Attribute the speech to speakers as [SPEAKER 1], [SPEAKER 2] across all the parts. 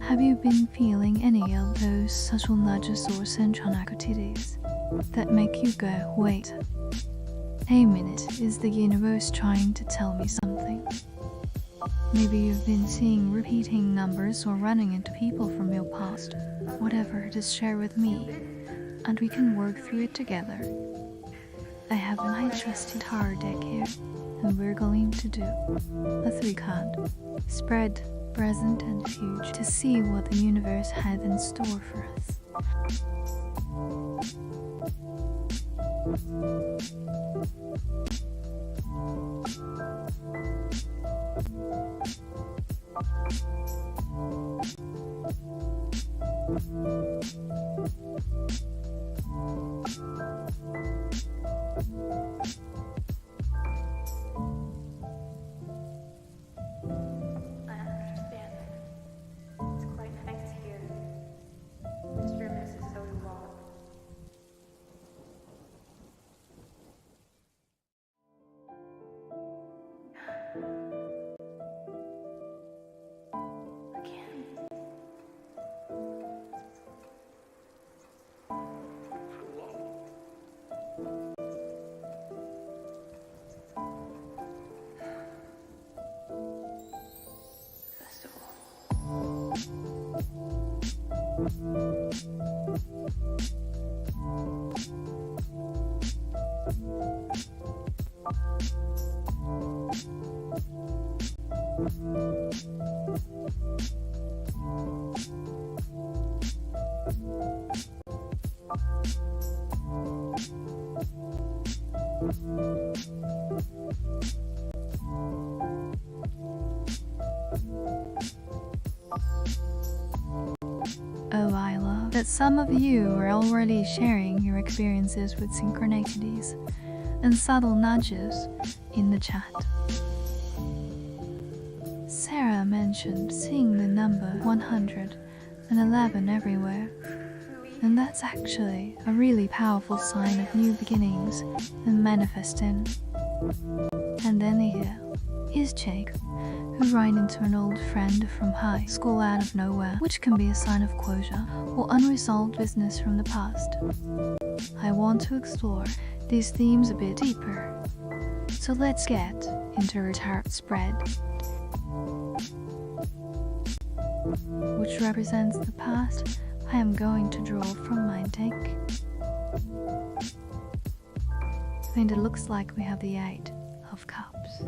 [SPEAKER 1] Have you been feeling any of those subtle nudges or synchronicities that make you go, wait a minute, is the universe trying to tell me something? Maybe you've been seeing repeating numbers or running into people from your past. Whatever, just share with me, and we can work through it together. I have my trusty tarot deck here, and we're going to do a 3-card spread, present and future, to see what the universe has in store for us. Oh, I love that some of you are already sharing your experiences with synchronicities and subtle nudges in the chat. Sarah mentioned seeing the number 111 everywhere, and that's actually a really powerful sign of new beginnings and manifesting. And then here is Jake, who ran into an old friend from high school out of nowhere, which can be a sign of closure or unresolved business from the past. I want to explore these themes a bit deeper, so let's get into our tarot spread, which represents the past. I am going to draw from my deck, and it looks like we have the 8 of Cups.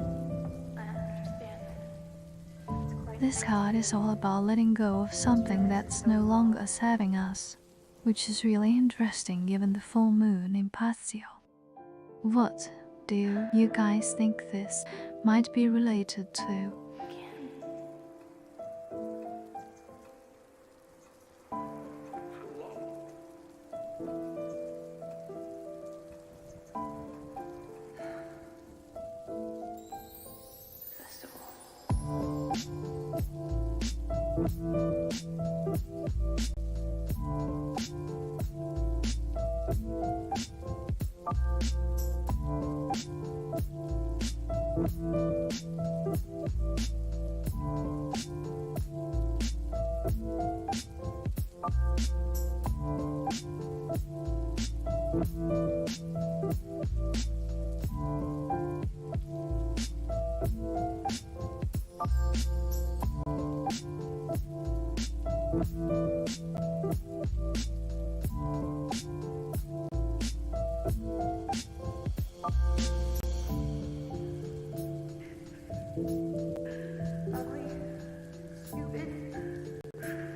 [SPEAKER 1] This card is all about letting go of something that's no longer serving us, which is really interesting given the full moon in Pasio. What do you guys think this might be related to?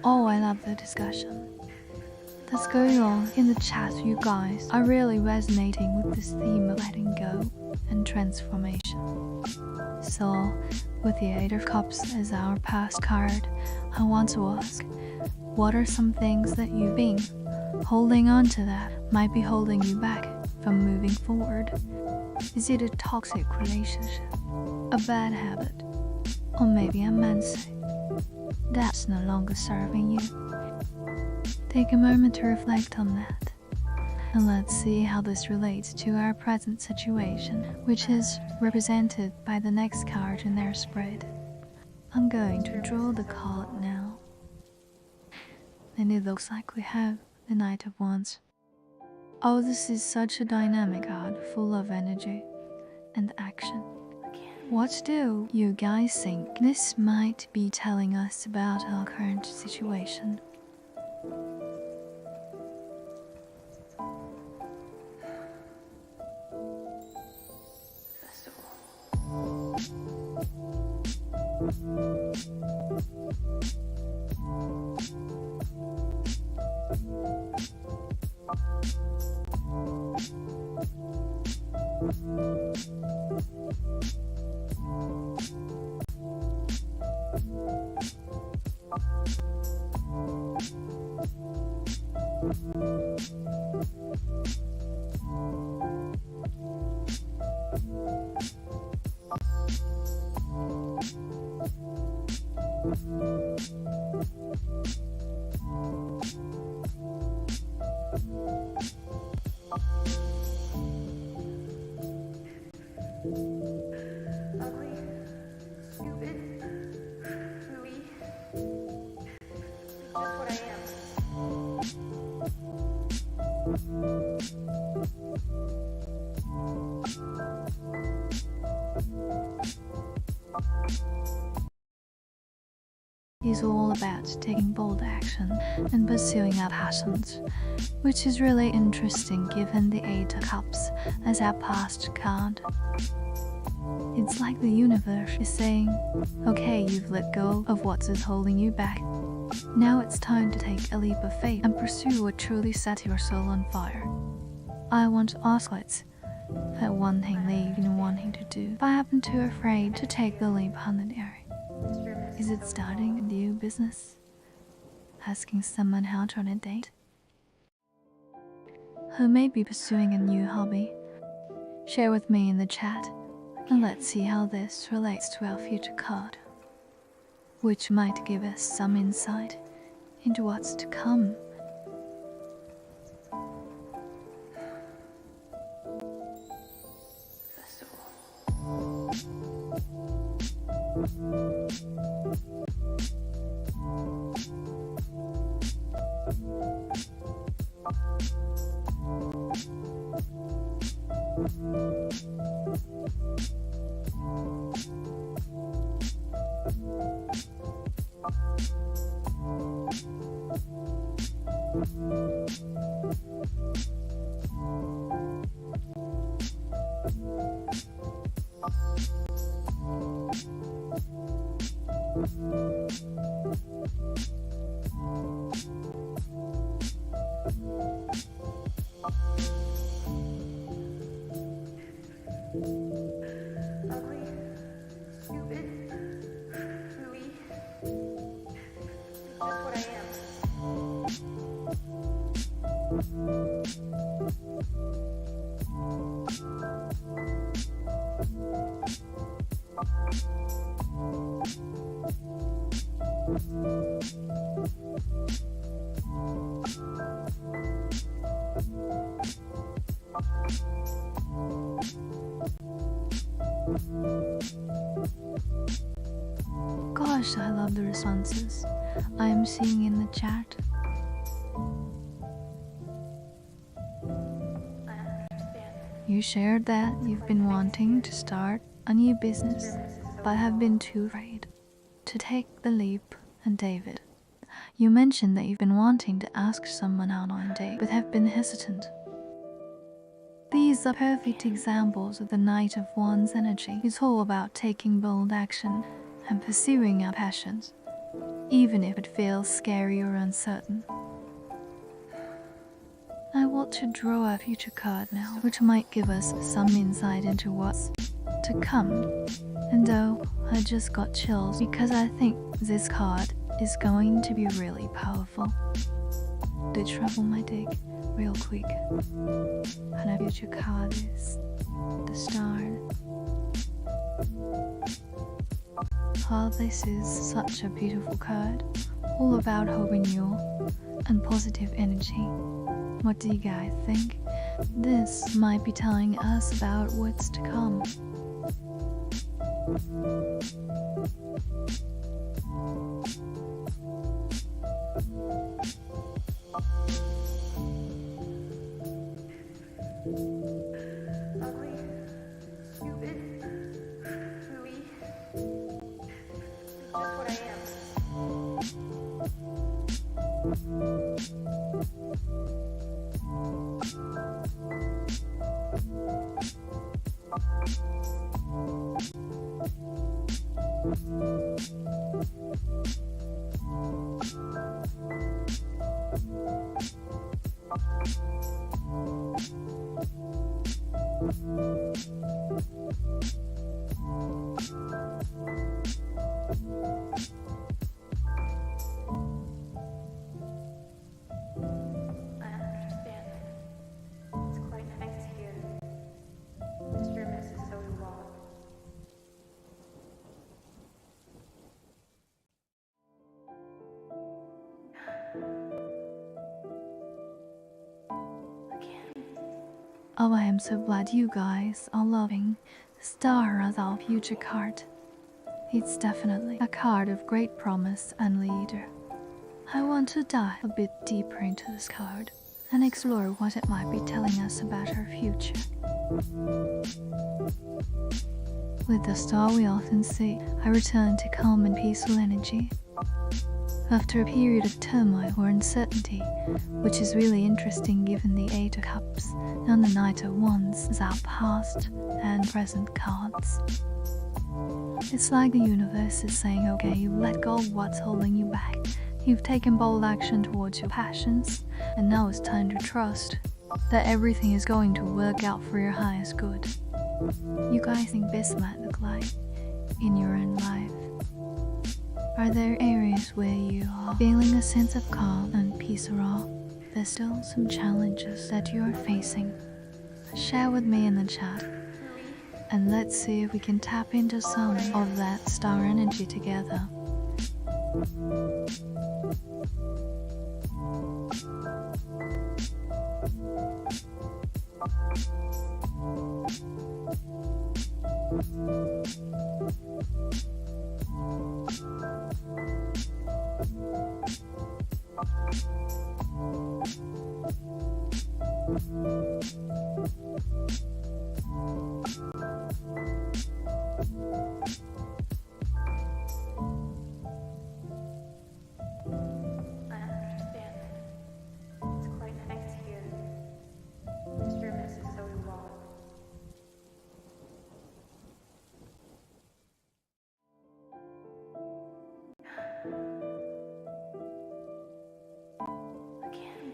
[SPEAKER 1] Oh, I love the discussion that's going on in the chat. You guys are really resonating with this theme of letting go and transformation. So, with the 8 of Cups as our past card, I want to ask, what are some things that you've been holding on to that might be holding you back from moving forward? Is it a toxic relationship, a bad habit, or maybe a mindset that's no longer serving you? Take a moment to reflect on that, and let's see how this relates to our present situation, which is represented by the next card in their spread. I'm going to draw the card now. and it looks like we have the Knight of Wands. Oh, this is such a dynamic card, full of energy and action. What do you guys think? This might be telling us about our current situation.
[SPEAKER 2] Ugly, stupid, gooey. Just what I am.
[SPEAKER 1] Is all about taking bold action and pursuing our passions, which is really interesting given the Eight of Cups as our past card. It's like the universe is saying, okay, you've let go of what is holding you back. Now it's time to take a leap of faith and pursue what truly sets your soul on fire. I want to ask let's one thing they've been wanting to do, but I happen too afraid to take the leap on the dairy. Is it starting a new business? Asking someone out on a date? Who may be pursuing a new hobby? Share with me in the chat, and let's see how this relates to our future card, which might give us some insight into what's to come.
[SPEAKER 2] Ugly, stupid, gooey. Just what I am.
[SPEAKER 1] Gosh, I love the responses I am seeing in the chat.
[SPEAKER 2] I understand.
[SPEAKER 1] You shared that you've been wanting to start a new business, but have been too afraid to take the leap. And David, you mentioned that you've been wanting to ask someone out on a date, but have been hesitant. These are perfect examples of the Knight of Wands energy. It's all about taking bold action and pursuing our passions, even if it feels scary or uncertain. I want to draw a future card now, which might give us some insight into what's to come. And oh, I just got chills because I think this card is going to be really powerful. To travel my deck real quick. And our future card is the Star. Oh, this is such a beautiful card, all about hope renewal and positive energy. What do you guys think? This might be telling us about what's to come.
[SPEAKER 2] just what I am. I understand. It's quite nice here. Mr. and Mrs. So you are. Again.
[SPEAKER 1] Oh, I am so glad you guys are loving the Star of our future card. It's definitely a card of great promise and leader. I want to dive a bit deeper into this card and explore what it might be telling us about our future. With the star we often see, I return to calm and peaceful energy. After a period of turmoil or uncertainty, which is really interesting given the Eight of Cups and the Knight of Wands as our past and present cards. It's like the universe is saying, okay, you've let go of what's holding you back. You've taken bold action towards your passions, and now it's time to trust that everything is going to work out for your highest good. You guys think this might look like in your own life? Are there areas where you are feeling a sense of calm and peace, or there's still some challenges that you are facing? Share with me in the chat, and let's see if we can tap into some of that star energy together.
[SPEAKER 2] I understand. It's quite nice here. Mr. and Mrs. So you are. Again.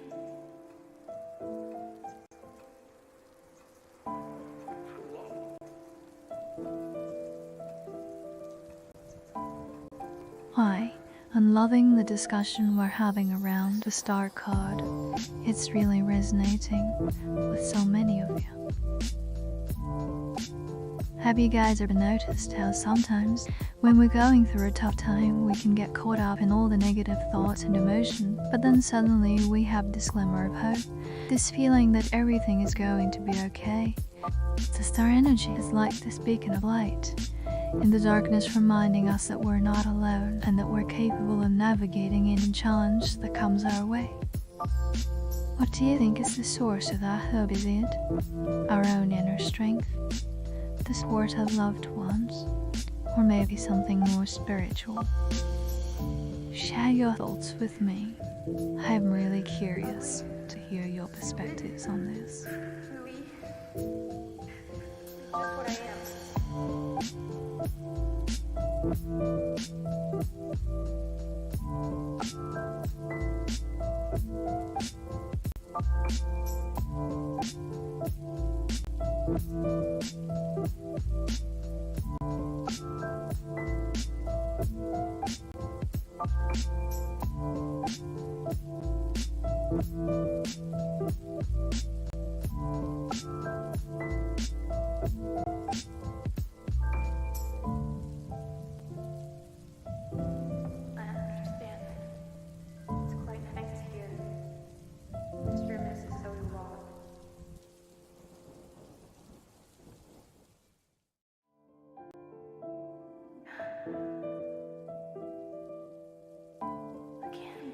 [SPEAKER 1] Hi, I'm loving the discussion we're having around the star card. It's really resonating with so many of you. Have you guys ever noticed how sometimes when we're going through a tough time, we can get caught up in all the negative thoughts and emotion, but then suddenly we have this glimmer of hope, this feeling that everything is going to be okay. The star energy is like this beacon of light in the darkness, reminding us that we're not alone and that we're capable of navigating any challenge that comes our way. What do you think is the source of that hope? Is it our own inner strength, the support of loved ones, or maybe something more spiritual? Share your thoughts with me. I'm really curious to hear your perspectives on this.
[SPEAKER 2] Louis. Just what I am. I understand. It's quite nice here. Mr. and Mrs. So you are. Again.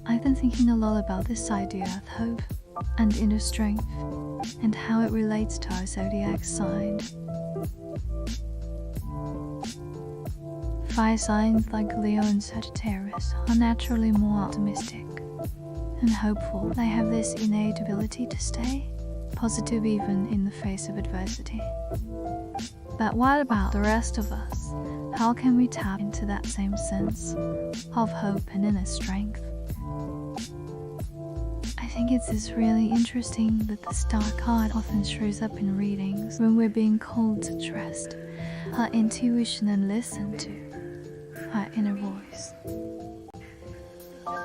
[SPEAKER 1] I've been thinking a lot about this idea of hope and inner strength and how it relates to our zodiac sign. Fire signs like Leo and Sagittarius are naturally more optimistic and hopeful. They have this innate ability to stay positive even in the face of adversity. But what about the rest of us? How can we tap into that same sense of hope and inner strength? I think it's really interesting that the star card often shows up in readings when we're being called to trust our intuition and listen to our inner voice.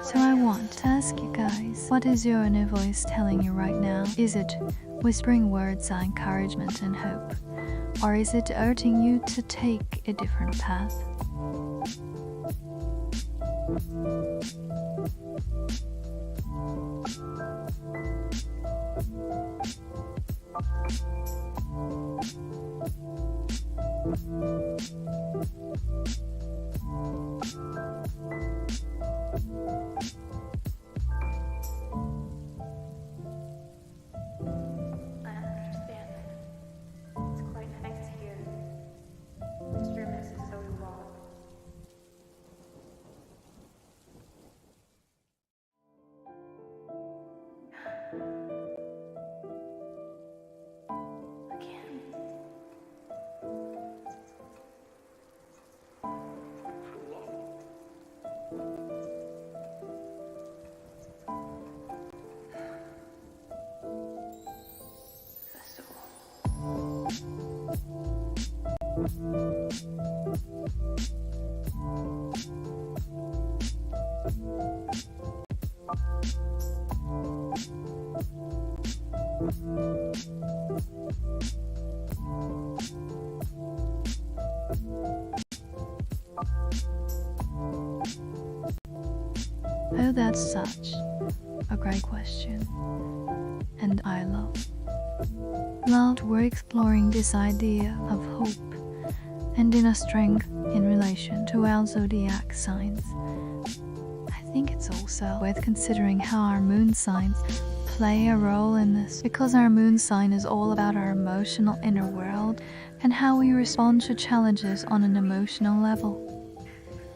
[SPEAKER 1] So I want to ask you guys, what is your inner voice telling you right now? Is it whispering words of encouragement and hope? Or is it urging you to take a different path? Oh, that's such a great question. And I love we're exploring this idea of hope and inner strength in relation to our zodiac signs. I think it's also worth considering how our moon signs play a role in this, because our moon sign is all about our emotional inner world and how we respond to challenges on an emotional level.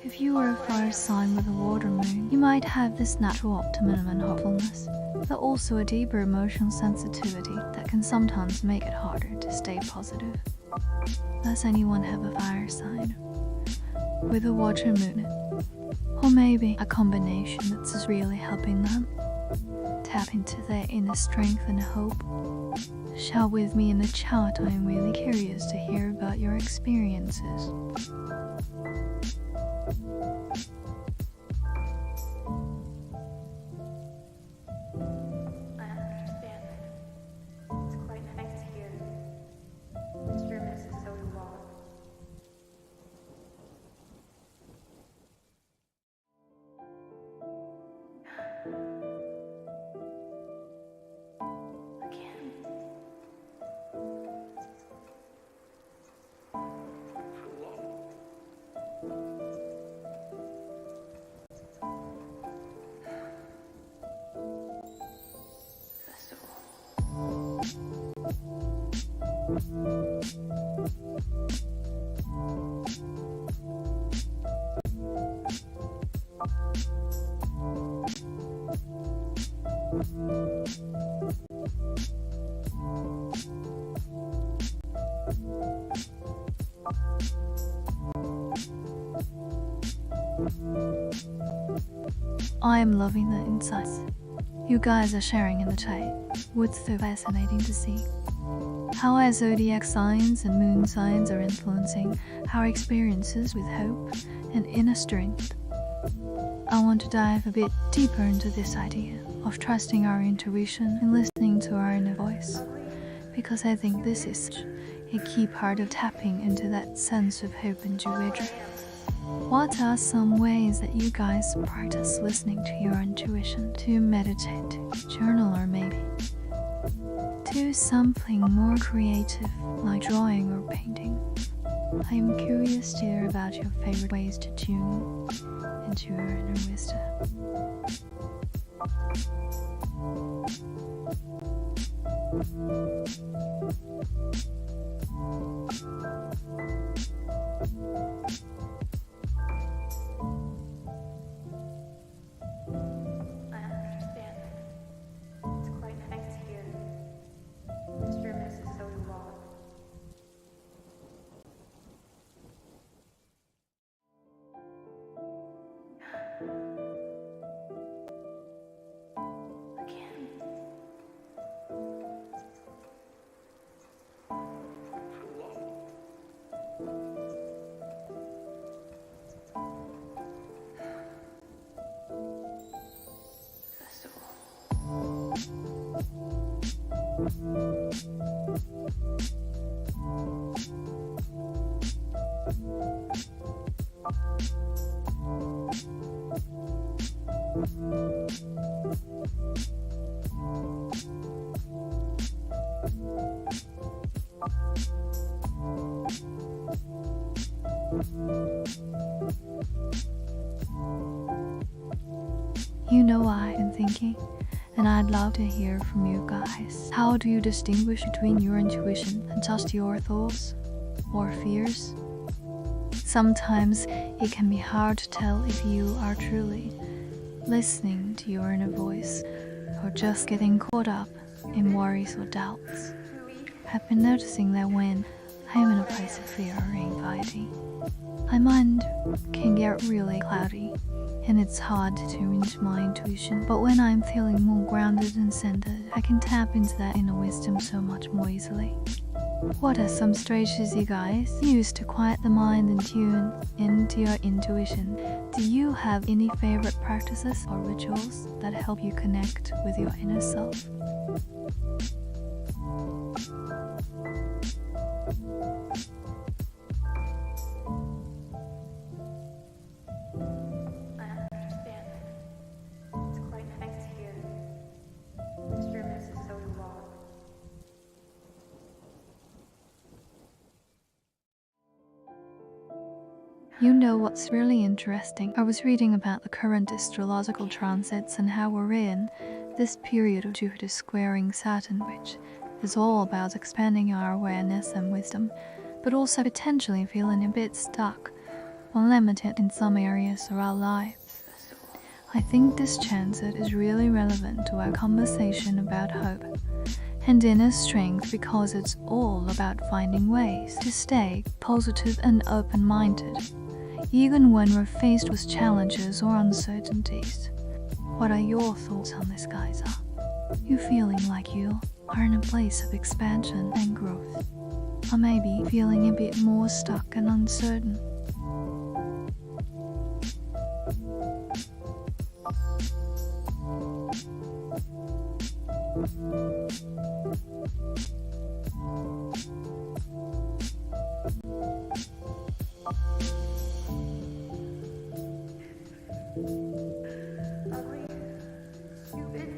[SPEAKER 1] If you are a fire sign with a water moon, you might have this natural optimism and hopefulness, but also a deeper emotional sensitivity that can sometimes make it harder to stay positive. Does anyone have a fire sign with a water moon? Or maybe a combination that's just really helping them tap into their inner strength and hope? Share with me in the chat. I'm really curious to hear about your experiences. I am loving the insights you guys are sharing in the chat. What's so fascinating to see how our zodiac signs and moon signs are influencing our experiences with hope and inner strength. I want to dive a bit deeper into this idea of trusting our intuition and listening to our inner voice, because I think this is a key part of tapping into that sense of hope and joy. What are some ways that you guys practice listening to your intuition? To meditate, journal, or maybe to something more creative like drawing or painting. I am curious to hear about your favorite ways to tune into your inner wisdom.
[SPEAKER 2] I understand. It's quite nice here. This room is so long. Again. Festival.
[SPEAKER 1] You know what I've been thinking, and I'd love to hear from you guys. How do you distinguish between your intuition and just your thoughts or fears? Sometimes it can be hard to tell if you are truly listening to your inner voice or just getting caught up in worries or doubts. I've been noticing that when I'm in a place of fear or anxiety, my mind can get really cloudy and it's hard to tune into my intuition. But when I'm feeling more grounded and centered, I can tap into that inner wisdom so much more easily. What are some strategies you guys use to quiet the mind and tune into your intuition? Do you have any favorite practices or rituals that help you connect with your inner self?
[SPEAKER 2] I understand. It's quite nice here. This room is so long.
[SPEAKER 1] You know what's really interesting? I was reading about the current astrological transits and how we're in this period of Jupiter squaring Saturn, which is all about expanding our awareness and wisdom, but also potentially feeling a bit stuck or limited in some areas of our lives. I think this transit is really relevant to our conversation about hope and inner strength because it's all about finding ways to stay positive and open-minded, even when we're faced with challenges or uncertainties. What are your thoughts on this, guys? Are you feeling like you are in a place of expansion and growth? Or maybe feeling a bit more stuck and uncertain?
[SPEAKER 2] Ugly, stupid,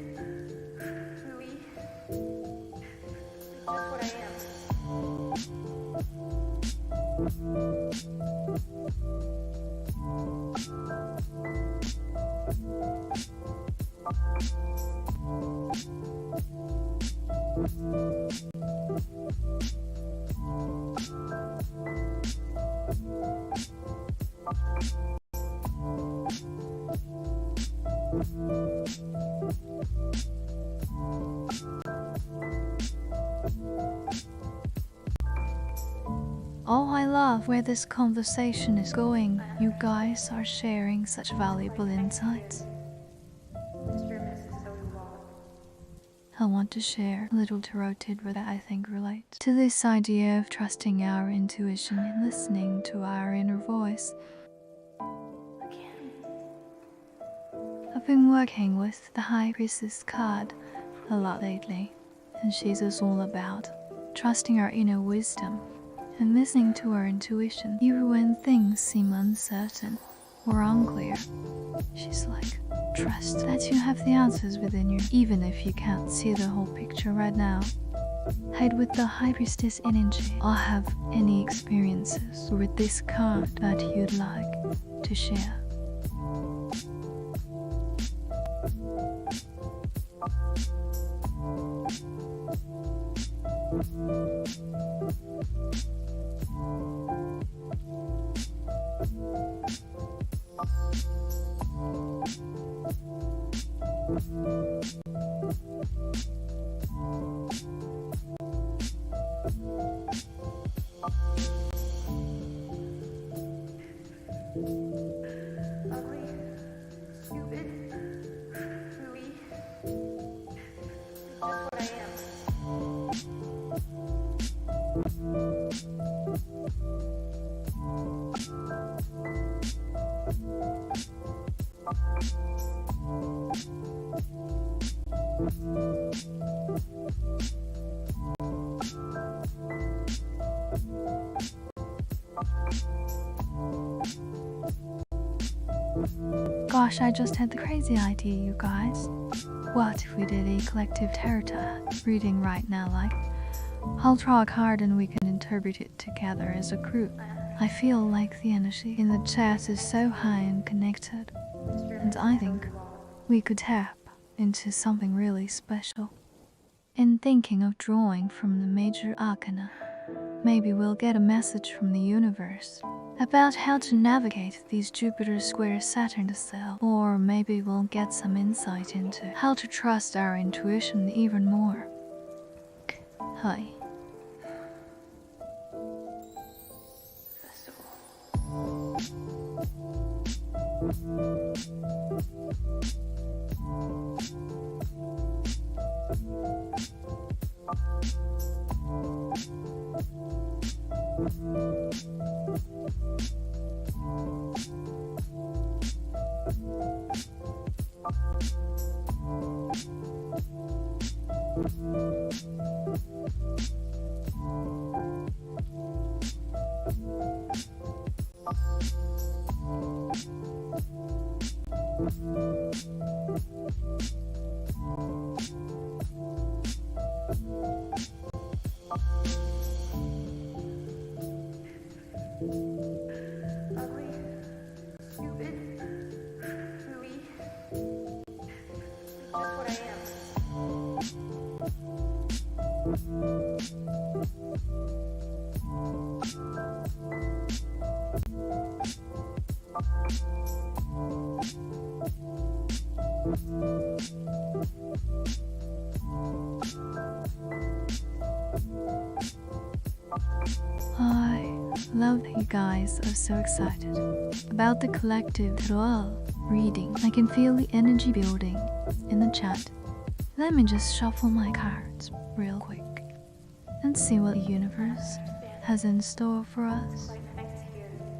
[SPEAKER 2] hooey. It's just what I am.
[SPEAKER 1] Oh, I love where this conversation is going. You guys are sharing such valuable insights.
[SPEAKER 2] This room is so long.
[SPEAKER 1] I want to share a little tarot tidbit that I think relates to this idea of trusting our intuition and listening to our inner voice.
[SPEAKER 2] Again.
[SPEAKER 1] I've been working with the High Priestess card a lot lately, and she's just all about trusting our inner wisdom and listening to our intuition even when things seem uncertain or unclear. She's like, trust that you have the answers within you, even if you can't see the whole picture right now. Hide with the High Priestess energy, or have any experiences with this card that you'd like to share.
[SPEAKER 2] Ugly, stupid, gooey. Just what I am.
[SPEAKER 1] Gosh, I just had the crazy idea, you guys. What if we did a collective tarot reading right now, like, I'll draw a card and we can interpret it together as a group. I feel like the energy in the chat is so high and connected, and I think we could tap into something really special. In thinking of drawing from the major arcana, maybe we'll get a message from the universe about how to navigate these Jupiter square Saturn cell, or maybe we'll get some insight into how to trust our intuition even more. Hi.
[SPEAKER 2] Ugly, stupid, gooey. Just what I am.
[SPEAKER 1] I love that you guys are so excited about the collective tarot reading. I can feel the energy building in the chat. Let me just shuffle my cards real quick and see what the universe has in store for us.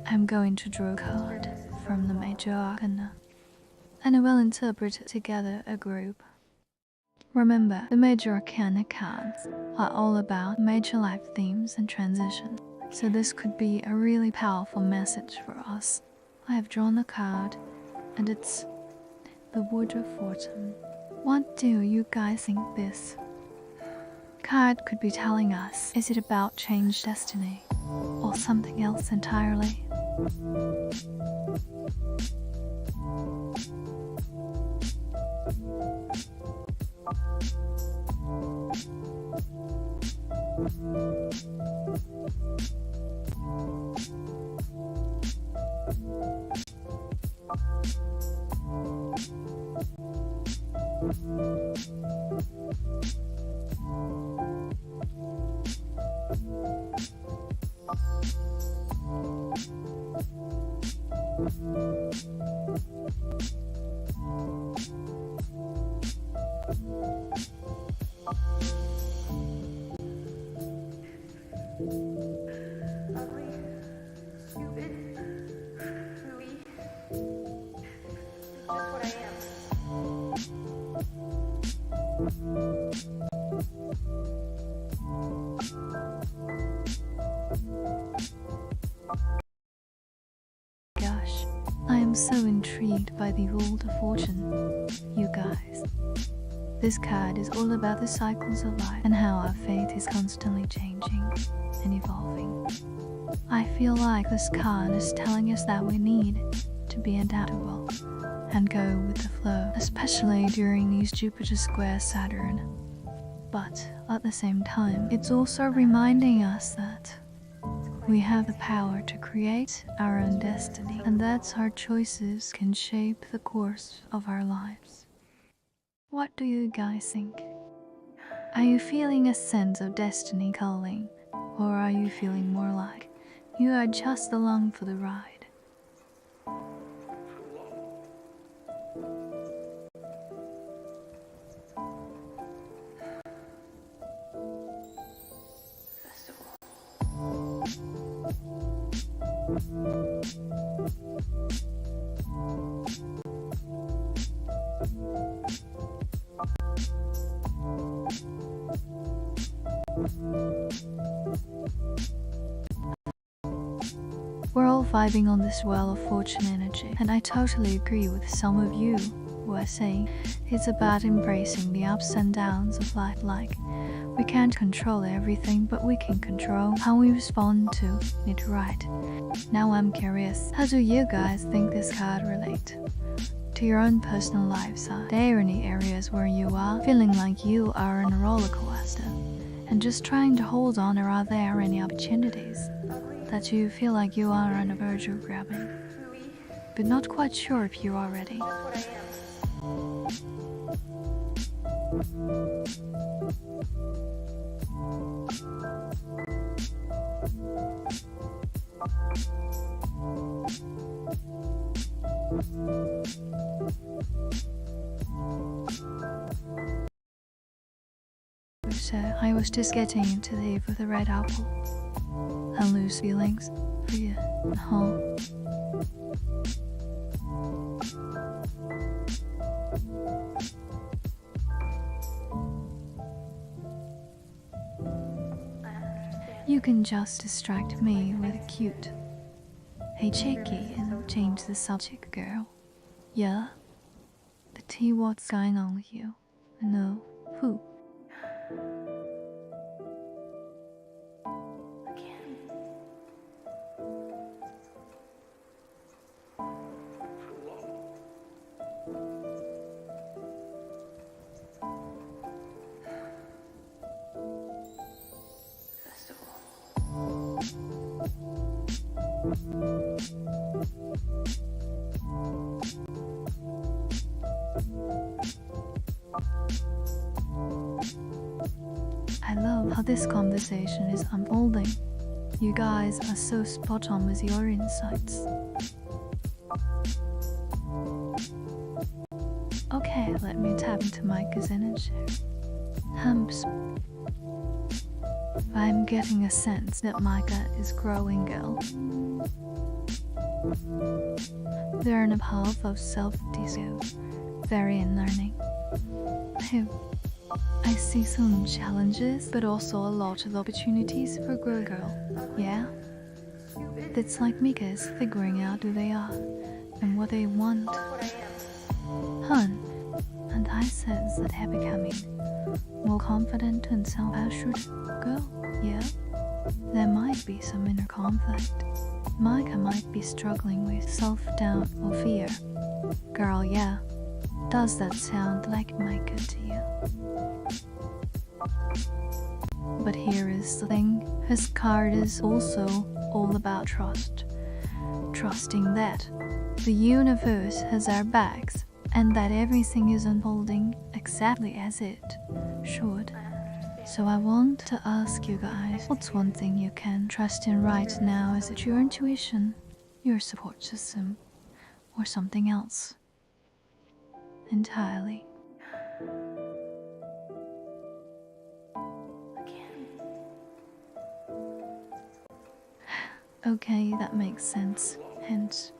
[SPEAKER 1] I'm going to draw a card from the major arcana, and I will interpret it together a group. Remember, the major arcana cards are all about major life themes and transition, so this could be a really powerful message for us. I have drawn a card, and it's the Wood of Fortune. What do you guys think this card could be telling us? Is it about changed destiny, or something else entirely?
[SPEAKER 2] Ugly, stupid, gooey. Just what I am.
[SPEAKER 1] Gosh, I am so intrigued by the Wheel of Fortune, you guys. This card is all about the cycles of life and how our fate is constantly changing and evolving. I feel like this card is telling us that we need to be adaptable and go with the flow, especially during these Jupiter square Saturn. But at the same time, it's also reminding us that we have the power to create our own destiny, and that our choices can shape the course of our lives. What do you guys think? Are you feeling a sense of destiny calling, or are you feeling more like you are just along for the ride? We're all vibing on this well of fortune energy, and I totally agree with some of you who are saying it's about embracing the ups and downs of life. Like, we can't control everything, but we can control how we respond to it, right? Now I'm curious, how do you guys think this card relate to your own personal lives? Are there any areas where you are feeling like you are on a roller coaster and just trying to hold on, or are there any opportunities that you feel like you are on the verge of grabbing, but not quite sure if you are ready? So I was just getting into the eve of the red apple and lose feelings for you. You can just distract me with a cute "Hey cheeky" and change the subject, girl. Yeah? The tea, what's going on with you? No, who? I love how this conversation is unfolding. You guys are so spot on with your insights. Okay, let me tap into Micah's energy. Humps. I'm getting a sense that Micah is growing, girl. They're in a path of self-discovery, very in learning. I see some challenges, but also a lot of opportunities for growth, girl. Yeah? It's like Mika is figuring out who they are and what they want. Hun, and I sense that they're becoming more confident and self-assured, girl. Yeah? There might be some inner conflict. Micah might be struggling with self-doubt or fear. Girl, yeah. Does that sound like Micah to you? But here is the thing, his card is also all about trust. Trusting that the universe has our backs and that everything is unfolding exactly as it should. So I want to ask you guys, what's one thing you can trust in right now? Is it your intuition, your support system, or something else entirely? Okay, that makes sense. Hence,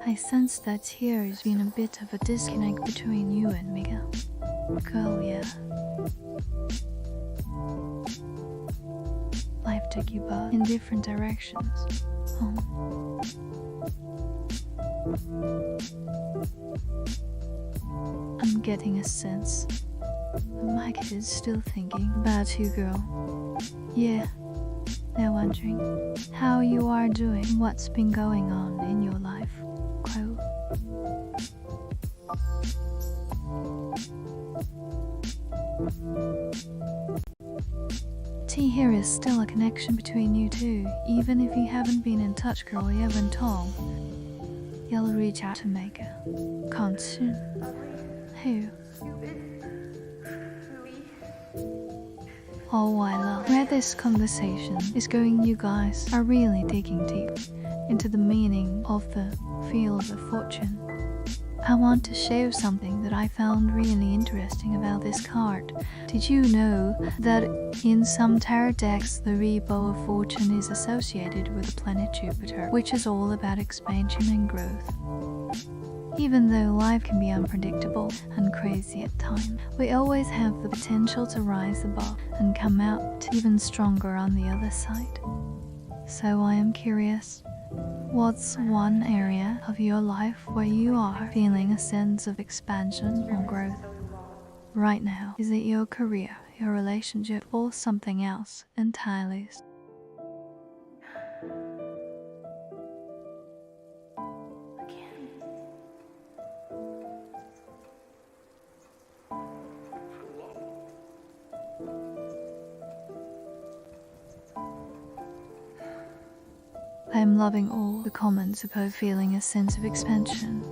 [SPEAKER 1] I sense that here has been a bit of a disconnect between you and Mika. Girl, yeah. Life took you both in different directions. I'm getting a sense the market is still thinking about you, girl. Yeah, they're wondering how you are doing, what's been going on in your life, Crow. See, here is still a connection between you two, even if you haven't been in touch, girl, you haven't told. You'll reach out to make a connection. Who? Oh, I love where this conversation is going. You guys are really digging deep into the meaning of the field of fortune. I want to share something that I found really interesting about this card. Did you know that in some tarot decks the rainbow of fortune is associated with the planet Jupiter, which is all about expansion and growth? Even though life can be unpredictable and crazy at times, we always have the potential to rise above and come out even stronger on the other side. So I am curious, what's one area of your life where you are feeling a sense of expansion or growth right now? Is it your career, your relationship, or something else entirely? I am loving all the comments about feeling a sense of expansion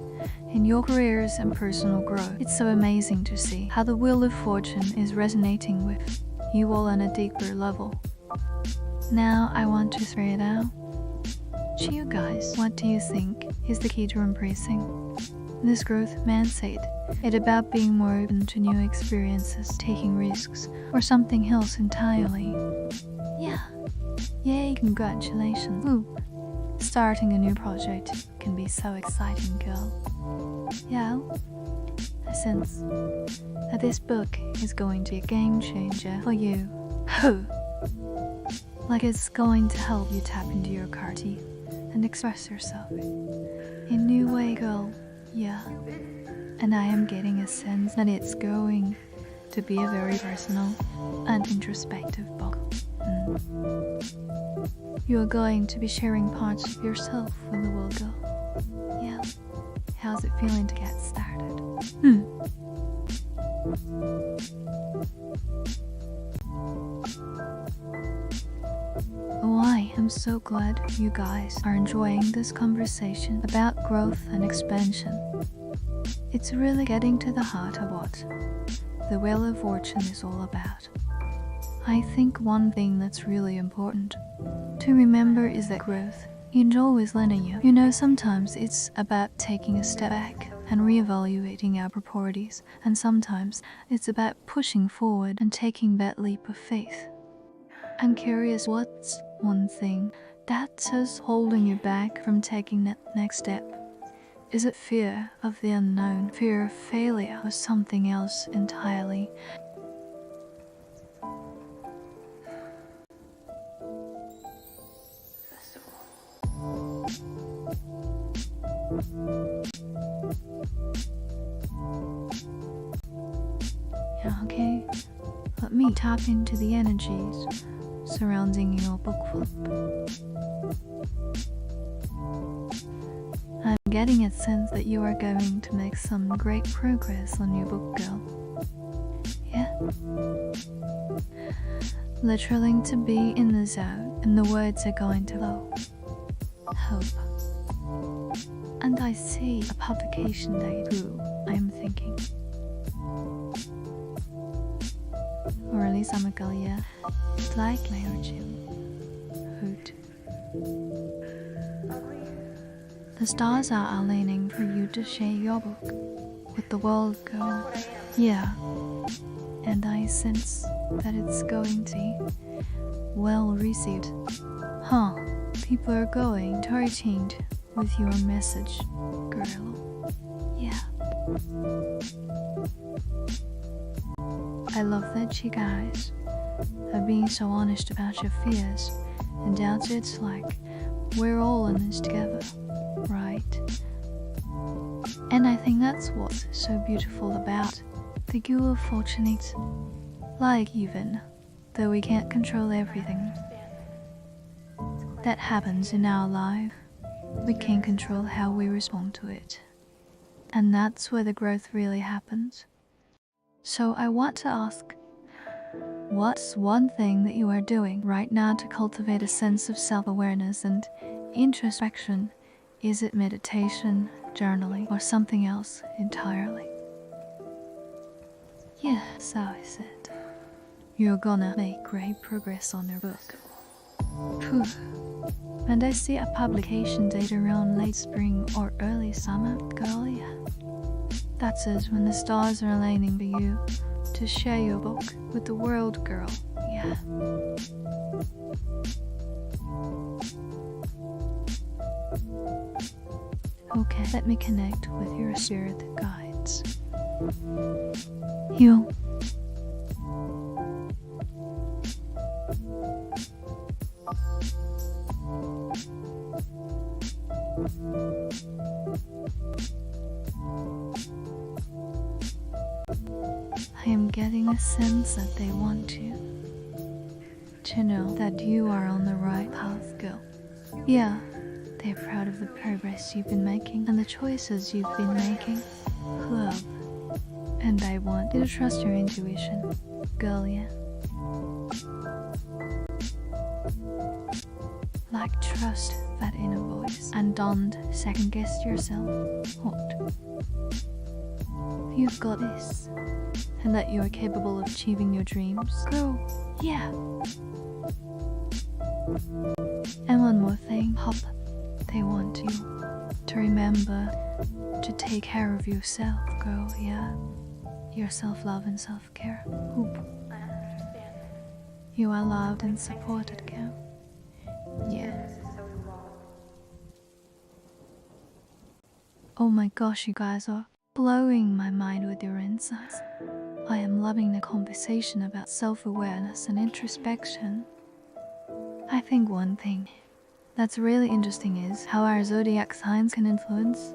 [SPEAKER 1] in your careers and personal growth. It's so amazing to see how the wheel of fortune is resonating with you all on a deeper level. Now I want to throw it out to you guys. What do you think is the key to embracing this growth mindset? It about being more open to new experiences, taking risks, or something else entirely? Yeah. Yay, congratulations. Ooh. Starting a new project can be so exciting, girl. Yeah, I sense that this book is going to be a game changer for you. Like it's going to help you tap into your card teeth and express yourself in a new way, girl. Yeah, and I am getting a sense that it's going to be a very personal and introspective book. You're going to be sharing parts of yourself with the world, girl. Yeah. How's it feeling to get started? Oh, I am so glad you guys are enjoying this conversation about growth and expansion. It's really getting to the heart of what the Wheel of Fortune is all about. I think one thing that's really important to remember is that growth isn't always linear. You know, sometimes it's about taking a step back and reevaluating our priorities, and sometimes it's about pushing forward and taking that leap of faith. I'm curious, what's one thing that's just holding you back from taking that next step? Is it fear of the unknown, fear of failure, or something else entirely? Yeah, okay. Let me tap into the energies surrounding your book club. I'm getting a sense that you are going to make some great progress on your book, girl. Yeah? Literally to be in the zone, and the words are going to flow. Hope. And I see a publication date. Ooh, I'm thinking. Or at least I'm a girl, yeah. It's like May or June. Hoot. The stars are aligning for you to share your book with the world, girl. Yeah. And I sense that it's going to be well received. People are going to attend with your message, girl. Yeah. I love that you guys are being so honest about your fears and doubts. It's like we're all in this together, right? And I think that's what's so beautiful about the you are fortunate. Like, even though we can't control everything that happens in our life, we can control how we respond to it. And that's where the growth really happens. So I want to ask, what's one thing that you are doing right now to cultivate a sense of self-awareness and introspection? Is it meditation, journaling, or something else entirely? Yeah, so I said, you're gonna make great progress on your book. Phew. And I see a publication date around late spring or early summer, girl, yeah. That's it, when the stars are aligning for you to share your book with the world, girl, yeah. Okay, let me connect with your spirit guides. You. I am getting a sense that they want you to know that you are on the right path, girl. Yeah, they're proud of the progress you've been making and the choices you've been making. Love. And I want you to trust your intuition, girl, yeah. Like, trust that inner voice and don't second guess yourself. What? You've got this. And that you're capable of achieving your dreams. Girl, yeah. And one more thing, Hop. They want you to remember to take care of yourself, girl, yeah. Your self-love and self-care. Hoop.
[SPEAKER 2] I understand.
[SPEAKER 1] You are loved and supported, girl. Yeah.
[SPEAKER 2] This is so long.
[SPEAKER 1] Oh my gosh, you guys are blowing my mind with your insights. I am loving the conversation about self-awareness and introspection. I think one thing that's really interesting is how our zodiac signs can influence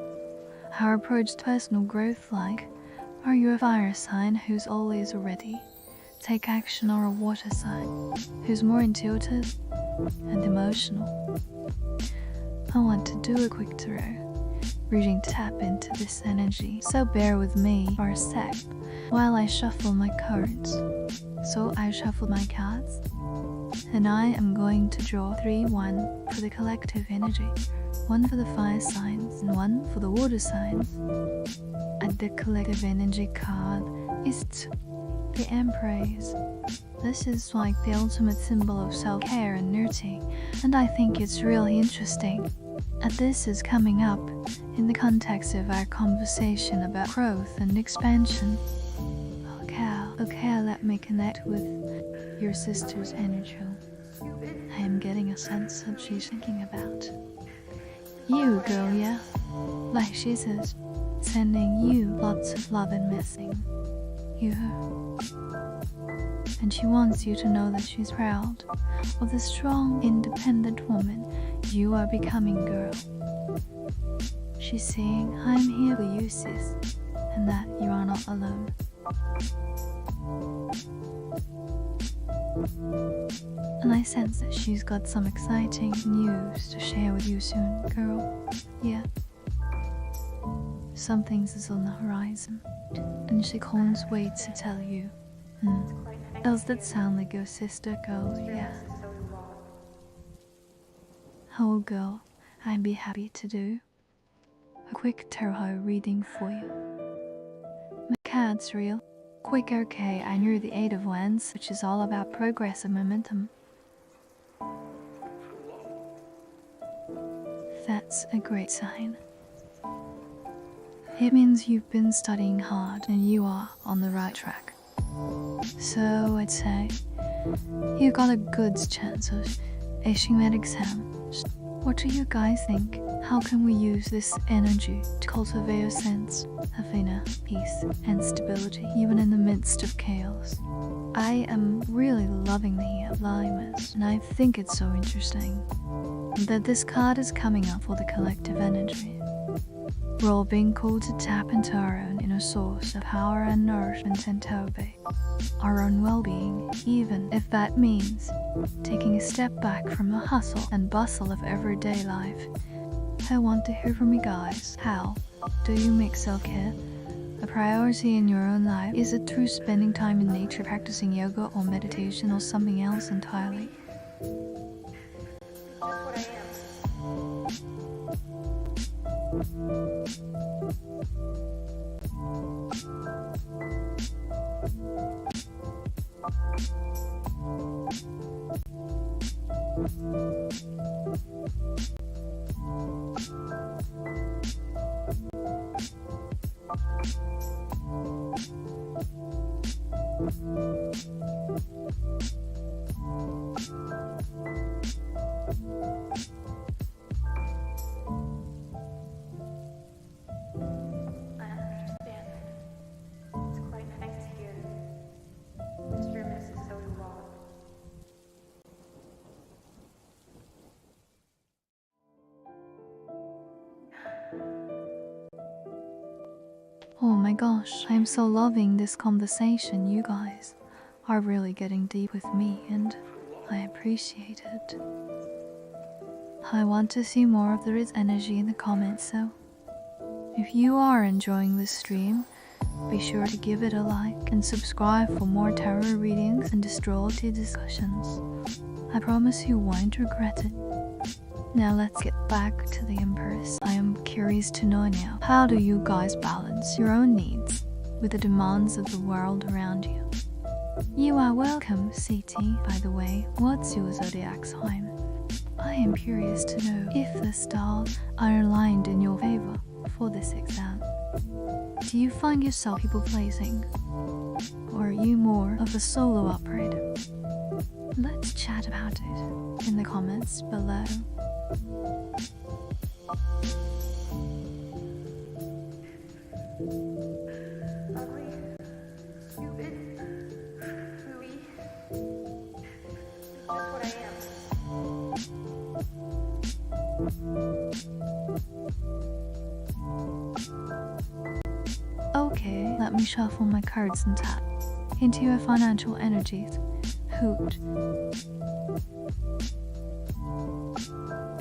[SPEAKER 1] our approach to personal growth. Like, are you a fire sign who's always ready to take action, or a water sign who's more intuitive and emotional? I want to do a quick tarot reading to tap into this energy, so bear with me for a sec while I shuffle my cards. So I shuffled my cards, and I am going to draw 1 for the collective energy, 1 for the fire signs, and 1 for the water signs. And the collective energy card is the Empress. This is like the ultimate symbol of self-care and nurturing, and I think it's really interesting. And this is coming up in the context of our conversation about growth and expansion. Okay, let me connect with your sister's energy. I am getting a sense that she's thinking about you, girl, yeah? Like she says, sending you lots of love and missing you. And she wants you to know that she's proud of the strong, independent woman you are becoming, girl. She's saying, I'm here for you, sis, and that you are not alone. And I sense that she's got some exciting news to share with you soon, girl. Yeah. Some things is on the horizon, and she can't wait to tell you. Does that sound like your sister, girl? Yeah.
[SPEAKER 2] This is so long.
[SPEAKER 1] Oh, girl, I'd be happy to do a quick tarot reading for you. My card's real. Quick, okay, I knew the 8 of Wands, which is all about progress and momentum. That's a great sign. It means you've been studying hard and you are on the right track. So I'd say you got a good chance of acing that exam. What do you guys think? How can we use this energy to cultivate a sense of inner peace and stability, even in the midst of chaos? I am really loving the alignments, and I think it's so interesting that this card is coming up for the collective energy. We're all being called to tap into our own inner source of power and nourishment and to obey our own well-being, even if that means taking a step back from the hustle and bustle of everyday life. I want to hear from you guys. How do you make self-care a priority in your own life? Is it through spending time in nature, practicing yoga or meditation, or something else entirely?
[SPEAKER 2] Just what I am. I understand. It's quite nice here. This room is so long.
[SPEAKER 1] Oh my gosh, I'm so loving this conversation. You guys are really getting deep with me, and I appreciate it. I want to see more of there is energy in the comments, so if you are enjoying this stream, be sure to give it a like and subscribe for more tarot readings and astrology discussions. I promise you won't regret it. Now let's get back to the Empress. I am curious to know now, how do you guys balance your own needs with the demands of the world around you? You are welcome, CT. By the way, what's your zodiac sign? I am curious to know if the stars are aligned in your favor for this exam. Do you find yourself people-pleasing? Or are you more of a solo operator? Let's chat about it in the comments below.
[SPEAKER 2] Ugly, stupid, hooey. Just what I am.
[SPEAKER 1] Okay, let me shuffle my cards and tap into your financial energies. Hoot.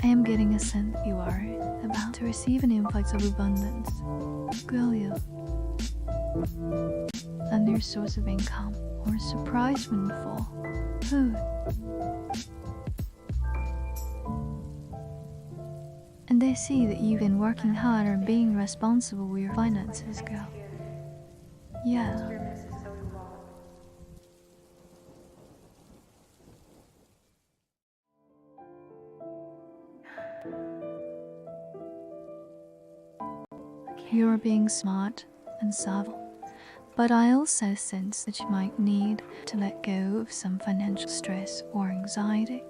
[SPEAKER 1] I am getting a sense you are about to receive an influx of abundance. Will you? A new source of income or a surprise windfall. Hoot. And they see that you've been working hard and being responsible with your finances, girl. Yeah.
[SPEAKER 2] This room is so long.
[SPEAKER 1] You're being smart and subtle, but I also sense that you might need to let go of some financial stress or anxiety.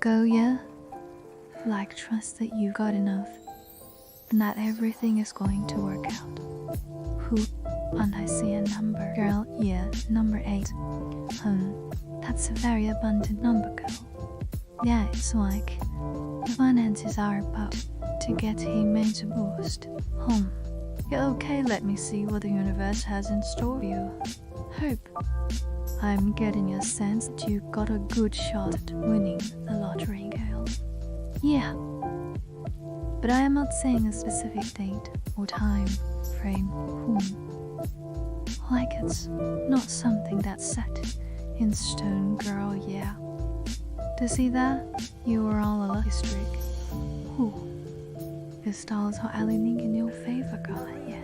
[SPEAKER 1] Go, yeah? Like, trust that you got enough and that everything is going to work out. Who? And I see a number. Girl, yeah, number 8. That's a very abundant number, girl. Yeah, it's like the finances are about to get a major boost. Yeah, okay, let me see what the universe has in store for you. Hope. I'm getting a sense that you got a good shot at winning the lottery, girl. Yeah. But I am not saying a specific date or time frame. Like it's not something that's set in stone, girl, yeah. To see that, you are all a lucky streak. The stars are aligning in your favor, girl, yeah.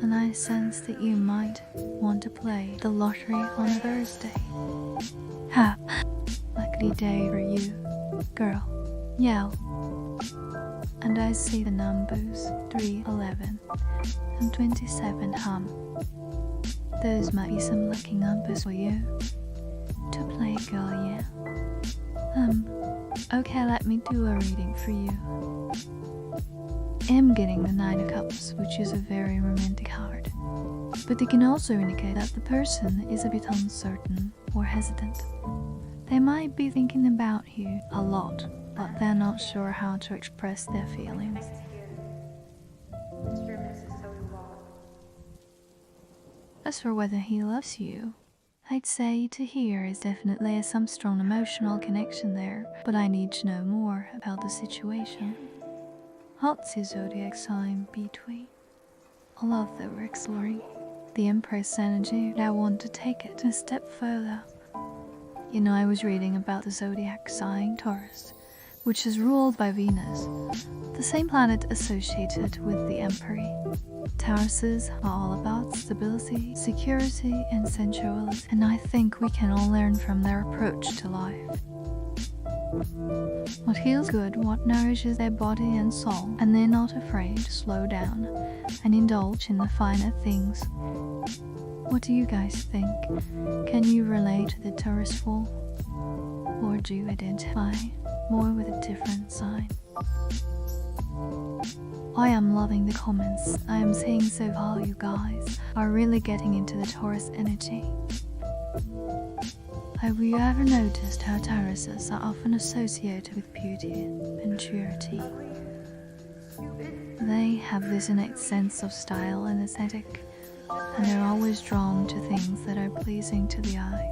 [SPEAKER 1] And I sense that you might want to play the lottery on a Thursday. Ha! Lucky day for you, girl. Yeah. And I see the numbers 3, 11, and 27. Those might be some lucky numbers for you to play, girl, yeah. Okay, let me do a reading for you. I'm getting the 9 of Cups, which is a very romantic card. But they can also indicate that the person is a bit uncertain or hesitant. They might be thinking about you a lot, but they're not sure how to express their feelings. As for whether he loves you, I'd say to hear is definitely some strong emotional connection there, but I need to know more about the situation. What's his zodiac sign between? I love that we're exploring the Empress energy, but I want to take it a step further. You know, I was reading about the zodiac sign Taurus, which is ruled by Venus, the same planet associated with the Emperor. Tauruses are all about stability, security, and sensuality, and I think we can all learn from their approach to life. What feels good, what nourishes their body and soul, and they're not afraid to slow down and indulge in the finer things. What do you guys think? Can you relate to the Taurus fool? Or do you identify more with a different sign? I am loving the comments I am seeing so far. You guys are really getting into the Taurus energy. Have you ever noticed how Tauruses are often associated with beauty and purity? They have this innate sense of style and aesthetic, and they're always drawn to things that are pleasing to the eye.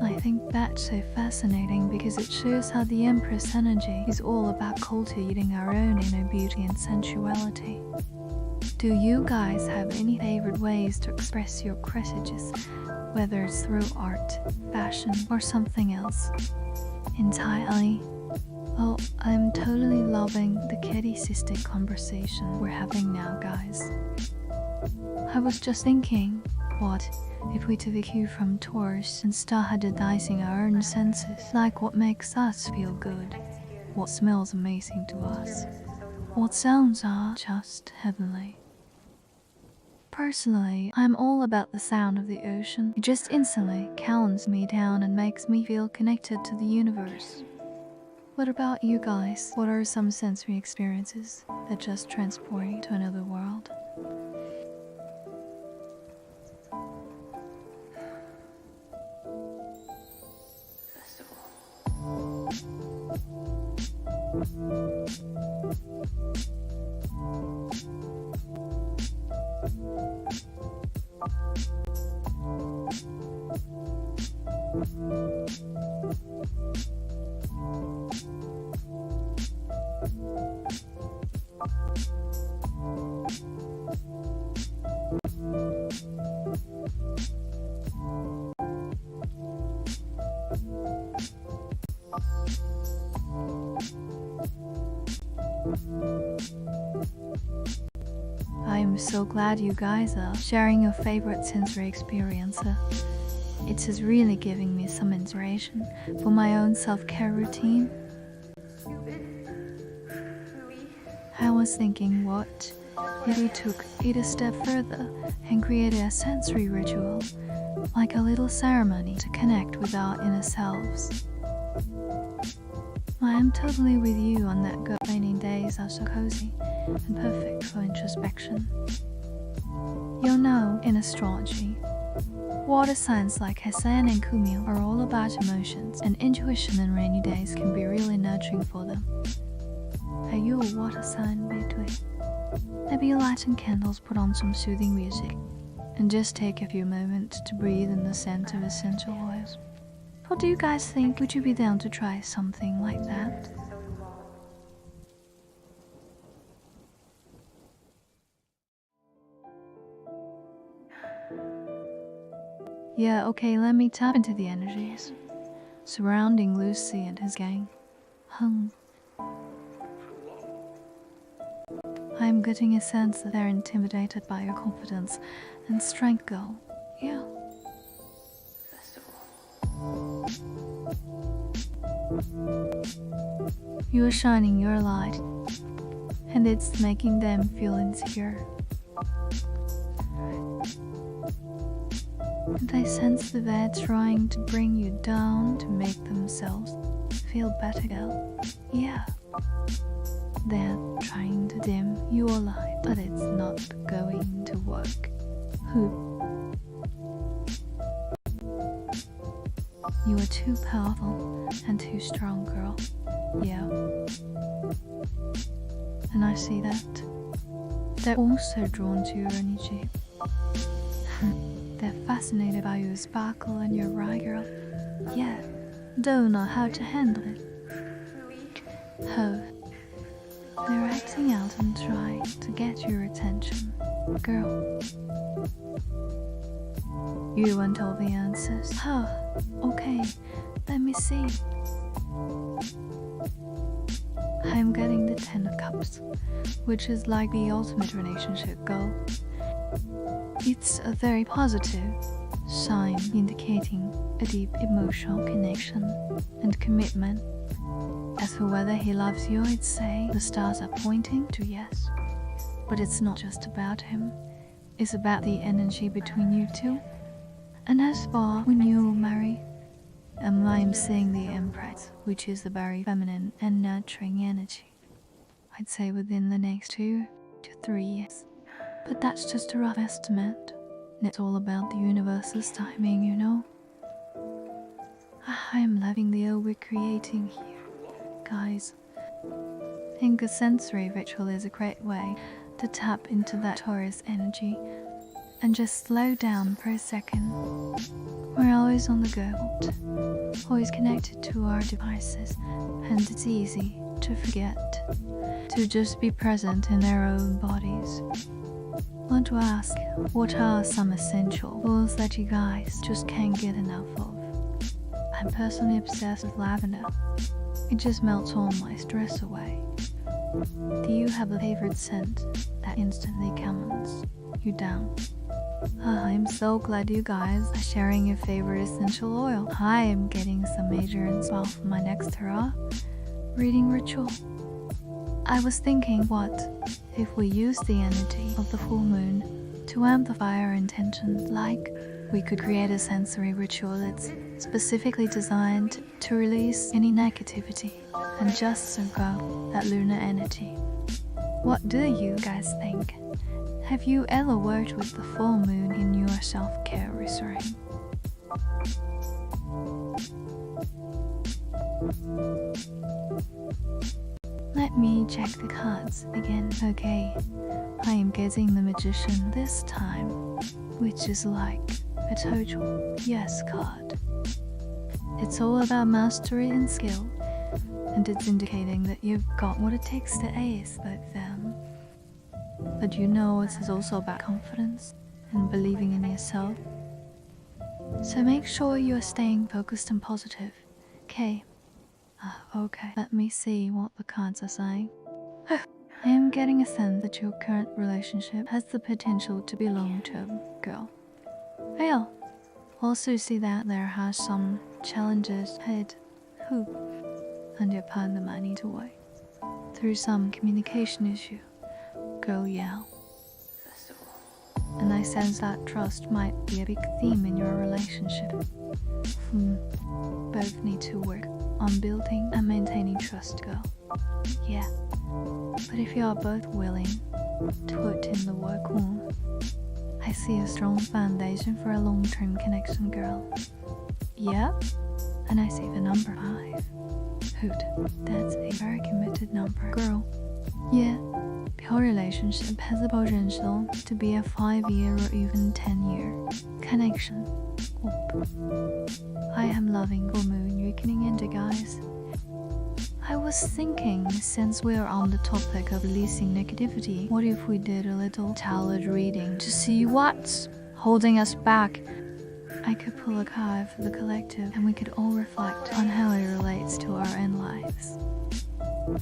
[SPEAKER 1] I think that's so fascinating because it shows how the Empress energy is all about cultivating our own inner beauty and sensuality. Do you guys have any favorite ways to express your cressages, whether it's through art, fashion, or something else? Entirely. Oh, I'm totally loving the kitty-sisting conversation we're having now, guys. I was just thinking, what if we took a cue from Taurus and started dicing our own senses, like what makes us feel good, what smells amazing to us, what sounds are just heavenly. Personally, I'm all about the sound of the ocean. It just instantly calms me down and makes me feel connected to the universe. What about you guys? What are some sensory experiences that just transport you to another world? I am so glad you guys are sharing your favorite sensory experience. It is really giving me some inspiration for my own self-care routine. I was thinking, what if we took it a step further and created a sensory ritual, like a little ceremony to connect with our inner selves? I am totally with you on that. Good rainy days are so cozy and perfect for introspection. You'll know, in astrology, water signs like Hassan and Kumil are all about emotions, and intuition in rainy days can be really nurturing for them. Are you a water sign, Betway? Maybe light some candles, put on some soothing music, and just take a few moments to breathe in the scent of essential oils. What do you guys think? Would you be down to try something like that? Yeah, okay, let me tap into the energies surrounding Lucy and his gang. I'm getting a sense that they're intimidated by your confidence and strength, girl. Yeah. You are shining your light, and it's making them feel insecure. And they sense that they're trying to bring you down to make themselves feel better, girl. Yeah. They're trying to dim your light, but it's not going to work. You are too powerful and too strong, girl. Yeah. And I see that. They're also drawn to your energy. fascinated by your sparkle and your right, girl. Yeah, don't know how to handle it.
[SPEAKER 2] Really?
[SPEAKER 1] Oh, they're acting out and trying to get your attention, girl. You want all the answers? Oh, okay, let me see. I'm getting the 10 of Cups, which is like the ultimate relationship goal. It's a very positive sign indicating a deep emotional connection and commitment. As for whether he loves you, I'd say the stars are pointing to yes. But it's not just about him, it's about the energy between you two. And as for when you will marry, I'm seeing the Empress, which is a very feminine and nurturing energy. I'd say within the next 2 to 3 years. But that's just a rough estimate. It's all about the universe's timing, you know. I'm loving the air we're creating here, guys. I think a sensory ritual is a great way to tap into that Taurus energy and just slow down for a second. We're always on the go, always connected to our devices, and it's easy to forget to just be present in our own bodies. Want to ask, what are some essential oils that you guys just can't get enough of? I'm personally obsessed with lavender. It just melts all my stress away. Do you have a favorite scent that instantly calms you down? I'm so glad you guys are sharing your favorite essential oil. I am getting some major inspiration for my next tarot reading ritual. I was thinking, what if we use the energy of the full moon to amplify our intentions? Like, we could create a sensory ritual that's specifically designed to release any negativity and just soak up that lunar energy. What do you guys think? Have you ever worked with the full moon in your self-care restoring? Let me check the cards again. Okay, I am getting the Magician this time, which is like a total yes card. It's all about mastery and skill, and it's indicating that you've got what it takes to ace both them. But you know it is also about confidence and believing in yourself. So make sure you are staying focused and positive. Okay. Okay, let me see what the cards are saying. I am getting a sense that your current relationship has the potential to be long-term, girl. I'll also see that there are some challenges ahead, and your partner might need to wait through some communication issue, girl. Yeah. And I sense that trust might be a big theme in your relationship. Both need to work on building and maintaining trust, girl. Yeah. But if you are both willing to put in the work, I see a strong foundation for a long-term connection, girl. Yeah? And I see the number 5. That's a very committed number, girl. Yeah. Your relationship has the potential to be a 5-year or even 10-year connection. I am loving full moon you're getting into, guys. I was thinking, since we're on the topic of releasing negativity, what if we did a little tarot reading to see what's holding us back? I could pull a card for the collective and we could all reflect on how it relates to our own lives.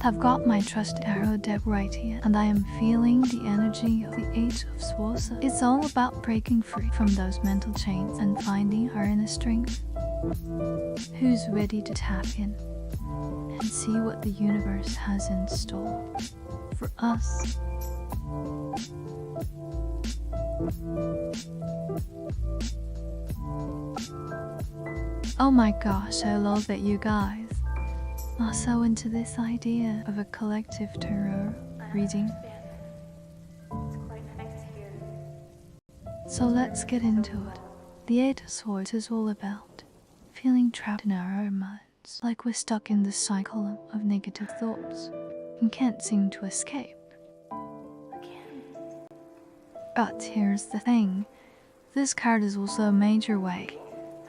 [SPEAKER 1] I've got my trust arrow deck right here, and I am feeling the energy of the 8 of Swords. It's all about breaking free from those mental chains and finding our inner strength. Who's ready to tap in and see what the universe has in store for us? Oh my gosh, I love that you guys are so into this idea of a collective tarot reading.
[SPEAKER 2] It's quite nice here.
[SPEAKER 1] So let's get into it. The 8 of Swords is all about feeling trapped in our own minds, like we're stuck in this cycle of negative thoughts and can't seem to escape. But here's the thing, This card is also a major way.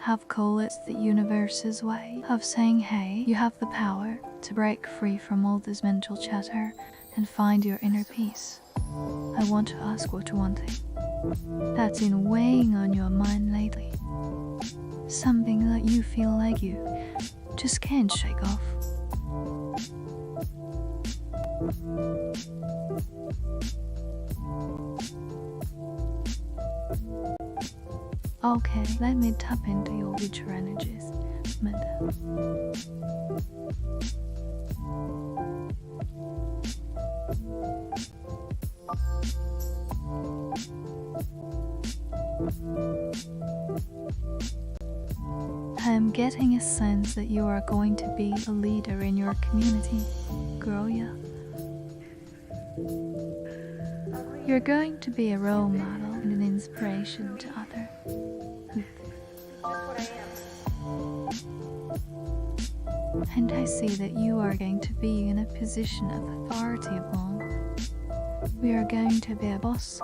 [SPEAKER 1] Have call it's the universe's way of saying, hey, you have the power to break free from all this mental chatter and find your inner peace. I want to ask what one thing that's been weighing on your mind lately. Something that you feel like you just can't shake off. Okay, let me tap into your future energies. Amanda. I am getting a sense that you are going to be a leader in your community, girl, yeah. You're going to be a role model and an inspiration to others.
[SPEAKER 2] That's what I am.
[SPEAKER 1] And I see that you are going to be in a position of authority alone. We are going to be a boss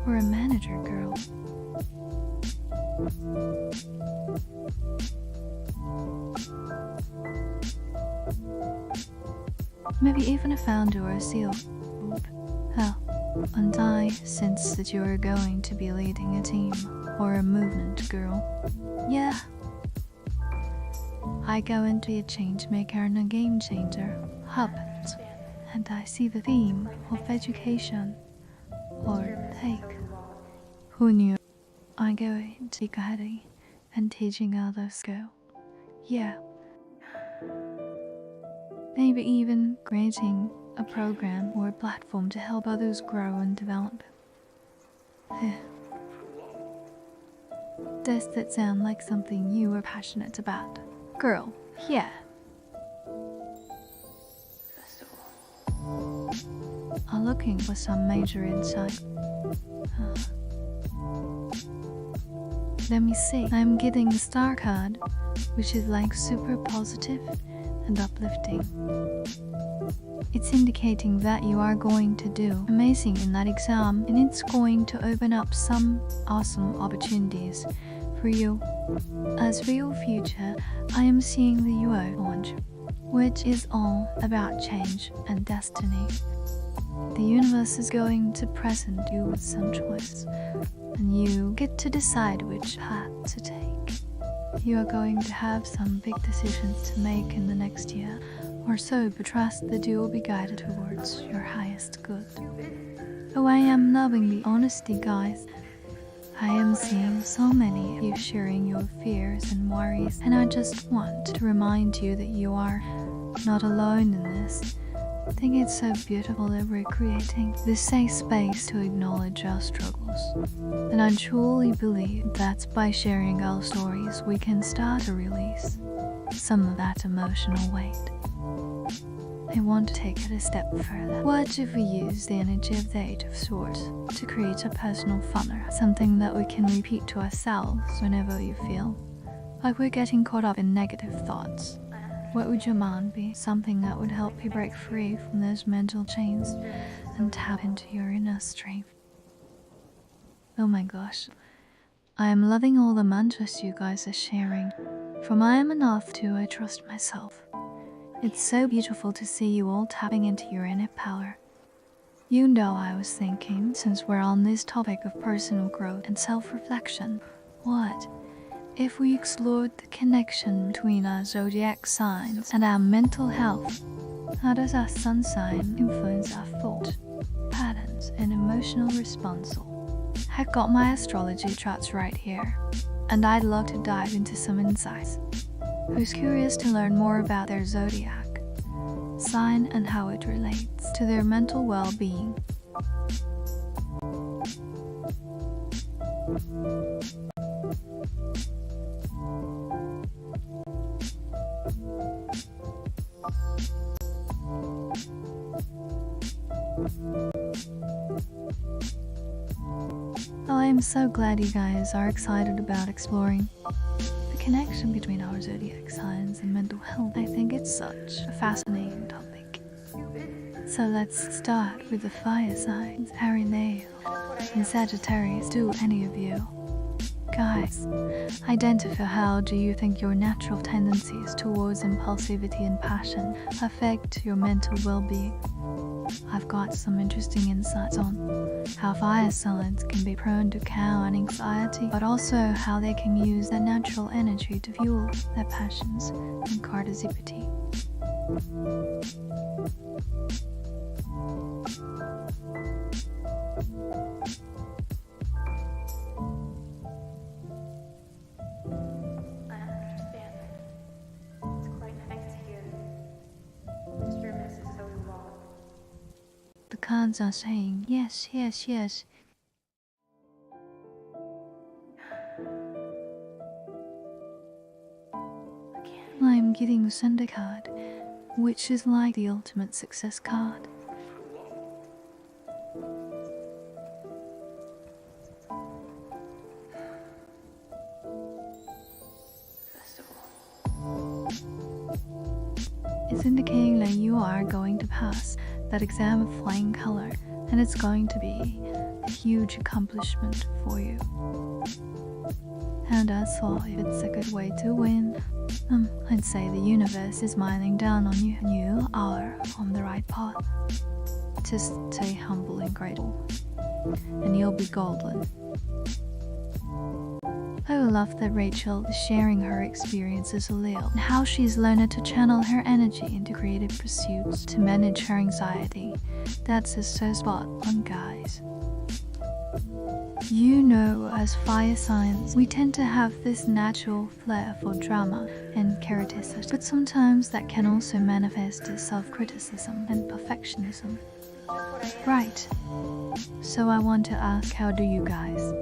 [SPEAKER 1] or a manager, girl. Maybe even a founder or a CEO. Hell, and I sense that you are going to be leading a team or a movement, girl. Yeah. I go into a change maker and a game changer, habit, and I see the theme of education or take. Who knew? I go into guiding and teaching others go. Yeah. Maybe even creating a program or a platform to help others grow and develop. Does that sound like something you are passionate about? Girl, yeah. I'm looking for some major insight. Let me see. I'm getting the star card, which is like super positive and uplifting. It's indicating that you are going to do amazing in that exam, and it's going to open up some awesome opportunities for you. As for your future, I am seeing the UO launch, which is all about change and destiny. The universe is going to present you with some choice, and you get to decide which path to take. You are going to have some big decisions to make in the next year or so, but trust that you will be guided towards your highest good. Oh, I am loving the honesty, guys. I am seeing so many of you sharing your fears and worries, and I just want to remind you that you are not alone in this. I think it's so beautiful that we're creating this safe space to acknowledge our struggles. And I truly believe that by sharing our stories, we can start to release some of that emotional weight. I want to take it a step further. What if we use the energy of the Eight of Swords to create a personal funnel, something that we can repeat to ourselves whenever you feel like we're getting caught up in negative thoughts? What would your mind be? Something that would help you break free from those mental chains and tap into your inner strength. Oh my gosh, I am loving all the mantras you guys are sharing. From I am enough to I trust myself. It's so beautiful to see you all tapping into your inner power. You know, I was thinking, since we're on this topic of personal growth and self-reflection, what if we explored the connection between our zodiac signs and our mental health? How does our sun sign influence our thought patterns and emotional response? I've got my astrology charts right here, and I'd love to dive into some insights. Who's curious to learn more about their zodiac sign and how it relates to their mental well-being? Oh, I am so glad you guys are excited about exploring the connection between our zodiac signs and mental health. I think it's such a fascinating topic. So let's start with the fire signs, Aries and Sagittarius. Do any of you Guys, identify how do you think your natural tendencies towards impulsivity and passion affect your mental well-being. I've got some interesting insights on how fire signs can be prone to cow and anxiety, but also how they can use their natural energy to fuel their passions and cortisipity.
[SPEAKER 2] I understand. It's quite nice to hear Mr. and Mrs. Oduwala.
[SPEAKER 1] The cards are saying yes, yes, yes. I'm getting the Sunday card, which is like the ultimate success card. It's indicating that you are going to pass that exam of flying color, and it's going to be a huge accomplishment for you. And I thought if it's a good way to win, I'd say the universe is smiling down on you and you are on the right path. Just stay humble and grateful, and you'll be golden. I love that Rachel is sharing her experiences a little and how she's learned to channel her energy into creative pursuits to manage her anxiety. That's just so spot on, guys. You know, as fire signs, we tend to have this natural flair for drama and criticism, but sometimes that can also manifest as self-criticism and perfectionism. Right. So I want to ask, how do you guys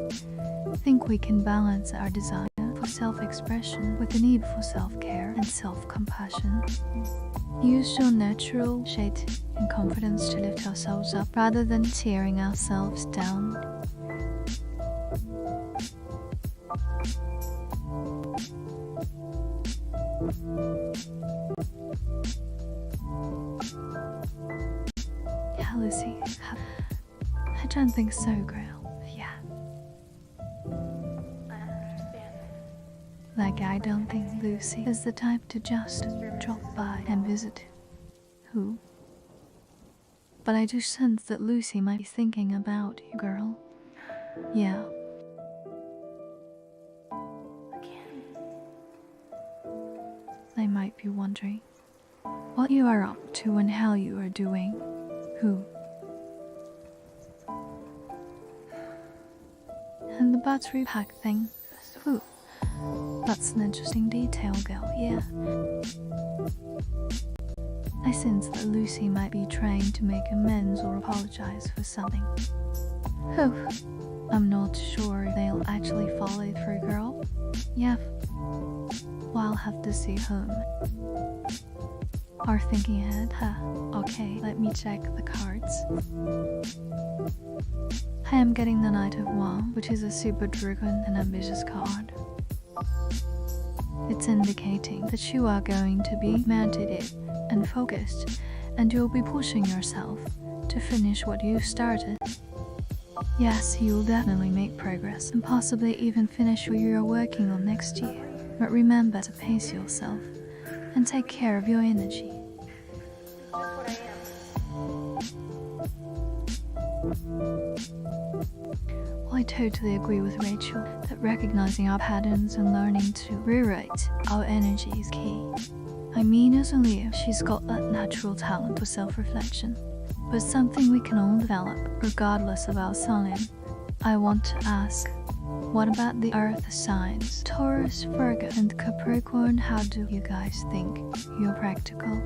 [SPEAKER 1] think we can balance our desire for self-expression with the need for self-care and self-compassion? Use your natural shade and confidence to lift ourselves up rather than tearing ourselves down. Yeah, Lucy, I don't think so, girl. Yeah.
[SPEAKER 2] I understand.
[SPEAKER 1] Like, I don't think Lucy is the type to just drop by and visit. Who? But I do sense that Lucy might be thinking about you, girl. Yeah.
[SPEAKER 2] Again.
[SPEAKER 1] They might be wondering what you are up to and how you are doing. Who? And the battery pack thing. Who? That's an interesting detail, girl, yeah. I sense that Lucy might be trying to make amends or apologize for something. Oh, I'm not sure if they'll actually follow through, girl. Yeah. Well, I'll have to see whom. Are thinking ahead, huh? Okay, let me check the cards. I am getting the Knight of Wands, which is a super dragon and ambitious card. It's indicating that you are going to be motivated and focused, and you'll be pushing yourself to finish what you started. Yes, you'll definitely make progress and possibly even finish what you're working on next year. But remember to pace yourself and take care of your energy.
[SPEAKER 2] Just what I am.
[SPEAKER 1] Well, I totally agree with Rachel that recognizing our patterns and learning to rewrite our energy is key. I mean, as a Leo, she's got that natural talent for self-reflection, but something we can all develop regardless of our sign. I want to ask, what about the earth signs? Taurus, Virgo, and Capricorn, how do you guys think your practical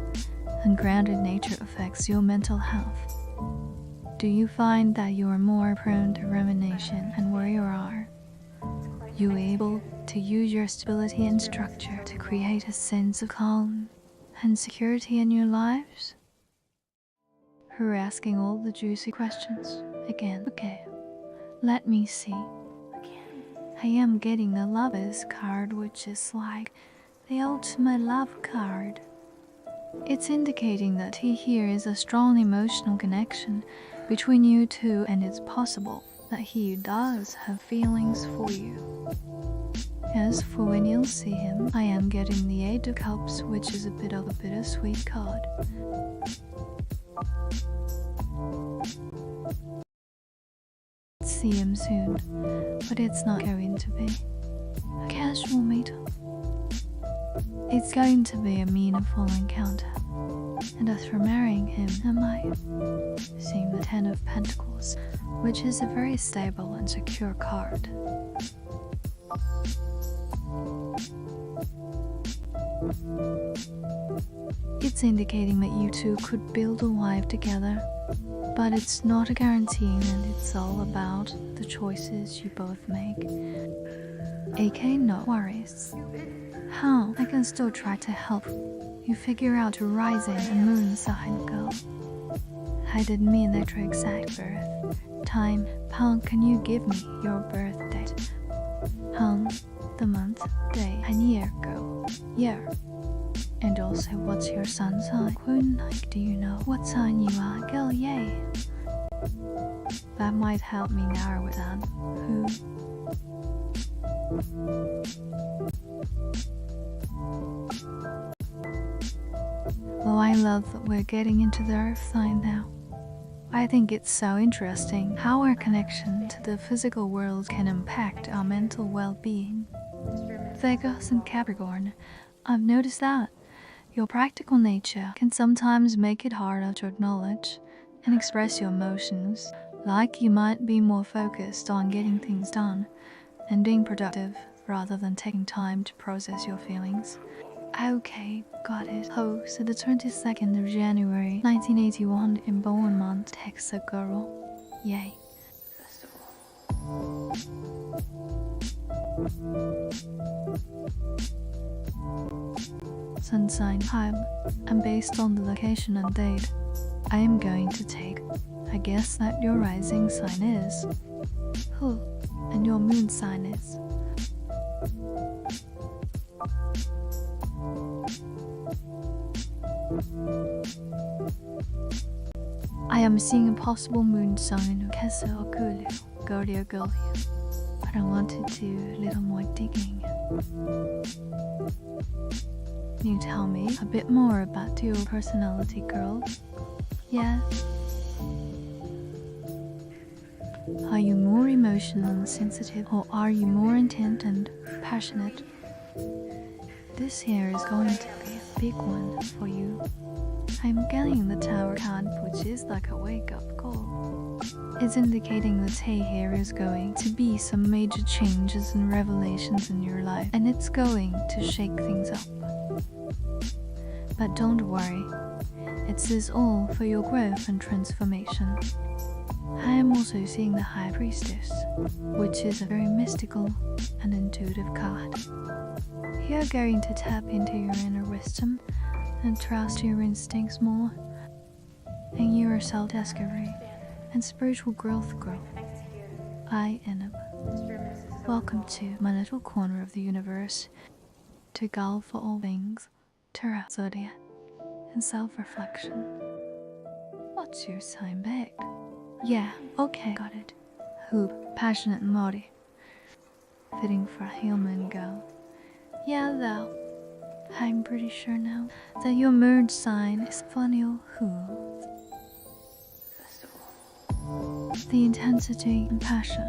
[SPEAKER 1] and grounded nature affects your mental health? Do you find that you are more prone to rumination, and where you are, you able to use your stability and structure to create a sense of calm and security in your lives? We're asking all the juicy questions again. Okay, let me see. I am getting the Lovers card, which is like the ultimate love card. It's indicating that here is a strong emotional connection between you two, and it's possible that he does have feelings for you. As for when you'll see him, I am getting the Eight of Cups, which is a bit of a bittersweet card. See him soon, but it's not going to be a casual meetup. It's going to be a meaningful encounter. And as for marrying him, am I seeing the Ten of Pentacles, which is a very stable and secure card. It's indicating that you two could build a life together, but it's not a guarantee, and it's all about the choices you both make. AK, no worries. How? I can still try to help you figure out your rising and moon sign, girl. I didn't mean that your exact birth time. How can you give me your birth date? The month, day, and year, girl. Year. And also, what's your sun sign? Queen, like, do you know what sign you are, girl? Yay. That might help me narrow it down. Who? Oh, I love that we're getting into the earth sign now. I think it's so interesting how our connection to the physical world can impact our mental well-being. Vegas and Capricorn, I've noticed that your practical nature can sometimes make it harder to acknowledge and express your emotions, like you might be more focused on getting things done and being productive rather than taking time to process your feelings. Okay, got it. Oh, so the 22nd of January 1981 in Bowen month, Texas girl. Yay. Sun sign time, and based on the location and date, I am going to take a guess that your rising sign is. Who? And your moon sign is. I am seeing a possible moon sign of Kesa or Kulu, Gordia Gullia, but I want to do a little more digging. Can you tell me a bit more about your personality, girl? Yeah? Are you more emotional and sensitive, or are you more intent and passionate? This here is going to be a big one for you. I'm getting the Tower card, which is like a wake-up call. It's indicating that hey, here is going to be some major changes and revelations in your life, and it's going to shake things up. But don't worry, it is all for your growth and transformation. I am also seeing the High Priestess, which is a very mystical and intuitive card. You're going to tap into your inner wisdom and trust your instincts more, and your self-discovery and spiritual growth, girl. I, Enab, welcome to my little corner of the universe, to gull for all things, Terra, Zodiac, and self-reflection. What's your sign back? Yeah, okay, got it. Hoop, passionate and moody. Fitting for a human girl. Yeah, though. I'm pretty sure now that your moon sign is Funny Who. The intensity and passion.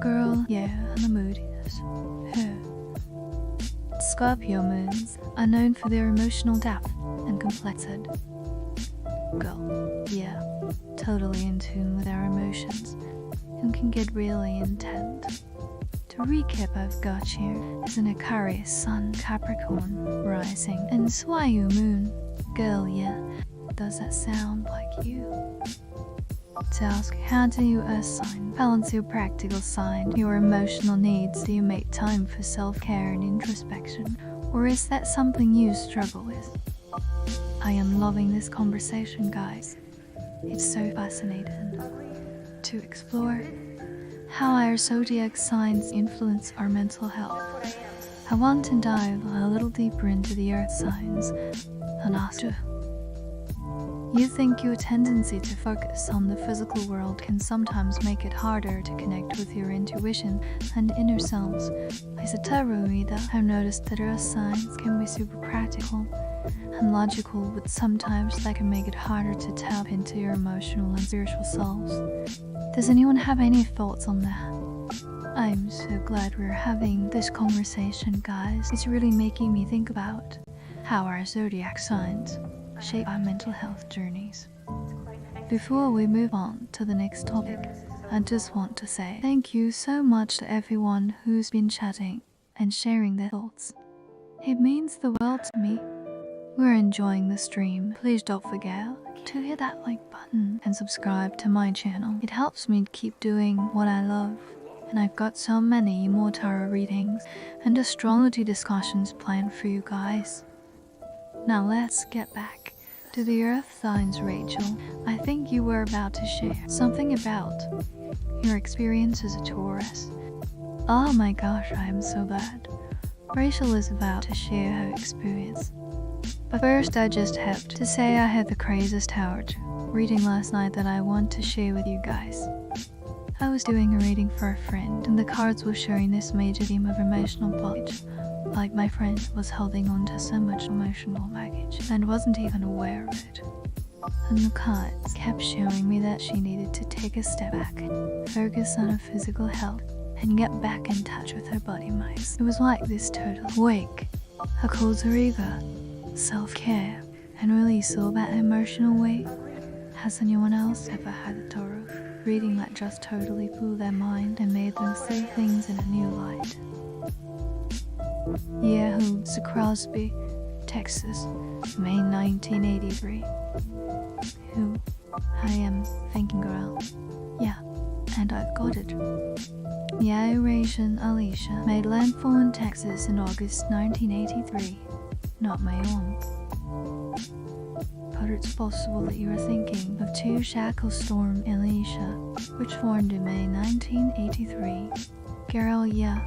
[SPEAKER 1] Girl, yeah, and the moodiest. Who? Scorpio moons are known for their emotional depth and complexity. Girl, yeah, totally in tune with our emotions and can get really intense. To recap, I've got here is an Aquarius Sun, Capricorn rising, and Swayu Moon. Girl, yeah, does that sound like you? To ask, how do you assign balance your practical sign, your emotional needs? Do you make time for self-care and introspection, or is that something you struggle with? I am loving this conversation, guys. It's so fascinating to explore how our zodiac signs influence our mental health. I want to dive a little deeper into the earth signs and ask you, You think your tendency to focus on the physical world can sometimes make it harder to connect with your intuition and inner selves. As a tarot reader, I've noticed that earth signs can be super practical and logical, but sometimes that can make it harder to tap into your emotional and spiritual selves. Does anyone have any thoughts on that? I'm so glad we're having this conversation, guys. It's really making me think about how our zodiac signs shape our mental health journeys. Before we move on to the next topic, I just want to say thank you so much to everyone who's been chatting and sharing their thoughts. It means the world to me. We're enjoying the stream. Please don't forget to hit that like button and subscribe to my channel. It helps me keep doing what I love. And I've got so many more tarot readings and astrology discussions planned for you guys. Now let's get back to the earth signs, Rachel. I think you were about to share something about your experience as a Taurus. Oh my gosh, I am so glad Rachel is about to share her experience. But first, I just have to say I had the craziest tarot reading last night that I want to share with you guys. I was doing a reading for a friend, and the cards were showing this major theme of emotional blockage. Like my friend was holding on to so much emotional baggage and wasn't even aware of it. And the cards kept showing me that she needed to take a step back, focus on her physical health, and get back in touch with her body minds. It was like this total wake, a call to ego, self-care, and release all that emotional weight. Has anyone else ever had a tarot reading that just totally blew their mind and made them see things in a new light? Yeah, who's Crosby, Texas, May 1983. Who? I am thinking, girl. Yeah, and I've got it. Yeah, Eurasian Alicia made landfall in Texas in August 1983. Not my own. But it's possible that you are thinking of two Shackle Storm Alicia, which formed in May 1983. Girl, yeah.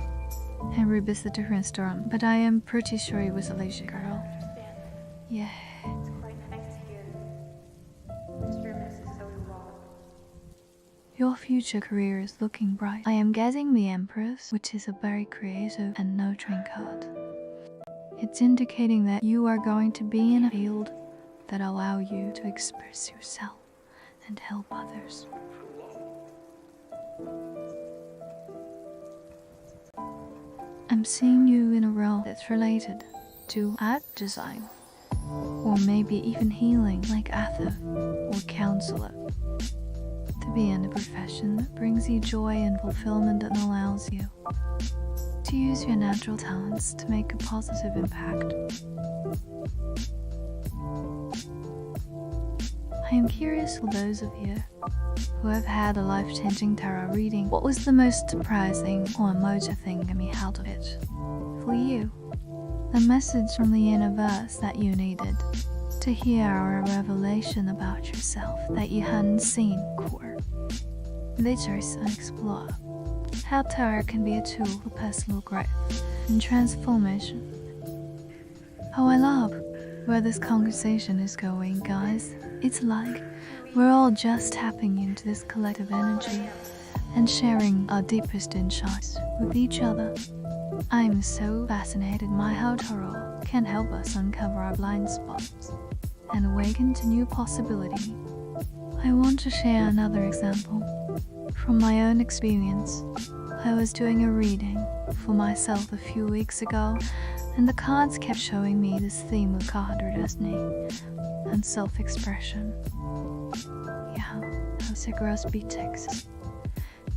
[SPEAKER 1] And Rubis a different storm, but I am pretty sure it was Alicia, girl. Yeah.
[SPEAKER 2] It's quite nice to hear. Mr. and Mrs. Odewald.
[SPEAKER 1] Your future career is looking bright. I am getting the Empress, which is a very creative and nurturing card. It's indicating that you are going to be in a field that allow you to express yourself and help others. I'm seeing you in a role that's related to art design, or maybe even healing like author or counselor. To be in a profession that brings you joy and fulfillment and allows you to use your natural talents to make a positive impact. I am curious for those of you who have had a life-changing tarot reading, what was the most surprising or emotive thing coming out of it? For you, the message from the universe that you needed to hear, or a revelation about yourself that you hadn't seen before. Let's explore how tarot can be a tool for personal growth and transformation. Oh, I love where this conversation is going, guys. It's like we're all just tapping into this collective energy and sharing our deepest insights with each other. I'm so fascinated by how tarot can help us uncover our blind spots and awaken to new possibility. I want to share another example from my own experience. I was doing a reading for myself a few weeks ago, and the cards kept showing me this theme of card destiny and self-expression. Yeah, I was at Crosby, Texas,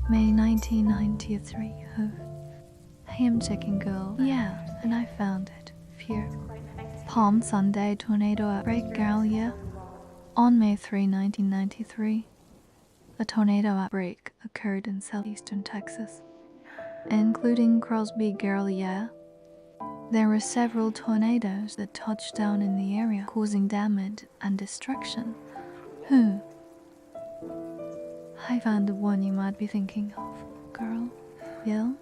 [SPEAKER 1] May 1993. I am checking girl. Yeah, and I found it. Fear. Palm Sunday tornado outbreak, girl, yeah. On May 3, 1993, a tornado outbreak occurred in southeastern Texas, including Crosby, girl, yeah. There were several tornadoes that touched down in the area, causing damage and destruction. I found the one you might be thinking of, girl. Bill?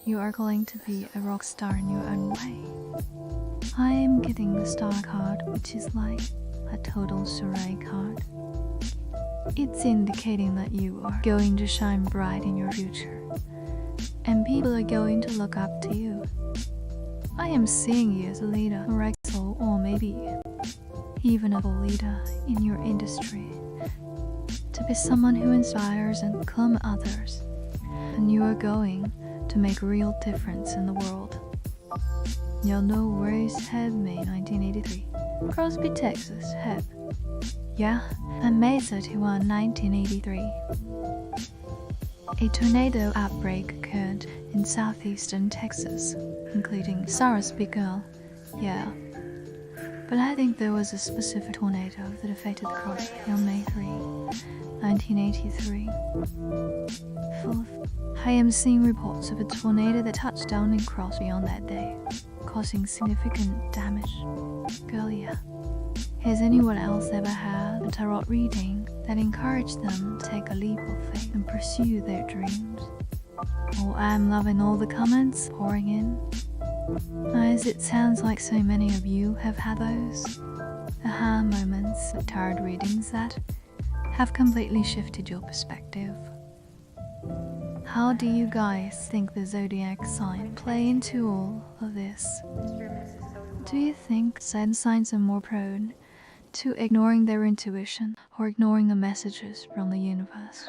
[SPEAKER 1] You are going to be a rock star in your own way. I am getting the star card, which is like a total Surrey card. It's indicating that you are going to shine bright in your future, and people are going to look up to you. I am seeing you as a leader, or exile, or maybe even a leader in your industry, to be someone who inspires and calms others, and you are going to make a real difference in the world. You'll know where is Heb, May 1983. Crosby, Texas, Heb. Yeah, and May 31, 1983. A tornado outbreak occurred in southeastern Texas, including Sarasville. Yeah. But I think there was a specific tornado that affected Crosby on May 3, 1983. Fourth, I am seeing reports of a tornado that touched down in Crosby on that day, causing significant damage. Girl, yeah. Has anyone else ever had a tarot reading that encouraged them to take a leap of faith and pursue their dreams? Oh, I'm loving all the comments pouring in. As it sounds like so many of you have had those aha moments of tarot readings that have completely shifted your perspective. How do you guys think the zodiac sign play into all of this? Do you think certain signs are more prone to ignoring their intuition or ignoring the messages from the universe?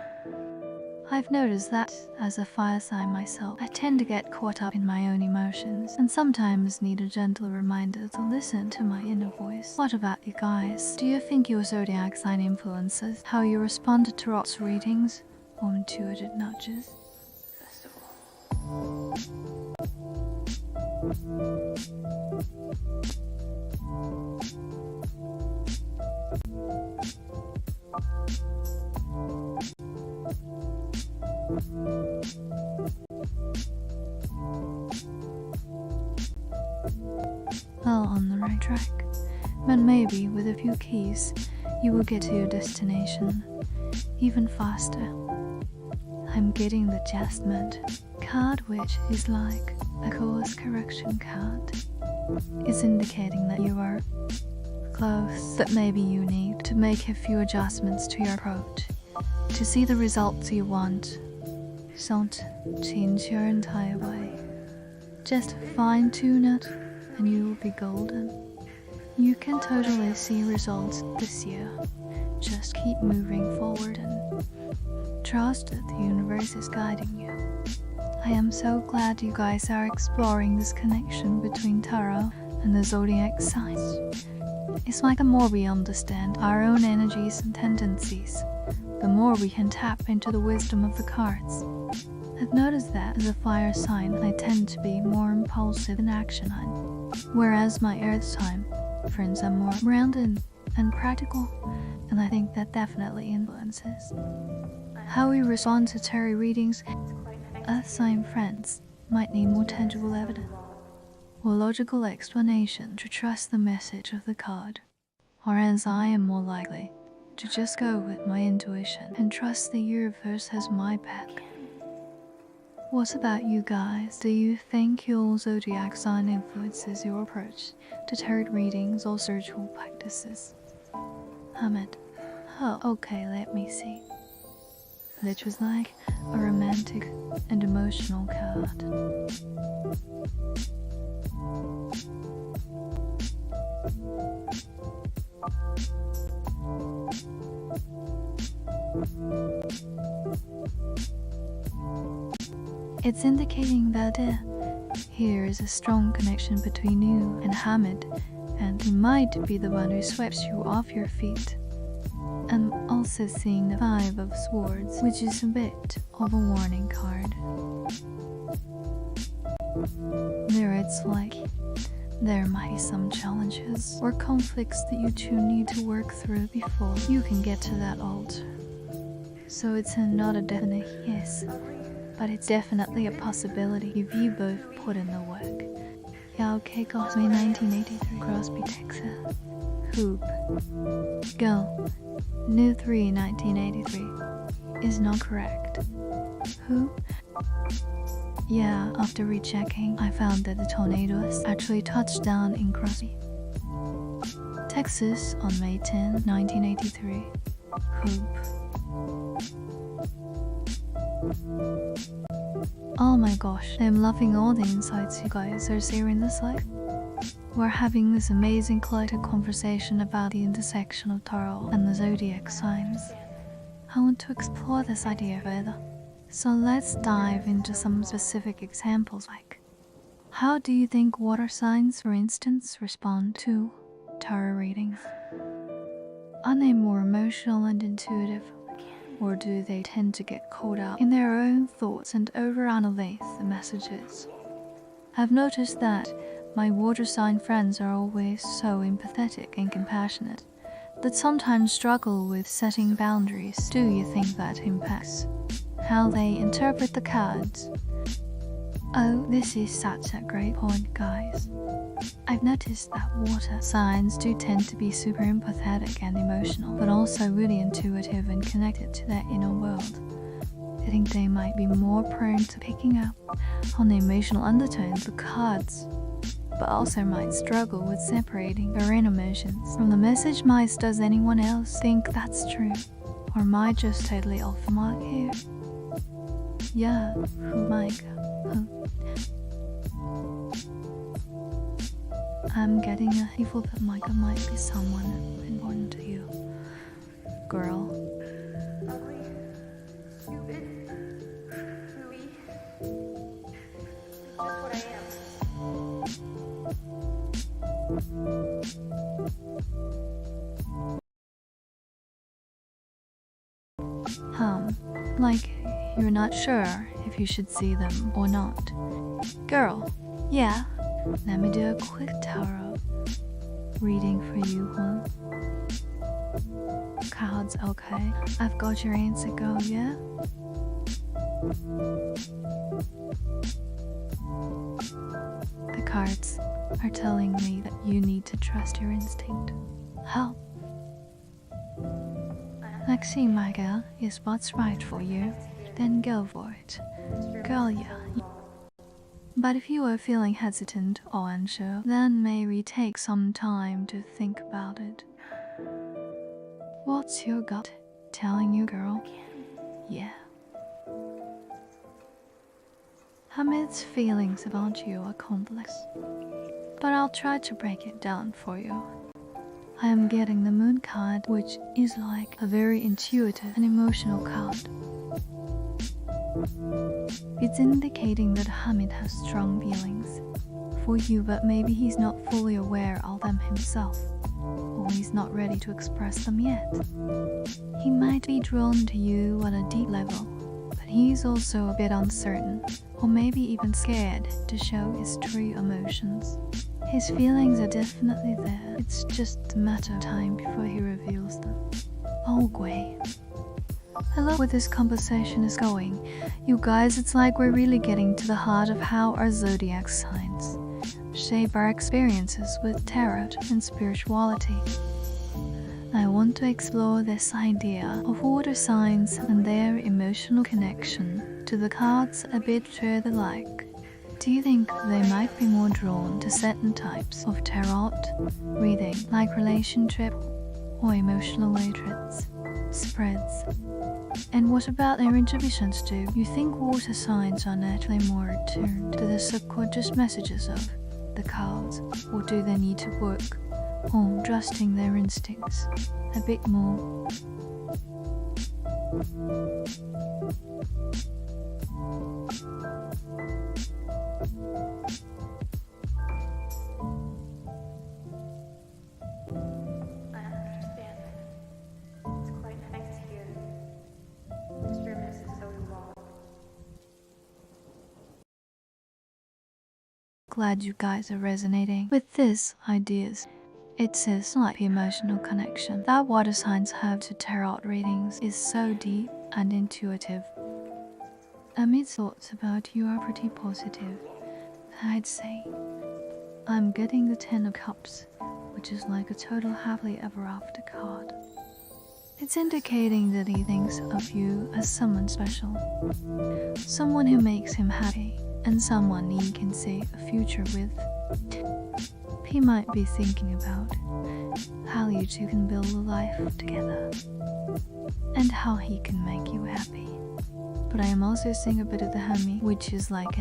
[SPEAKER 1] I've noticed that as a fire sign myself, I tend to get caught up in my own emotions and sometimes need a gentle reminder to listen to my inner voice. What about you guys? Do you think your zodiac sign influences how you respond to tarot's readings or intuitive nudges? Well, on the right track, but maybe with a few keys, you will get to your destination even faster. I'm getting the Adjustment card, which is like a course correction card. It's indicating that you are close, but maybe you need to make a few adjustments to your approach to see the results you want. Don't change your entire way. Just fine-tune it and you will be golden. You can totally see results this year. Just keep moving forward and trust that the universe is guiding you. I am so glad you guys are exploring this connection between tarot and the zodiac signs. It's like the more we understand our own energies and tendencies, the more we can tap into the wisdom of the cards. I've noticed that as a fire sign, I tend to be more impulsive in action, whereas my earth sign friends are more grounded and practical, and I think that definitely influences how we respond to tarot readings. Earth sign friends might need more tangible evidence or logical explanation to trust the message of the card, whereas I am more likely to just go with my intuition and trust the universe has my back. What about you guys? Do you think your zodiac sign influences your approach to tarot readings or spiritual practices? Hamid. Oh, okay, let me see. That was like a romantic and emotional card. It's indicating that here is a strong connection between you and Hamid, and he might be the one who sweeps you off your feet. I'm also seeing the Five of Swords, which is a bit of a warning card. It's like there might be some challenges or conflicts that you two need to work through before you can get to that altar. So it's not a definite yes, but it's definitely a possibility if you both put in the work. Yeah, okay, Cosby 1983, Crosby, Texas. Hoop. Go. New 3 1983 is not correct. Who? Yeah, after rechecking, I found that the tornadoes actually touched down in Crosby. Texas on May 10, 1983. Hope. Oh my gosh, I'm loving all the insights you guys are sharing this life. We're having this amazing collective conversation about the intersection of tarot and the zodiac signs. I want to explore this idea further. So let's dive into some specific examples, like how do you think water signs, for instance, respond to tarot readings? Are they more emotional and intuitive, or do they tend to get caught up in their own thoughts and overanalyze the messages? I've noticed that my water sign friends are always so empathetic and compassionate that sometimes struggle with setting boundaries. Do you think that impacts how they interpret the cards? Oh, this is such a great point, guys. I've noticed that water signs do tend to be super empathetic and emotional, but also really intuitive and connected to their inner world. I think they might be more prone to picking up on the emotional undertones of the cards, but also might struggle with separating their own emotions from the message. Does anyone else think that's true? Or am I just totally off the mark here? Yeah, Micah. I'm getting a feel that Micah might be someone important to you. Girl.
[SPEAKER 2] Ugly, stupid, hooey. It's just what I am.
[SPEAKER 1] Like you're not sure if you should see them or not. Girl, yeah. Let me do a quick tarot reading for you, huh? Cards, okay. I've got your answer, go, yeah? The cards are telling me that you need to trust your instinct. Help. Maxine, my girl, is what's right for you. Then go for it. Girl, yeah. But if you are feeling hesitant or unsure, then maybe take some time to think about it. What's your gut telling you, girl? Yeah. Hamid's feelings about you are complex, but I'll try to break it down for you. I am getting the Moon card, which is like a very intuitive and emotional card. It's indicating that Hamid has strong feelings for you, but maybe he's not fully aware of them himself, or he's not ready to express them yet. He might be drawn to you on a deep level, but he's also a bit uncertain, or maybe even scared to show his true emotions. His feelings are definitely there, it's just a matter of time before he reveals them. Oh, Gui. I love where this conversation is going. You guys, it's like we're really getting to the heart of how our zodiac signs shape our experiences with tarot and spirituality. I want to explore this idea of water signs and their emotional connection to the cards a bit further. Like, do you think they might be more drawn to certain types of tarot reading, like relationship or emotional matrix spreads? And what about their intuitions too? You think water signs are naturally more attuned to the subconscious messages of the cards, or do they need to work on trusting their instincts a bit more? Glad you guys are resonating with these ideas. It says like the emotional connection that water signs have to tarot readings is so deep and intuitive. Amid's thoughts about you are pretty positive, I'd say. I'm getting the 10 of Cups, which is like a total happily ever after card. It's indicating that he thinks of you as someone special, someone who makes him happy, and someone he can see a future with. He might be thinking about how you two can build a life together and how he can make you happy. But I am also seeing a bit of the Hermit, which is like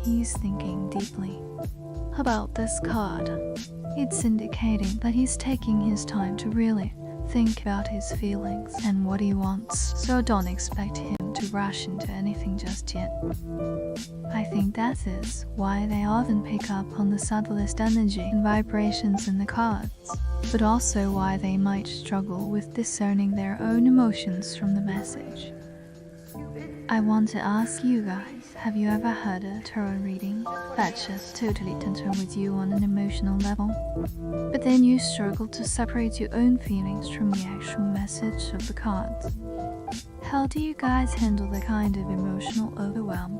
[SPEAKER 1] he's thinking deeply about this card. It's indicating that he's taking his time to really think about his feelings and what he wants, so don't expect him to rush into anything just yet. I think that is why they often pick up on the subtlest energy and vibrations in the cards, but also why they might struggle with discerning their own emotions from the message. I want to ask you guys, have you ever had a tarot reading that just totally turns with you on an emotional level, but then you struggle to separate your own feelings from the actual message of the cards? How do you guys handle the kind of emotional overwhelm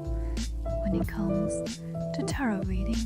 [SPEAKER 1] when it comes to tarot reading?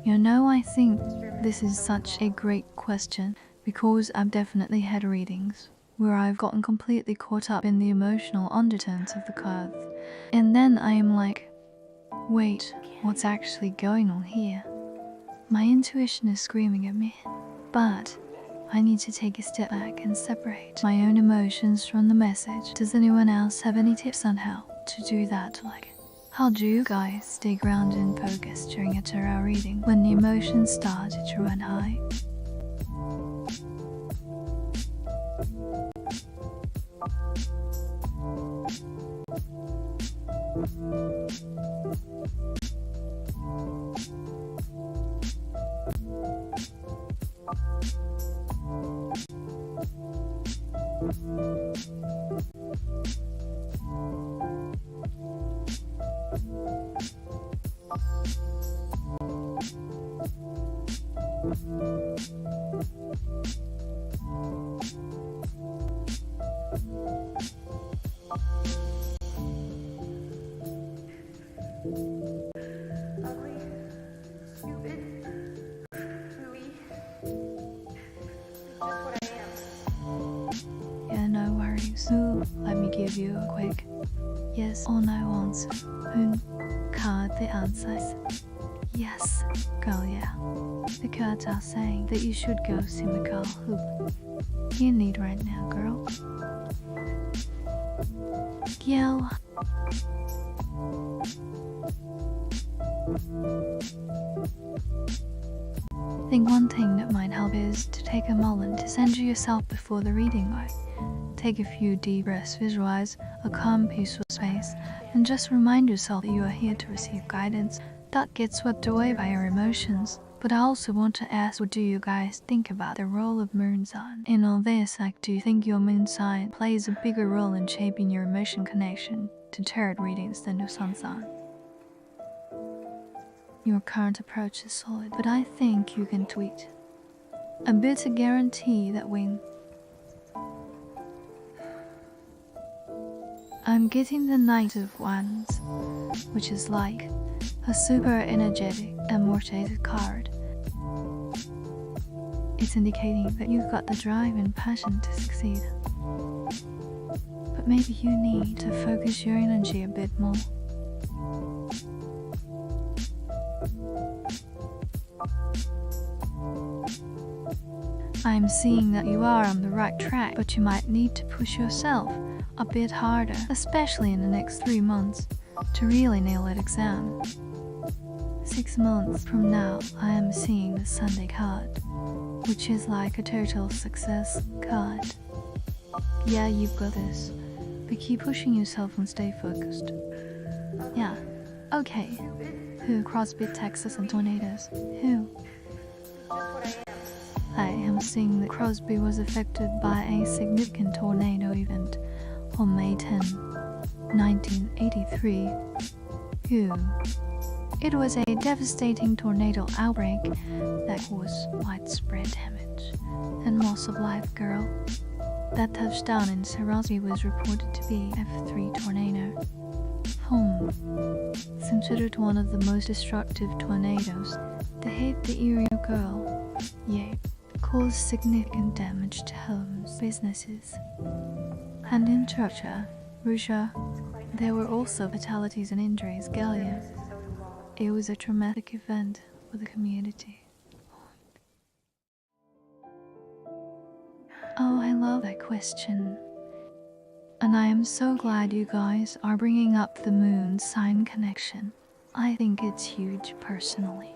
[SPEAKER 1] You know, I think this is such a great question because I've definitely had readings where I've gotten completely caught up in the emotional undertones of the cards, and then I am like, wait, what's actually going on here? My intuition is screaming at me, but I need to take a step back and separate my own emotions from the message. Does anyone else have any tips on how to do that? How do you guys stay grounded and focused during a tarot reading when the emotions start to run high?
[SPEAKER 2] Ugly, stupid, hooey. Just what I am.
[SPEAKER 1] Yeah, no worries. So let me give you a quick yes or no answer. Card the answers. Yes, girl, yeah. The cards are saying that you should go see Mikhail who you need right now, girl. Girl. I think one thing that might help is to take a moment to center yourself before the reading. Take a few deep breaths, visualize a calm, peaceful space, and just remind yourself that you are here to receive guidance. Don't get swept away by your emotions. But I also want to ask, what do you guys think about the role of moon sign in all this? Do you think your moon sign plays a bigger role in shaping your emotion connection to tarot readings than your sun sign? Your current approach is solid, but I think you can tweak a bit to guarantee that win. I'm getting the Knight of Wands, which is like a super energetic and motivated card. It's indicating that you've got the drive and passion to succeed. But maybe you need to focus your energy a bit more. I'm seeing that you are on the right track, but you might need to push yourself a bit harder, especially in the next 3 months, to really nail that exam. 6 months from now, I am seeing the Sunday card, which is like a total success card. Yeah, you've got this, but keep pushing yourself and stay focused. Yeah, okay. Who? Crosby, Texas, and tornadoes. Who? I am seeing that Crosby was affected by a significant tornado event on May 10, 1983. Who? It was a devastating tornado outbreak that caused widespread damage and loss of life, girl. That touchdown in Sarasvi was reported to be F3 tornado. Considered one of the most destructive tornadoes, they hit the area girl, yet caused significant damage to homes, businesses. And in Churcha, Russia, there were also fatalities and injuries. Galia. It was a traumatic event for the community. Oh, I love that question. And I am so glad you guys are bringing up the moon sign connection. I think it's huge personally.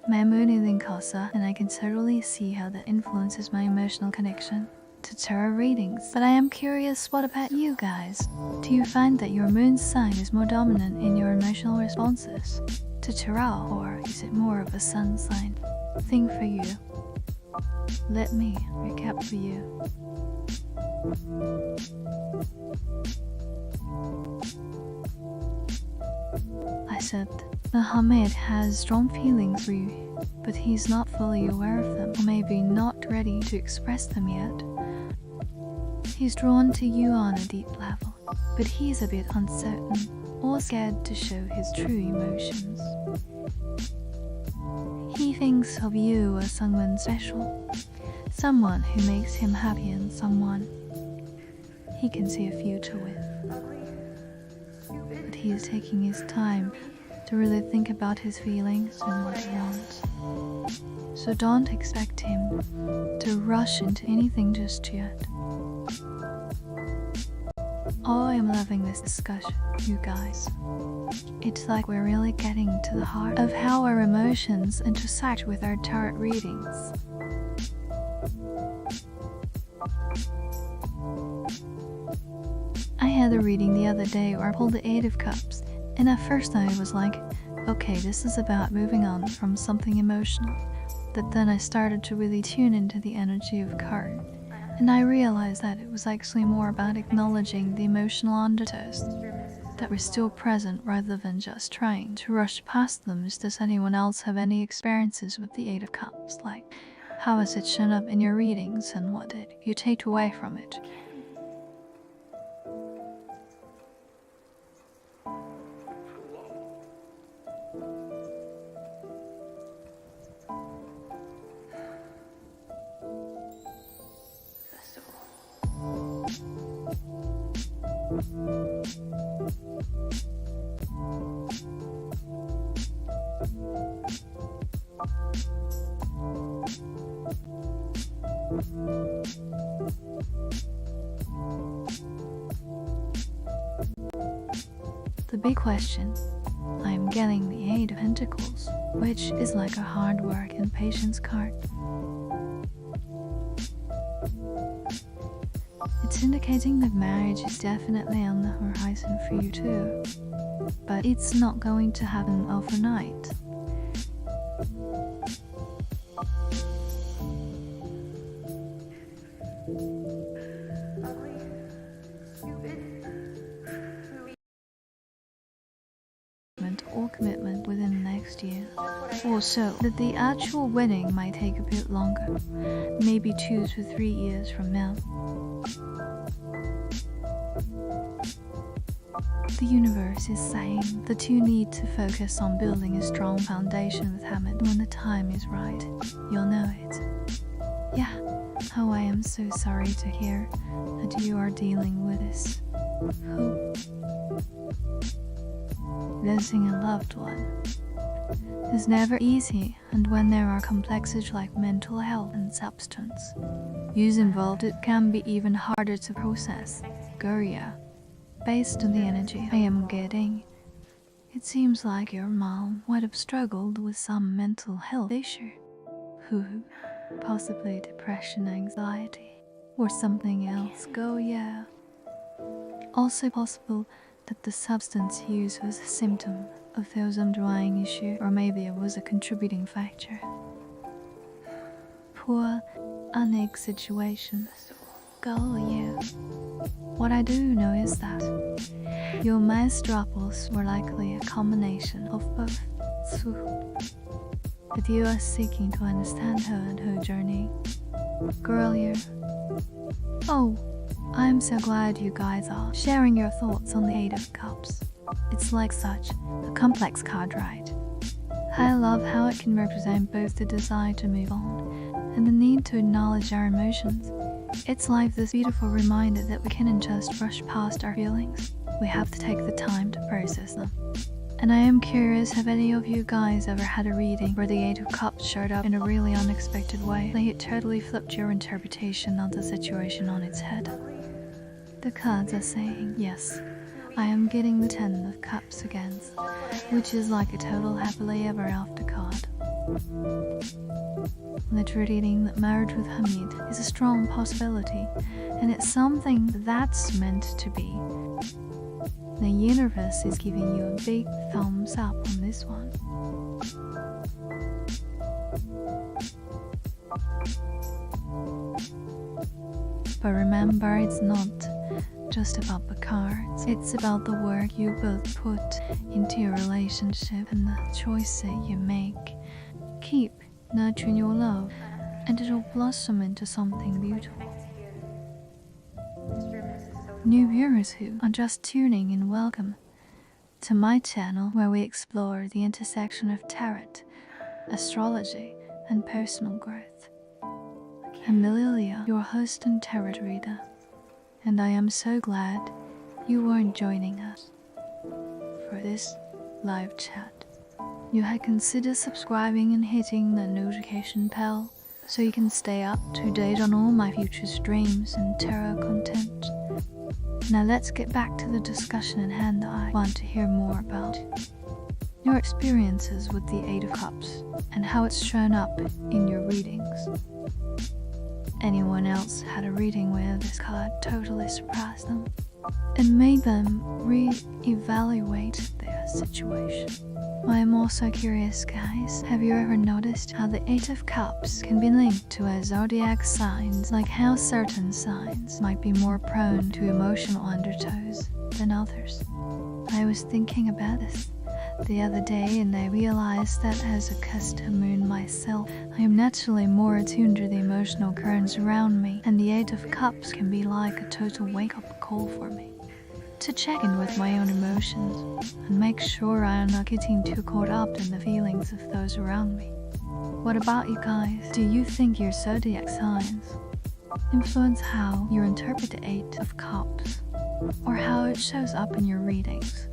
[SPEAKER 1] My moon is in Kasa, and I can totally see how that influences my emotional connection to tarot readings. But I am curious, what about you guys? Do you find that your moon sign is more dominant in your emotional responses to tarot, or is it more of a sun sign thing for you? Let me recap for you. I said, Muhammad has strong feelings for you, but he's not fully aware of them, or maybe not ready to express them yet. He's drawn to you on a deep level, but he's a bit uncertain or scared to show his true emotions. He thinks of you as someone special, someone who makes him happy, and someone he can see a future with. But he is taking his time to really think about his feelings and what he wants. So don't expect him to rush into anything just yet. Oh, I am loving this discussion, you guys. It's like we're really getting to the heart of how our emotions intersect with our tarot readings. I had a reading the other day where I pulled the 8 of Cups, and at first I was like, okay, this is about moving on from something emotional. But then I started to really tune into the energy of card, and I realized that it was actually more about acknowledging the emotional undertones that were still present rather than just trying to rush past them. Does anyone else have any experiences with the 8 of Cups? Like, how has it shown up in your readings, and what did you take away from it? The big question, I'm getting the 8 of Pentacles, which is like a hard work and patience card. It's indicating that marriage is definitely on the horizon for you too, but it's not going to happen overnight. Or commitment within the next year. Also, that the actual wedding might take a bit longer, maybe 2 to 3 years from now. The universe is saying that you need to focus on building a strong foundation with Hamid. When the time is right, you'll know it. Yeah, oh, I am so sorry to hear that you are dealing with this. Losing a loved one is never easy, and when there are complexities like mental health and substance use involved, it can be even harder to process. Guria, based on the energy I am getting, it seems like your mom might have struggled with some mental health issue. Possibly depression, anxiety, or something else. Yeah. Also possible that the substance use was a symptom of those underlying issue, or maybe it was a contributing factor. Poor, unique situation. Go you. What I do know is that your mass troubles were likely a combination of both. But you are seeking to understand her and her journey. Girl, Oh, I'm so glad you guys are sharing your thoughts on the Eight of Cups. It's like such a complex card, right? I love how it can represent both the desire to move on and the need to acknowledge our emotions. It's like this beautiful reminder that we can't just rush past our feelings. We have to take the time to process them. And I am curious, have any of you guys ever had a reading where the Eight of Cups showed up in a really unexpected way? Like it totally flipped your interpretation of the situation on its head. The cards are saying, yes, I am getting the Ten of Cups again, which is like a total happily ever after card. Let's reading that marriage with Hamid is a strong possibility, and it's something that's meant to be. The universe is giving you a big thumbs up on this one. But remember, it's not just about the cards. It's about the work you both put into your relationship and the choices you make. Keep nurturing your love, and it'll blossom into something beautiful. New viewers who are just tuning in, welcome to my channel where we explore the intersection of tarot, astrology, and personal growth. I'm Lilia, your host and tarot reader, and I am so glad you are joining us for this live chat. You had considered subscribing and hitting the notification bell so you can stay up to date on all my future streams and tarot content. Now let's get back to the discussion at hand that I want to hear more about. Your experiences with the Eight of Cups and how it's shown up in your readings. Anyone else had a reading where this card totally surprised them and made them re-evaluate their situation? I am also curious, guys, have you ever noticed how the Eight of Cups can be linked to a zodiac signs, like how certain signs might be more prone to emotional undertones than others? I was thinking about this the other day and I realized that as a custom moon myself, I am naturally more attuned to the emotional currents around me, and the Eight of Cups can be like a total wake-up call for me to check in with my own emotions and make sure I am not getting too caught up in the feelings of those around me. What about you guys? Do you think your zodiac signs influence how you interpret the Eight of Cups, or how it shows up in your readings?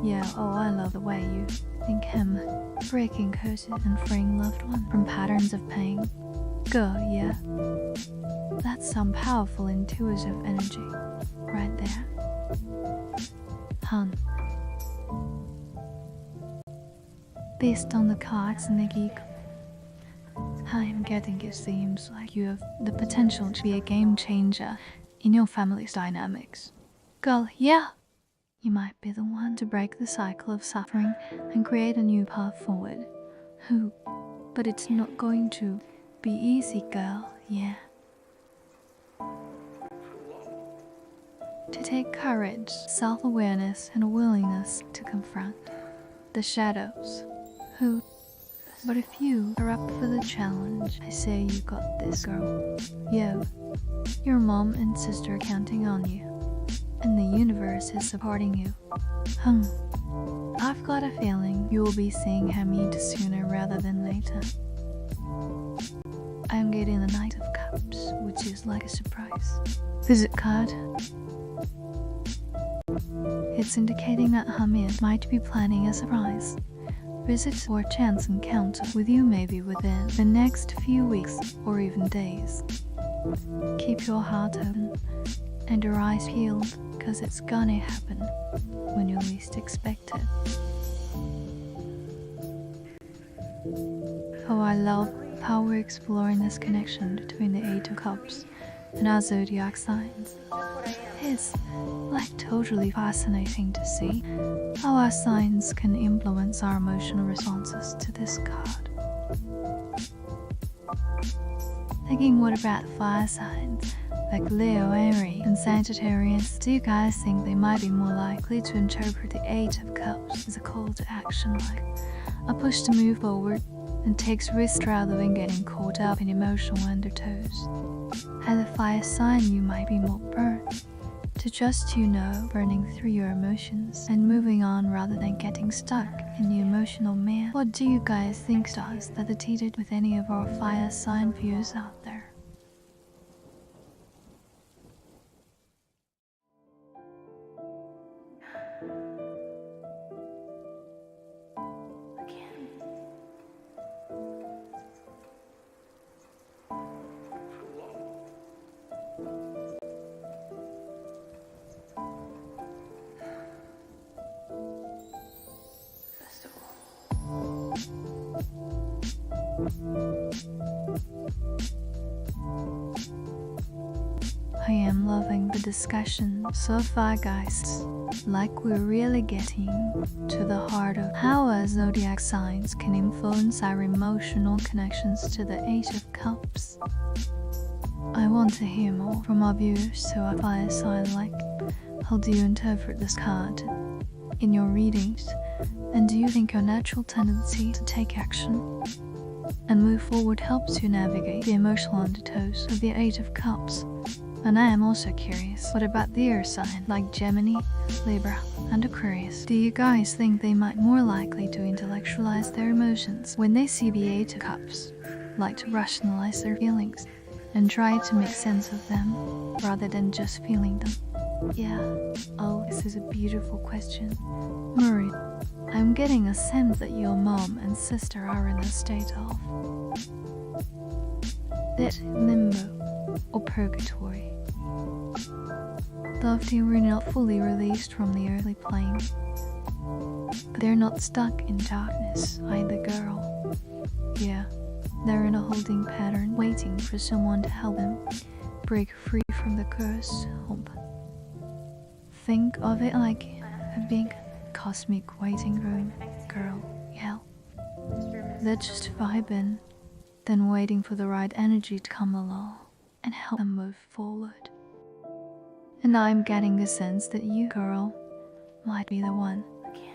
[SPEAKER 1] Yeah, oh, I love the way you think him breaking curses and freeing loved ones from patterns of pain. Go, yeah. That's some powerful intuitive energy right there. Hun. Based on the cards in the geek, I'm getting it seems like you have the potential to be a game changer in your family's dynamics. Girl, yeah. You might be the one to break the cycle of suffering and create a new path forward. Who? But it's not going to be easy, girl, yeah. To take courage, self-awareness, and a willingness to confront the shadows. Who? But if you are up for the challenge, I say you got this, girl. Yo, your mom and sister are counting on you, and the universe is supporting you. I've got a feeling you will be seeing Hamid sooner rather than later. I'm getting the Knight of Cups, which is like a surprise visit card. It's indicating that Hamid might be planning a surprise visit or chance encounter with you, maybe within the next few weeks or even days. Keep your heart open and your eyes peeled, cause it's gonna happen when you least expect it. Oh, I love how we're exploring this connection between the Eight of Cups and our zodiac signs. It's like totally fascinating to see how our signs can influence our emotional responses to this card. Thinking, what about fire signs like Leo, Aries, and Sagittarius? Do you guys think they might be more likely to interpret the Eight of Cups as a call to action, like a push to move forward and takes risks rather than getting caught up in emotional undertows? As a fire sign, you might be more prone to just, burning through your emotions and moving on rather than getting stuck in the emotional mare. What do you guys think does that attitude with any of our fire sign viewers out there?
[SPEAKER 2] Again.
[SPEAKER 1] I am loving the discussion so far, guys. Like we're really getting to the heart of how our zodiac signs can influence our emotional connections to the Eight of Cups. I want to hear more from our viewers, so our fire sign, like, how do you interpret this card in your readings? And do you think your natural tendency to take action and move forward helps you navigate the emotional undertows of the Eight of Cups? And I am also curious, what about the air sign like Gemini, Libra, and Aquarius? Do you guys think they might more likely to intellectualize their emotions when they see the Eight of Cups, like to rationalize their feelings and try to make sense of them rather than just feeling them? Yeah. Oh, this is a beautiful question. Murray, I'm getting a sense that your mom and sister are in a state of that limbo or purgatory. Though they were not fully released from the earthly plane, but they're not stuck in darkness either, girl. Yeah, they're in a holding pattern, waiting for someone to help them break free from the curse. Think of it like a big cosmic waiting room, girl. Yeah, they're just vibing, then waiting for the right energy to come along and help them move forward. And I'm getting the sense that you, girl, might be the one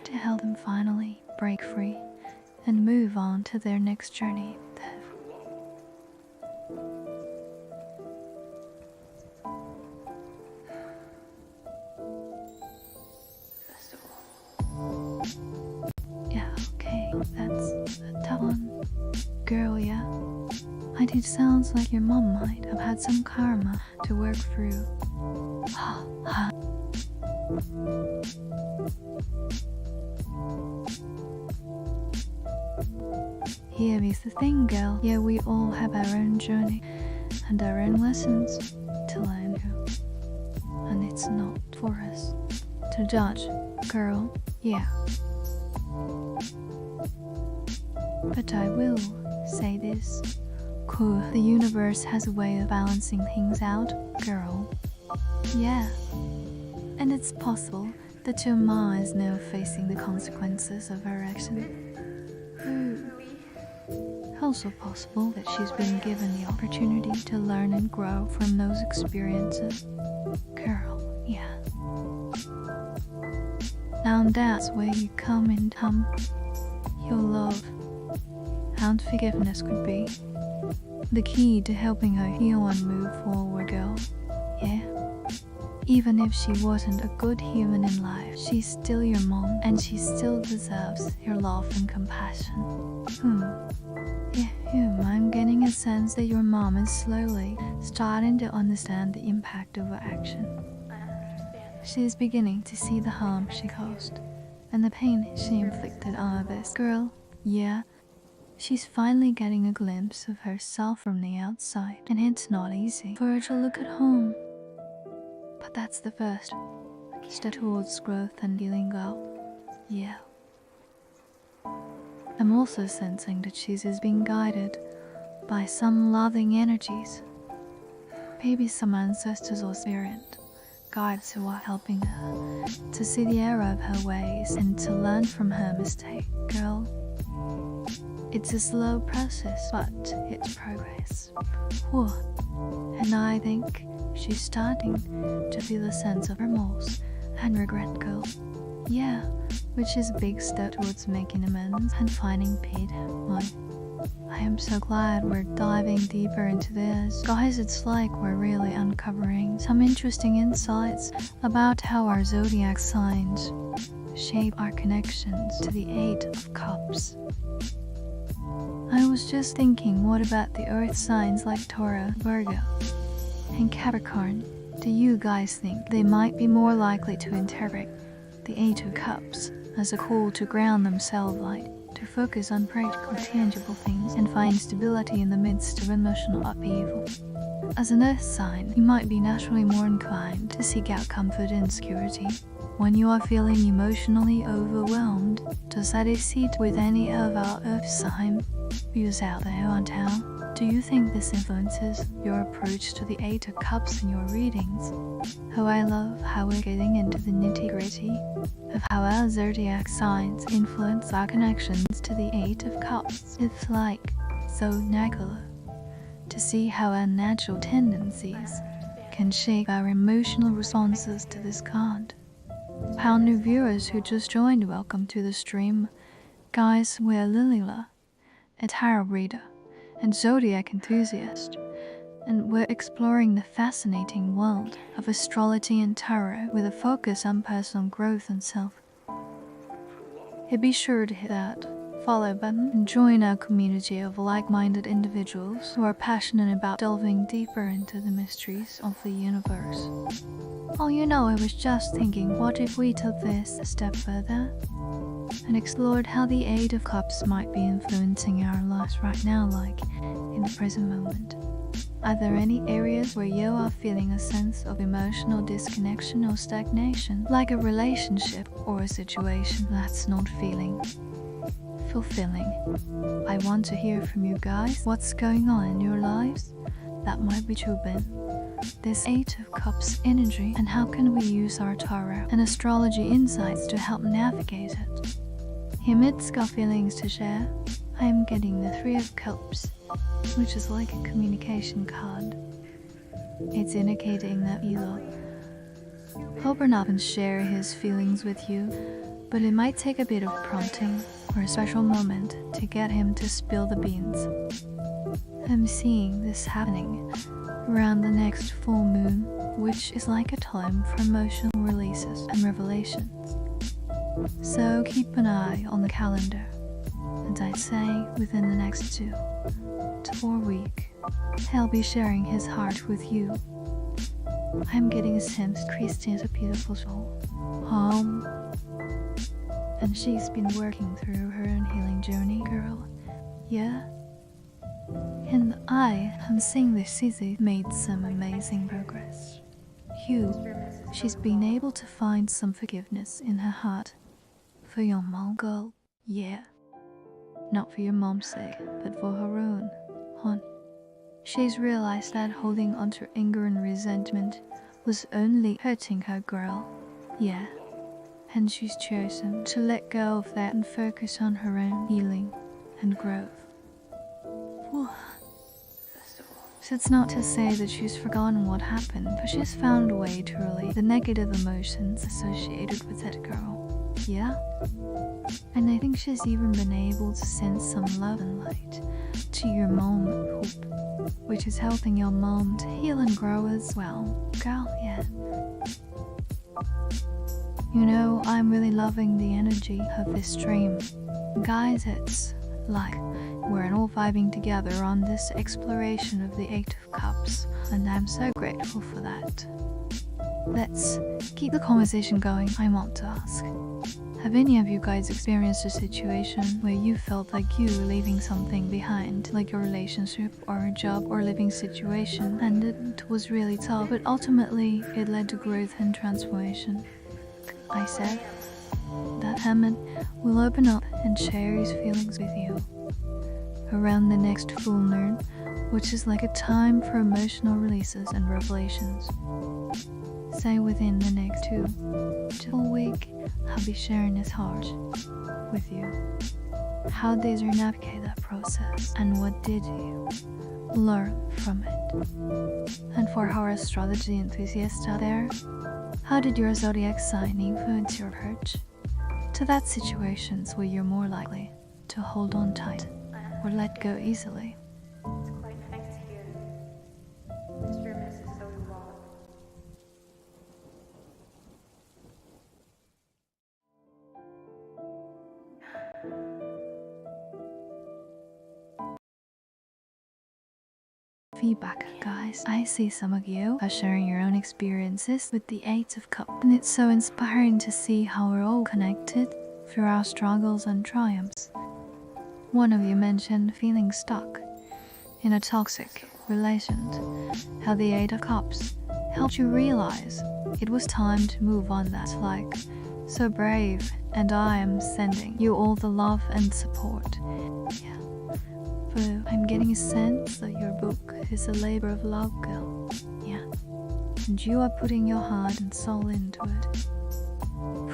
[SPEAKER 1] to help them finally break free and move on to their next journey. Yeah, okay, that's a tough one. Girl, yeah. It sounds like your mom might have had some karma to work through. Here is the thing, girl. Yeah, we all have our own journey and our own lessons to learn. And it's not for us to judge, girl. Yeah. But I will say this. Cool, the universe has a way of balancing things out, girl. Yeah. And it's possible that your ma is now facing the consequences of her action. Also possible that she's been given the opportunity to learn and grow from those experiences. Girl, yeah. Now that's where you come in, your love and forgiveness could be the key to helping her heal and move forward, girl. Yeah. Even if she wasn't a good human in life, she's still your mom, and she still deserves your love and compassion. I'm getting a sense that your mom is slowly starting to understand the impact of her action.
[SPEAKER 2] I understand.
[SPEAKER 1] She is beginning to see the harm she caused and the pain she inflicted on others. Girl, yeah. She's finally getting a glimpse of herself from the outside, and it's not easy for her to look at home. But that's the first step towards growth and healing, girl. Yeah. I'm also sensing that she's being guided by some loving energies. Maybe some ancestors or spirit guides who are helping her to see the error of her ways and to learn from her mistake, girl. It's a slow process, but it's progress. And I think she's starting to feel a sense of remorse and regret, girl. Yeah, which is a big step towards making amends and finding peace. I am so glad we're diving deeper into this. Guys, it's like we're really uncovering some interesting insights about how our zodiac signs shape our connections to the Eight of Cups. I was just thinking, what about the earth signs like Taurus, Virgo, and Capricorn? Do you guys think they might be more likely to interpret the Eight of Cups as a call to ground themselves light, to focus on practical, tangible things, and find stability in the midst of emotional upheaval? As an earth sign, you might be naturally more inclined to seek out comfort and security when you are feeling emotionally overwhelmed. Does that sit with any of our earth sign views out there on town? Do you think this influences your approach to the Eight of Cups in your readings? Oh, I love how we're getting into the nitty-gritty of how our zodiac signs influence our connections to the Eight of Cups. It's like so natural to see how our natural tendencies can shape our emotional responses to this card. How new viewers who just joined, welcome to the stream. Guys, we're Lilila, a tarot reader and zodiac enthusiast, and we're exploring the fascinating world of astrology and tarot with a focus on personal growth and self. Be sure to hit that follow button and join our community of like-minded individuals who are passionate about delving deeper into the mysteries of the universe. Oh, I was just thinking, what if we took this a step further and explored how the Eight of Cups might be influencing our lives right now, like in the present moment? Are there any areas where you are feeling a sense of emotional disconnection or stagnation, like a relationship or a situation that's not feeling fulfilling? I want to hear from you guys. What's going on in your lives that might be troubling this Eight of Cups energy, and how can we use our tarot and astrology insights to help navigate it? Amidst got feelings to share, I am getting the Three of Cups, which is like a communication card. It's indicating that either open up and share his feelings with you, but it might take a bit of prompting or a special moment to get him to spill the beans. I'm seeing this happening around the next full moon, which is like a time for emotional releases and revelations. So keep an eye on the calendar, and I'd say within the next 2 to 4 weeks, he'll be sharing his heart with you. I'm getting a sense Christine's a beautiful soul, and she's been working through her own healing journey, girl. Yeah? And I am seeing this Susie made some amazing progress. She's been able to find some forgiveness in her heart for your mom, girl. Yeah. Not for your mom's sake, but for her own, hon. She's realized that holding onto anger and resentment was only hurting her, girl. Yeah. And she's chosen to let go of that and focus on her own healing and growth. So it's not to say that she's forgotten what happened, but she's found a way to relieve the negative emotions associated with that girl. Yeah? And I think she's even been able to send some love and light to your mom, Hope, which is helping your mom to heal and grow as well. Girl, yeah. I'm really loving the energy of this stream. Guys, it's like we're all vibing together on this exploration of the Eight of Cups, and I'm so grateful for that. Let's keep the conversation going. I want to ask, have any of you guys experienced a situation where you felt like you were leaving something behind, like your relationship or a job or living situation, and it was really tough, but ultimately it led to growth and transformation? I said that Hammond will open up and share his feelings with you around the next full moon, which is like a time for emotional releases and revelations. Say within the next 2 to 4 weeks, I'll be sharing his heart with you. How did you navigate that process, and what did you learn from it? And for our astrology enthusiasts out there, how did your zodiac sign influence your approach to that situations where you're more likely to hold on tight or let go easily.
[SPEAKER 2] It's quite nice here. This room is so long.
[SPEAKER 1] Feedback, guys. I see some of you are sharing your own experiences with the Eight of Cups, and it's so inspiring to see how we're all connected through our struggles and triumphs. One of you mentioned feeling stuck in a toxic relation, how the Eight of Cups helped you realize it was time to move on. That's like so brave, and I am sending you all the love and support. Yeah. But I'm getting a sense that your book is a labor of love, girl. Yeah. And you are putting your heart and soul into it.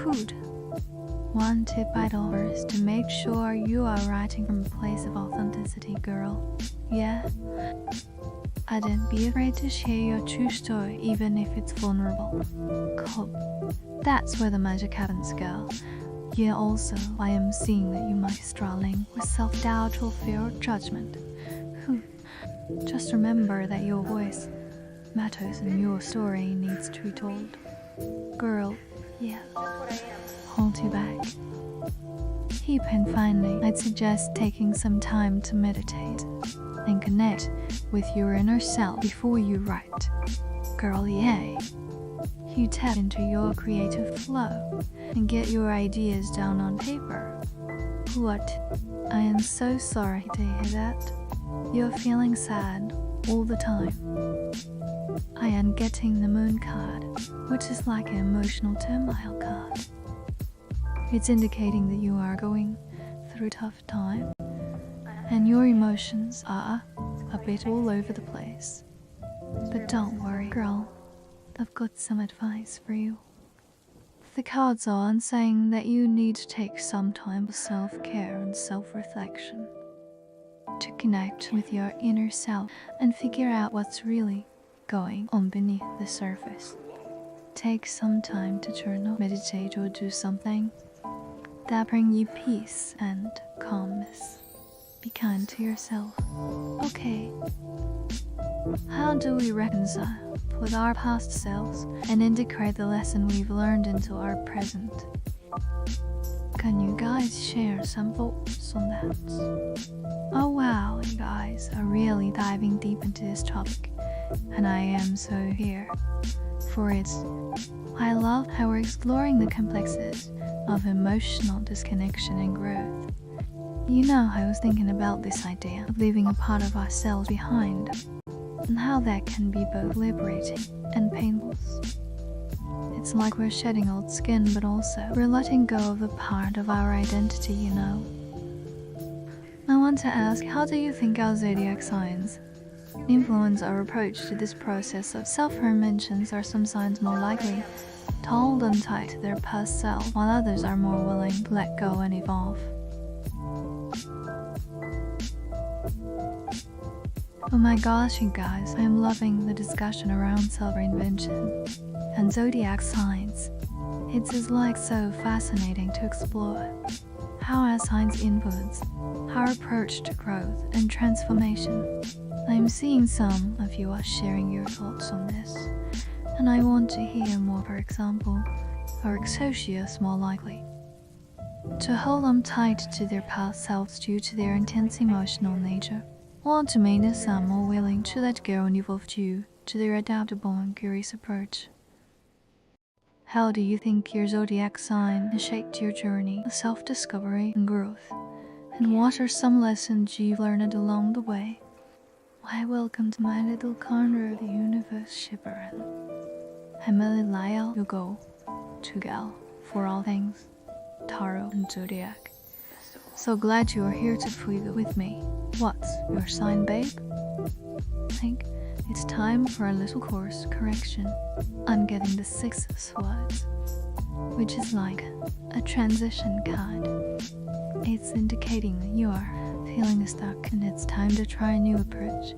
[SPEAKER 1] Food. One tip I'd offer is to make sure you are writing from a place of authenticity, girl. Yeah? I didn't be afraid to share your true story, even if it's vulnerable. Cool. That's where the magic happens, girl. Yeah, also, I am seeing that you might be struggling with self-doubt or fear or judgment. Just remember that your voice matters and your story needs to be told. Girl, yeah,
[SPEAKER 2] That's what I am.
[SPEAKER 1] hold you back. Keep and finally, I'd suggest taking some time to meditate and connect with your inner self before you write. Girl, yeah. You tap into your creative flow and get your ideas down on paper. What? I am so sorry to hear that. You're feeling sad all the time. I am getting the moon card, which is like an emotional turmoil card. It's indicating that you are going through a tough time and your emotions are a bit all over the place. But don't worry, girl. I've got some advice for you. The cards are on saying that you need to take some time for self-care and self-reflection to connect with your inner self and figure out what's really going on beneath the surface. Take some time to journal, meditate, or do something that brings you peace and calmness. Be kind to yourself. Okay. How do we reconcile with our past selves and integrate the lesson we've learned into our present? Can you guys share some thoughts on that? Oh wow, you guys are really diving deep into this topic, and I am so here for it. I love how we're exploring the complexities of emotional disconnection and growth. You know, I was thinking about this idea of leaving a part of ourselves behind, and how that can be both liberating and painful. It's like we're shedding old skin, but also we're letting go of a part of our identity, you know. I want to ask, how do you think our zodiac signs influence our approach to this process of self-harm? Mentions are some signs more likely to hold on tight to their past self, while others are more willing to let go and evolve. Oh my gosh, you guys, I am loving the discussion around self-reinvention and zodiac signs. It's just like so fascinating to explore how our signs influence our approach to growth and transformation. I'm seeing some of you are sharing your thoughts on this, and I want to hear more. For example, are Exocius more likely to hold on tight to their past selves due to their intense emotional nature? Or to maintain some more willing to let go and evolve due to their adaptable and curious approach? How do you think your zodiac sign has shaped your journey of self-discovery and growth? And what are some lessons you've learned along the way? Why, welcome to my little corner of the universe, Shipperin. I'm a Lyle, your go-to gal for all things tarot and zodiac. So glad you are here to feel with me. What's your sign, babe? I think it's time for a little course correction. I'm getting the Six of Swords, which is like a transition card. It's indicating that you are feeling stuck and it's time to try a new approach.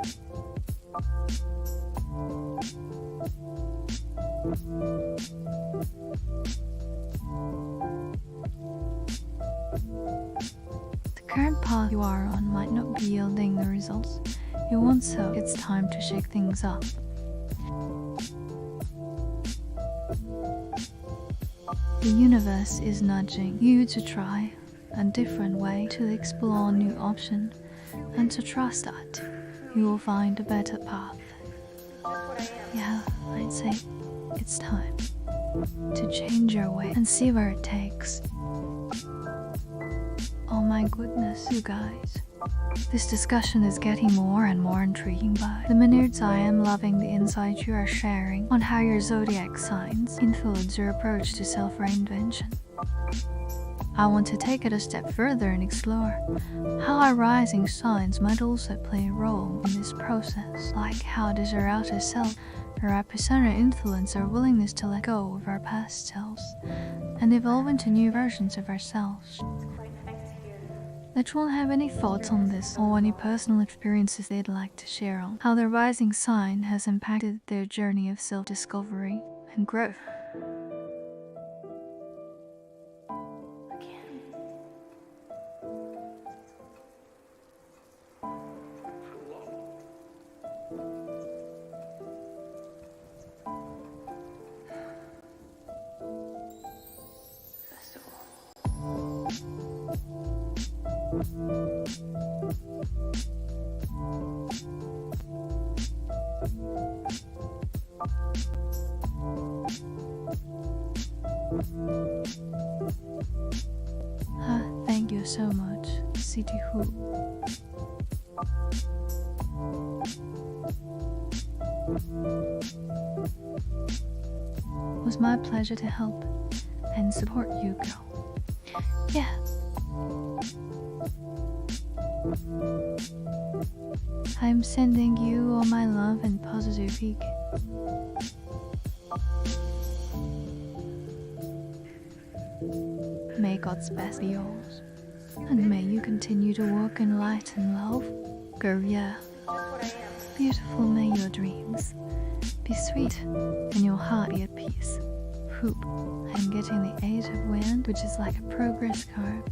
[SPEAKER 1] The current path you are on might not be yielding the results you want, so it's time to shake things up. The universe is nudging you to try a different way, to explore new options, and to trust that you will find a better path. Yeah, I'd say it's time to change your way and see where it takes. Oh my goodness, you guys. This discussion is getting more and more intriguing by the minutes. I am loving the insight you are sharing on how your zodiac signs influence your approach to self-reinvention. I want to take it a step further and explore how our rising signs might also play a role in this process. Like, how does our outer self or our persona influence our willingness to let go of our past selves and evolve into new versions of ourselves? Let one have any thoughts on this, or any personal experiences they'd like to share on how their rising sign has impacted their journey of self-discovery and growth. Thank you so much, City Who. It was my pleasure to help and support you, girl. Yeah. I'm sending you all my love and positive peak. May God's best be yours, and may you continue to walk in light and love. Girl, yeah. Beautiful may your dreams be sweet, and your heart be at peace. Hoop, I'm getting the 8 of wind, which is like a progress card.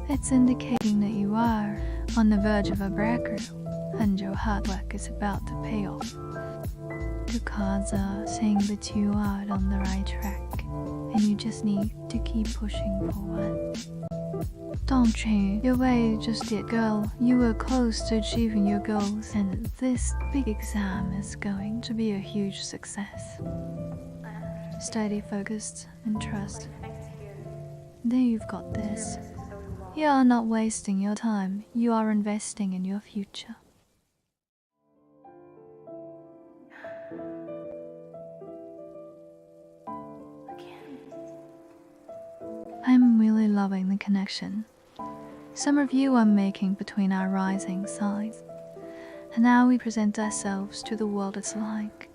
[SPEAKER 1] It's indicating that you are on the verge of a breakthrough, and your hard work is about to pay off. The cards are saying that you are on the right track, and you just need to keep pushing forward. Don't change your way just yet, girl. You are close to achieving your goals, and this big exam is going to be a huge success. Stay focused and trust. There, you've got this. You are not wasting your time. You are investing in your future. I'm really loving the connection some of you are making between our rising signs. And now we present ourselves to the world as like.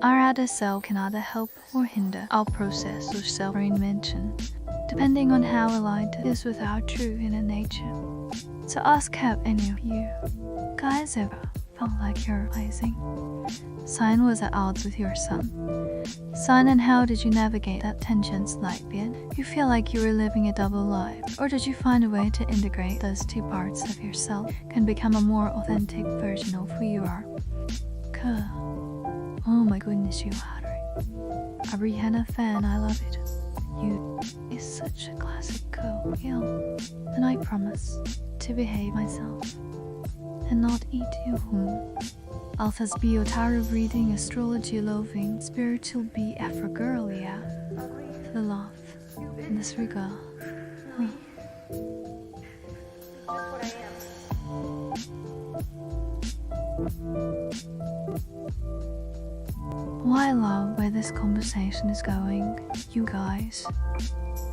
[SPEAKER 1] Our outer self can either help or hinder our process of self-reinvention, depending on how aligned it is with our true inner nature. So ask, have any of you guys ever felt like your rising sign was at odds with your sun sign, and how did you navigate that tension slightly? You feel like you were living a double life, or did you find a way to integrate those two parts of yourself and become a more authentic version of who you are? Oh my goodness, you are a Rihanna fan, I love it. You is such a classic girl, yeah. And I promise to behave myself and not eat you home. Alpha's bio tarot reading, astrology loving, spiritual BF girl, yeah. The love in this regard. Huh. Oh, I love where this conversation is going, you guys.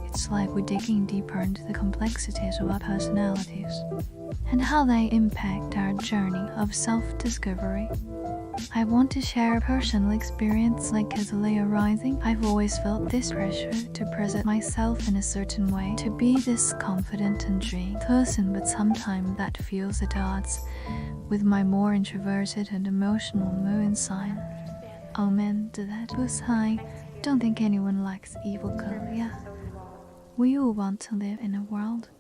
[SPEAKER 1] It's like we're digging deeper into the complexities of our personalities and how they impact our journey of self-discovery. I want to share a personal experience. Like, as a Leo rising, I've always felt this pressure to present myself in a certain way, to be this confident and dreamy person, but sometimes that feels at odds with my more introverted and emotional moon sign. Oh man, to that was high. Don't think anyone likes evil girl, yeah. We all want to live in a world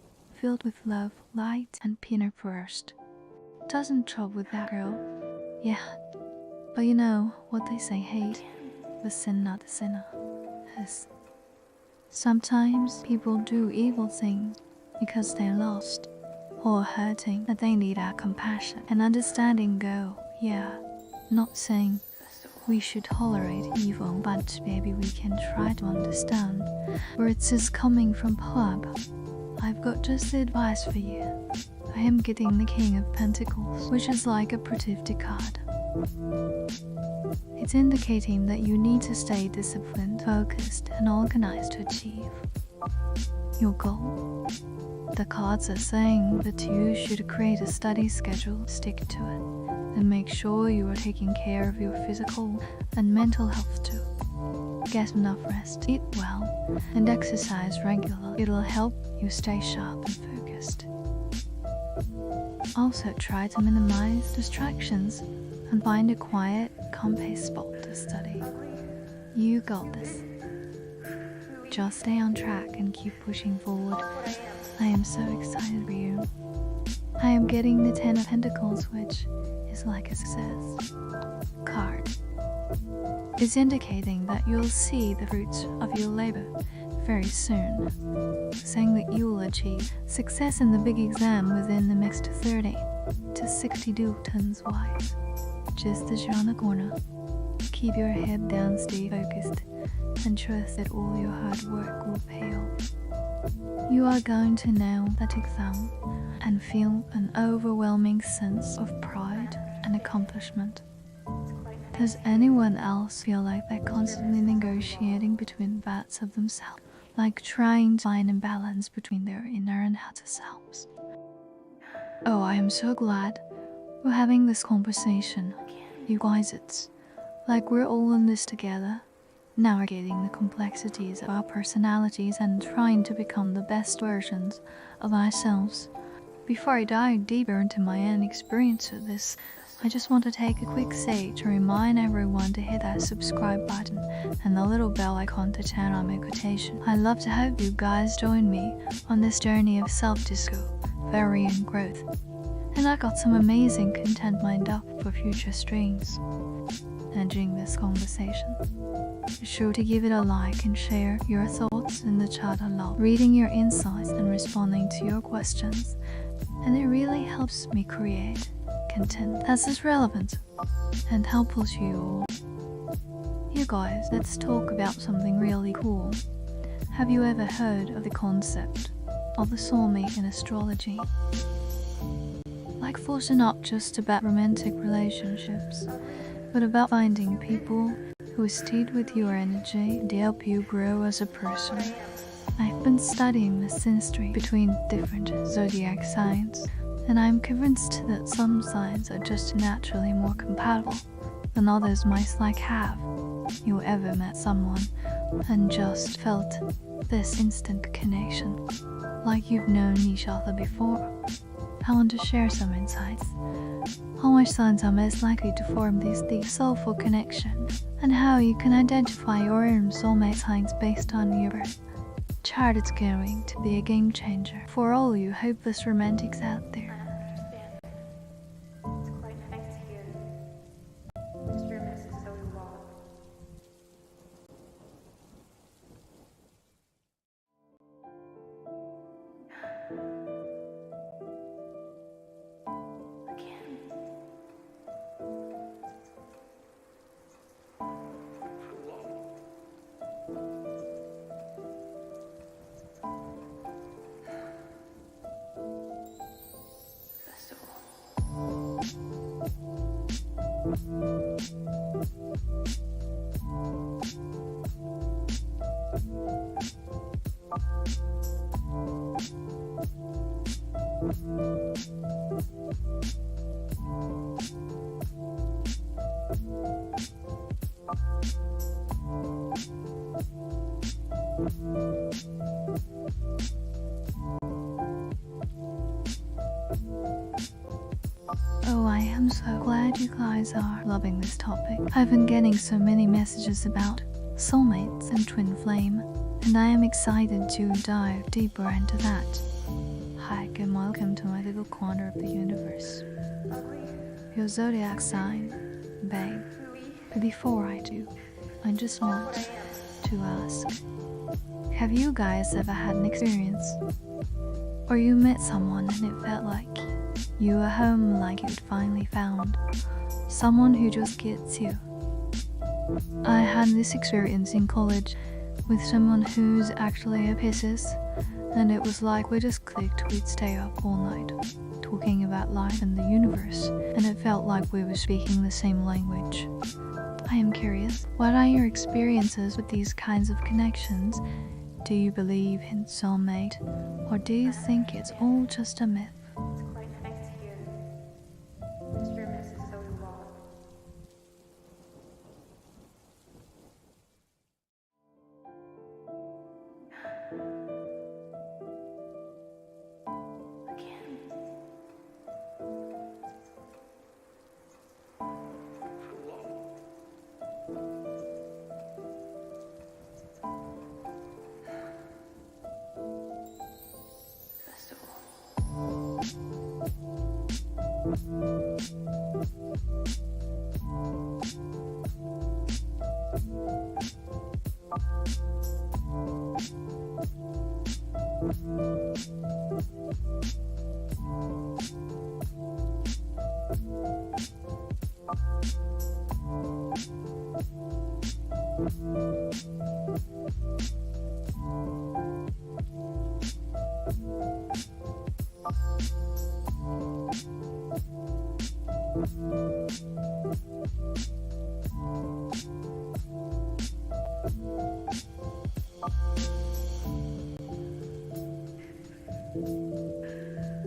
[SPEAKER 1] filled with love, light, and peanut first. Doesn't trouble with that girl. Yeah, but you know what they say, hate the sin, not the sinner. Yes. Sometimes people do evil things because they're lost or hurting, that they need our compassion and understanding go. Yeah, not saying we should tolerate evil, but maybe we can try to understand where it's coming from. Pub, I've got just the advice for you. I am getting the King of Pentacles, which is like a protective card. It's indicating that you need to stay disciplined, focused, and organized to achieve your goal. The cards are saying that you should create a study schedule, stick to it, and make sure you are taking care of your physical and mental health too. Get enough rest, eat well, and exercise regularly. It'll help you stay sharp and focused. Also, try to minimize distractions and find a quiet, calm spot to study. You got this. Just stay on track and keep pushing forward. I am so excited for you. I am getting the 10 of Pentacles, which is like a success card. It's indicating that you'll see the fruits of your labor very soon, saying that you will achieve success in the big exam within the next 30 to 60 tons wise. Just as you're on the corner, keep your head down, stay focused, and trust that all your hard work will pay off. You are going to nail that exam and feel an overwhelming sense of pride and accomplishment. Does anyone else feel like they're constantly negotiating between parts of themselves, like trying to find a balance between their inner and outer selves? Oh, I am so glad we're having this conversation. You guys, it's like we're all in this together, navigating the complexities of our personalities and trying to become the best versions of ourselves. Before I dive deeper into my own experience with this, I just want to take a quick sec to remind everyone to hit that subscribe button and the little bell icon to turn on notifications. I'd love to have you guys join me on this journey of self-discovery and growth. And I got some amazing content lined up for future streams. And during this conversation, be sure to give it a like and share your thoughts in the chat. I love reading your insights and responding to your questions, and it really helps me create content that's relevant and helpful to you all. You guys, let's talk about something really cool. Have you ever heard of the concept of the soulmate in astrology? Like, thoughts are not just about romantic relationships, but about finding people who stayed with your energy and help you grow as a person. I've been studying the synastry between different zodiac signs, and I'm convinced that some signs are just naturally more compatible than others might. Like, have you ever met someone and just felt this instant connection, like you've known each other before? I want to share some insights on which signs are most likely to form this deep soulful connection, and how you can identify your own soulmate signs based on your birth chart. It's going to be a game changer for all you hopeless romantics out there.
[SPEAKER 2] It's quite nice here. Mr. and Mrs. Odewald. Again.
[SPEAKER 1] Oh, I am so glad you guys are loving this topic. I've been getting so many messages about soulmates and twin flame, and I am excited to dive deeper into that. Hi, and welcome to my little corner of the universe. Your zodiac sign, babe. But before I do, I just want to ask, have you guys ever had an experience? Or you met someone and it felt like you were home, like you'd finally found someone who just gets you? I had this experience in college with someone who's actually a Pisces, and it was like we just clicked. We'd stay up all night talking about life and the universe, and it felt like we were speaking the same language. I am curious, what are your experiences with these kinds of connections? Do you believe in soulmate, or do you think it's all just a myth?
[SPEAKER 2] It's quite nice here. Mr. and Mrs. Odewald. Again. Festival.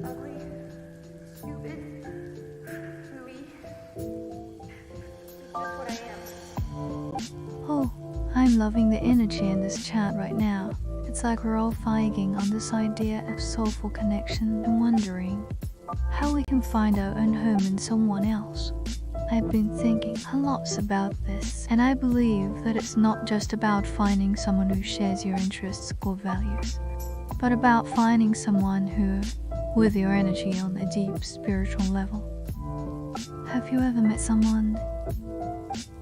[SPEAKER 2] Ugly, stupid, hooey. It's just what I am.
[SPEAKER 1] Oh, I'm loving the energy in this chat right now. It's like we're all fighting on this idea of soulful connection and wondering how we can find our own home in someone else. I've been thinking a lot about this, and I believe that it's not just about finding someone who shares your interests or values, but about finding someone who, with your energy on a deep spiritual level. Have you ever met someone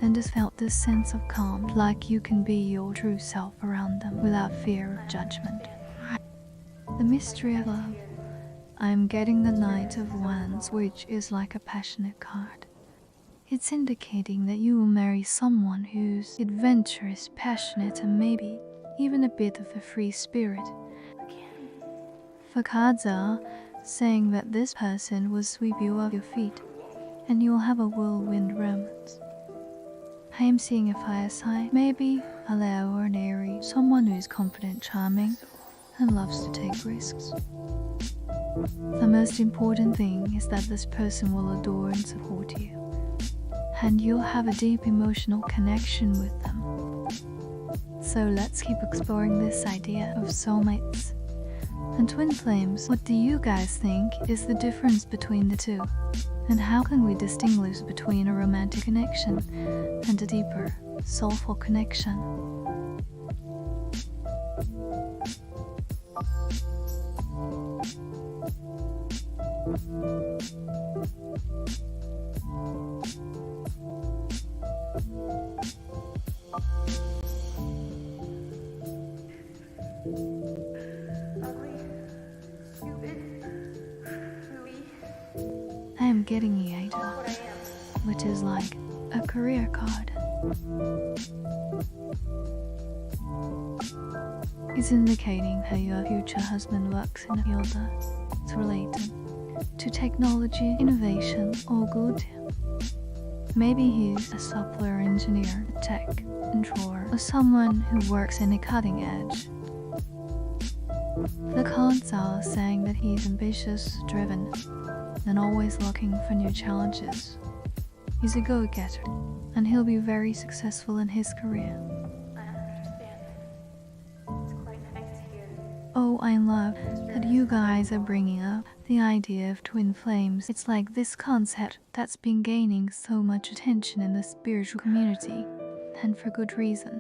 [SPEAKER 1] and just felt this sense of calm, like you can be your true self around them without fear of judgment? The mystery of love. I'm getting the Knight of Wands, which is like a passionate card. It's indicating that you will marry someone who's adventurous, passionate, and maybe even a bit of a free spirit. For cards are saying that this person will sweep you off your feet and you'll have a whirlwind romance. I am seeing a fire sign, maybe a Leo or an Aries, someone who is confident, charming, and loves to take risks. The most important thing is that this person will adore and support you, and you'll have a deep emotional connection with them. So let's keep exploring this idea of soulmates. And twin flames, what do you guys think is the difference between the two? And how can we distinguish between a romantic connection and a deeper, soulful connection?
[SPEAKER 2] Ugly, stupid, hooey.
[SPEAKER 1] I am getting the idol,
[SPEAKER 2] What I am.
[SPEAKER 1] which is like a career card. It's indicating how your future husband works in a field that's related to technology, innovation, or good. Maybe he's a software engineer, a tech controller, or someone who works in a cutting edge. The cards are saying that he's ambitious, driven, and always looking for new challenges. He's a go-getter, and he'll be very successful in his career.
[SPEAKER 2] I understand. It's quite nice here.
[SPEAKER 1] Oh, I love that you guys are bringing up the idea of twin flames. It's like this concept that's been gaining so much attention in the spiritual community, and for good reason.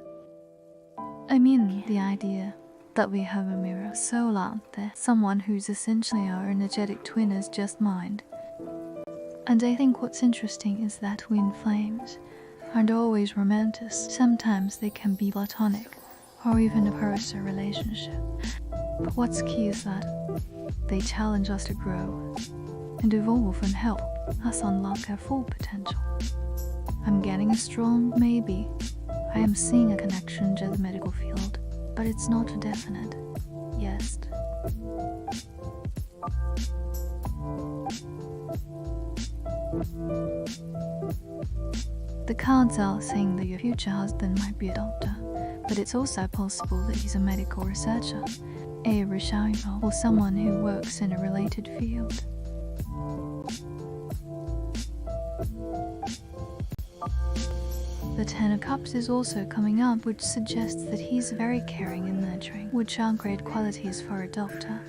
[SPEAKER 1] I mean, the idea that we have a mirror soul out there, someone who's essentially our energetic twin as just mind. And I think what's interesting is that twin flames aren't always romantic. Sometimes they can be platonic or even a personal relationship. But what's key is that they challenge us to grow and evolve and help us unlock our full potential. I'm getting a strong maybe. I am seeing a connection to the medical field, but it's not a definite yes. The cards are saying that your future husband might be a doctor, but it's also possible that he's a medical researcher, a researcher, or someone who works in a related field. The Ten of Cups is also coming up, which suggests that he's very caring and nurturing, which are great qualities for a doctor.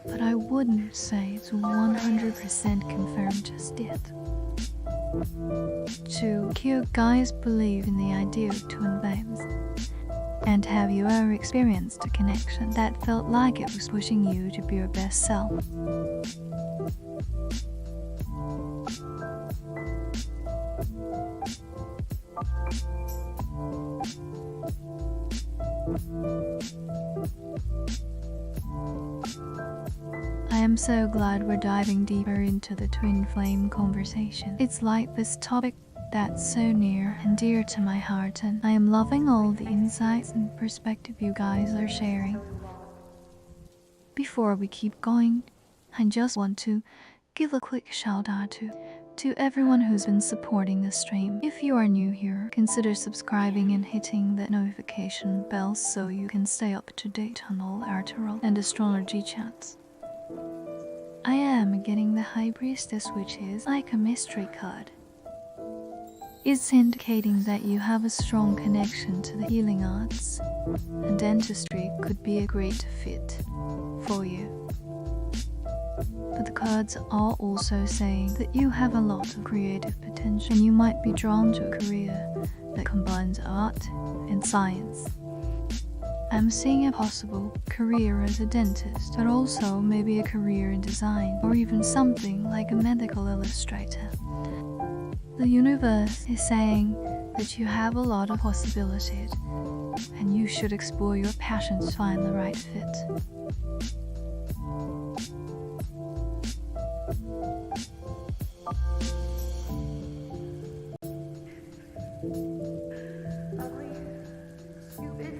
[SPEAKER 1] But I wouldn't say it's 100% confirmed just yet. 2. You guys believe in the idea of twin flames. And have you ever experienced a connection that felt like it was pushing you to be your best self? I am so glad we're diving deeper into the twin flame conversation. It's like this topic that's so near and dear to my heart, and I am loving all the insights and perspective you guys are sharing. Before we keep going, I just want to give a quick shout out to everyone who's been supporting the stream. If you are new here, consider subscribing and hitting that notification bell so you can stay up to date on all our tarot and astrology chats. I am getting the High Priestess, which is like a mystery card. It's indicating that you have a strong connection to the healing arts, and dentistry could be a great fit for you. But the cards are also saying that you have a lot of creative potential and you might be drawn to a career that combines art and science. I'm seeing a possible career as a dentist, but also maybe a career in design or even something like a medical illustrator. The universe is saying that you have a lot of possibilities and you should explore your passions to find the right fit.
[SPEAKER 2] Ugly, stupid,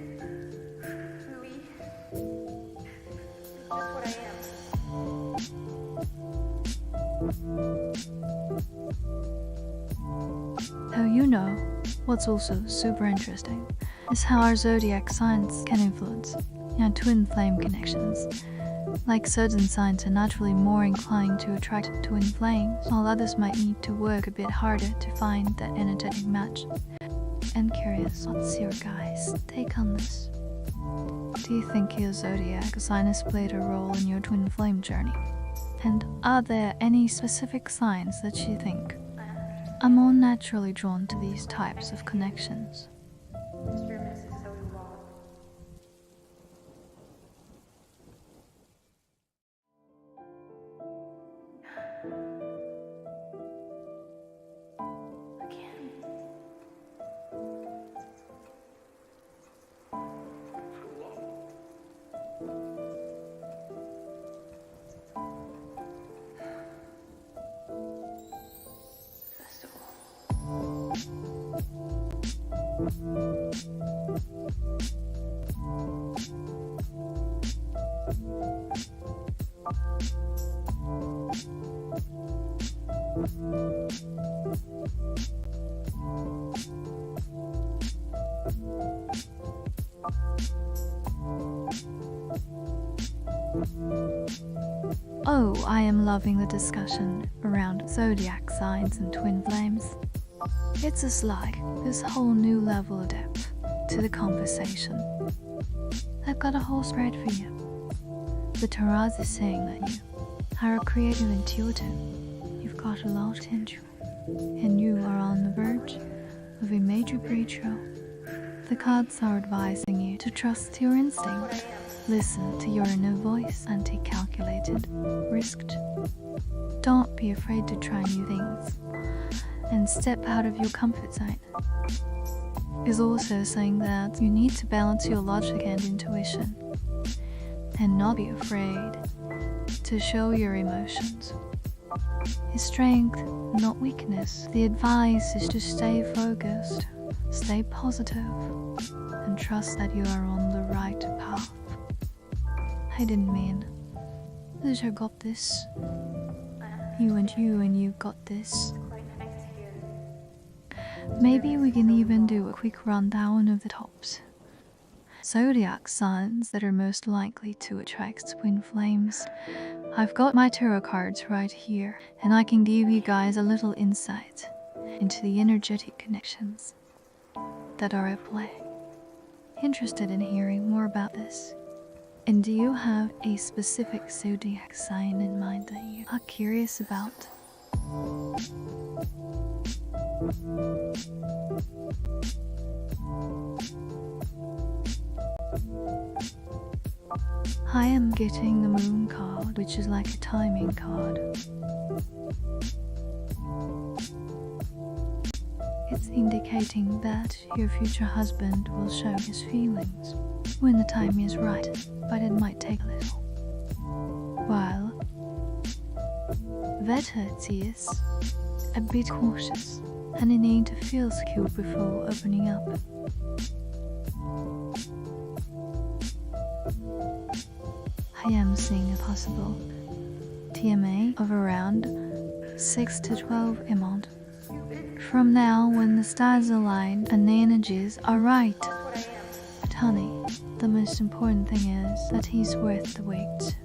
[SPEAKER 2] hooey. It's just what I am.
[SPEAKER 1] Oh, you know, what's also super interesting is how our zodiac signs can influence our twin flame connections. Like certain signs are naturally more inclined to attract twin flames, while others might need to work a bit harder to find that energetic match. I'm curious, what's your guys' take on this? Do you think your zodiac sign has played a role in your twin flame journey? And are there any specific signs that you think are more naturally drawn to these types of connections?
[SPEAKER 2] Mr. and Mrs. Zoe Wall. Again. Festival.
[SPEAKER 1] Oh, I am loving the discussion around zodiac signs and twin flames. It's just like this whole new level of depth to the conversation. I've got a whole spread for you. The Tarot is saying that you are a creative intuitive. You've got a lot of potential, and you are on the verge of a major breakthrough. The cards are advising you to trust your instinct, listen to your inner voice, and take calculated risks. Don't be afraid to try new things and step out of your comfort zone. Is also saying that you need to balance your logic and intuition and not be afraid to show your emotions. Is strength, not weakness. The advice is to stay focused, stay positive, and trust that you are on the right path. I didn't mean that I got this. You and you got this. Maybe we can even do a quick rundown of the tops. Zodiac signs that are most likely to attract twin flames. I've got my tarot cards right here, and I can give you guys a little insight into the energetic connections that are at play. Interested in hearing more about this? And do you have a specific zodiac sign in mind that you are curious about? I am getting the moon card, which is like a timing card. It's indicating that your future husband will show his feelings when the time is right, but it might take a little while. That is a bit cautious, and you need to feel secure before opening up. I am seeing a possible TMA of around 6 to 12 months. From now, when the stars align and the energies are right. But honey, the most important thing is that he's worth the wait.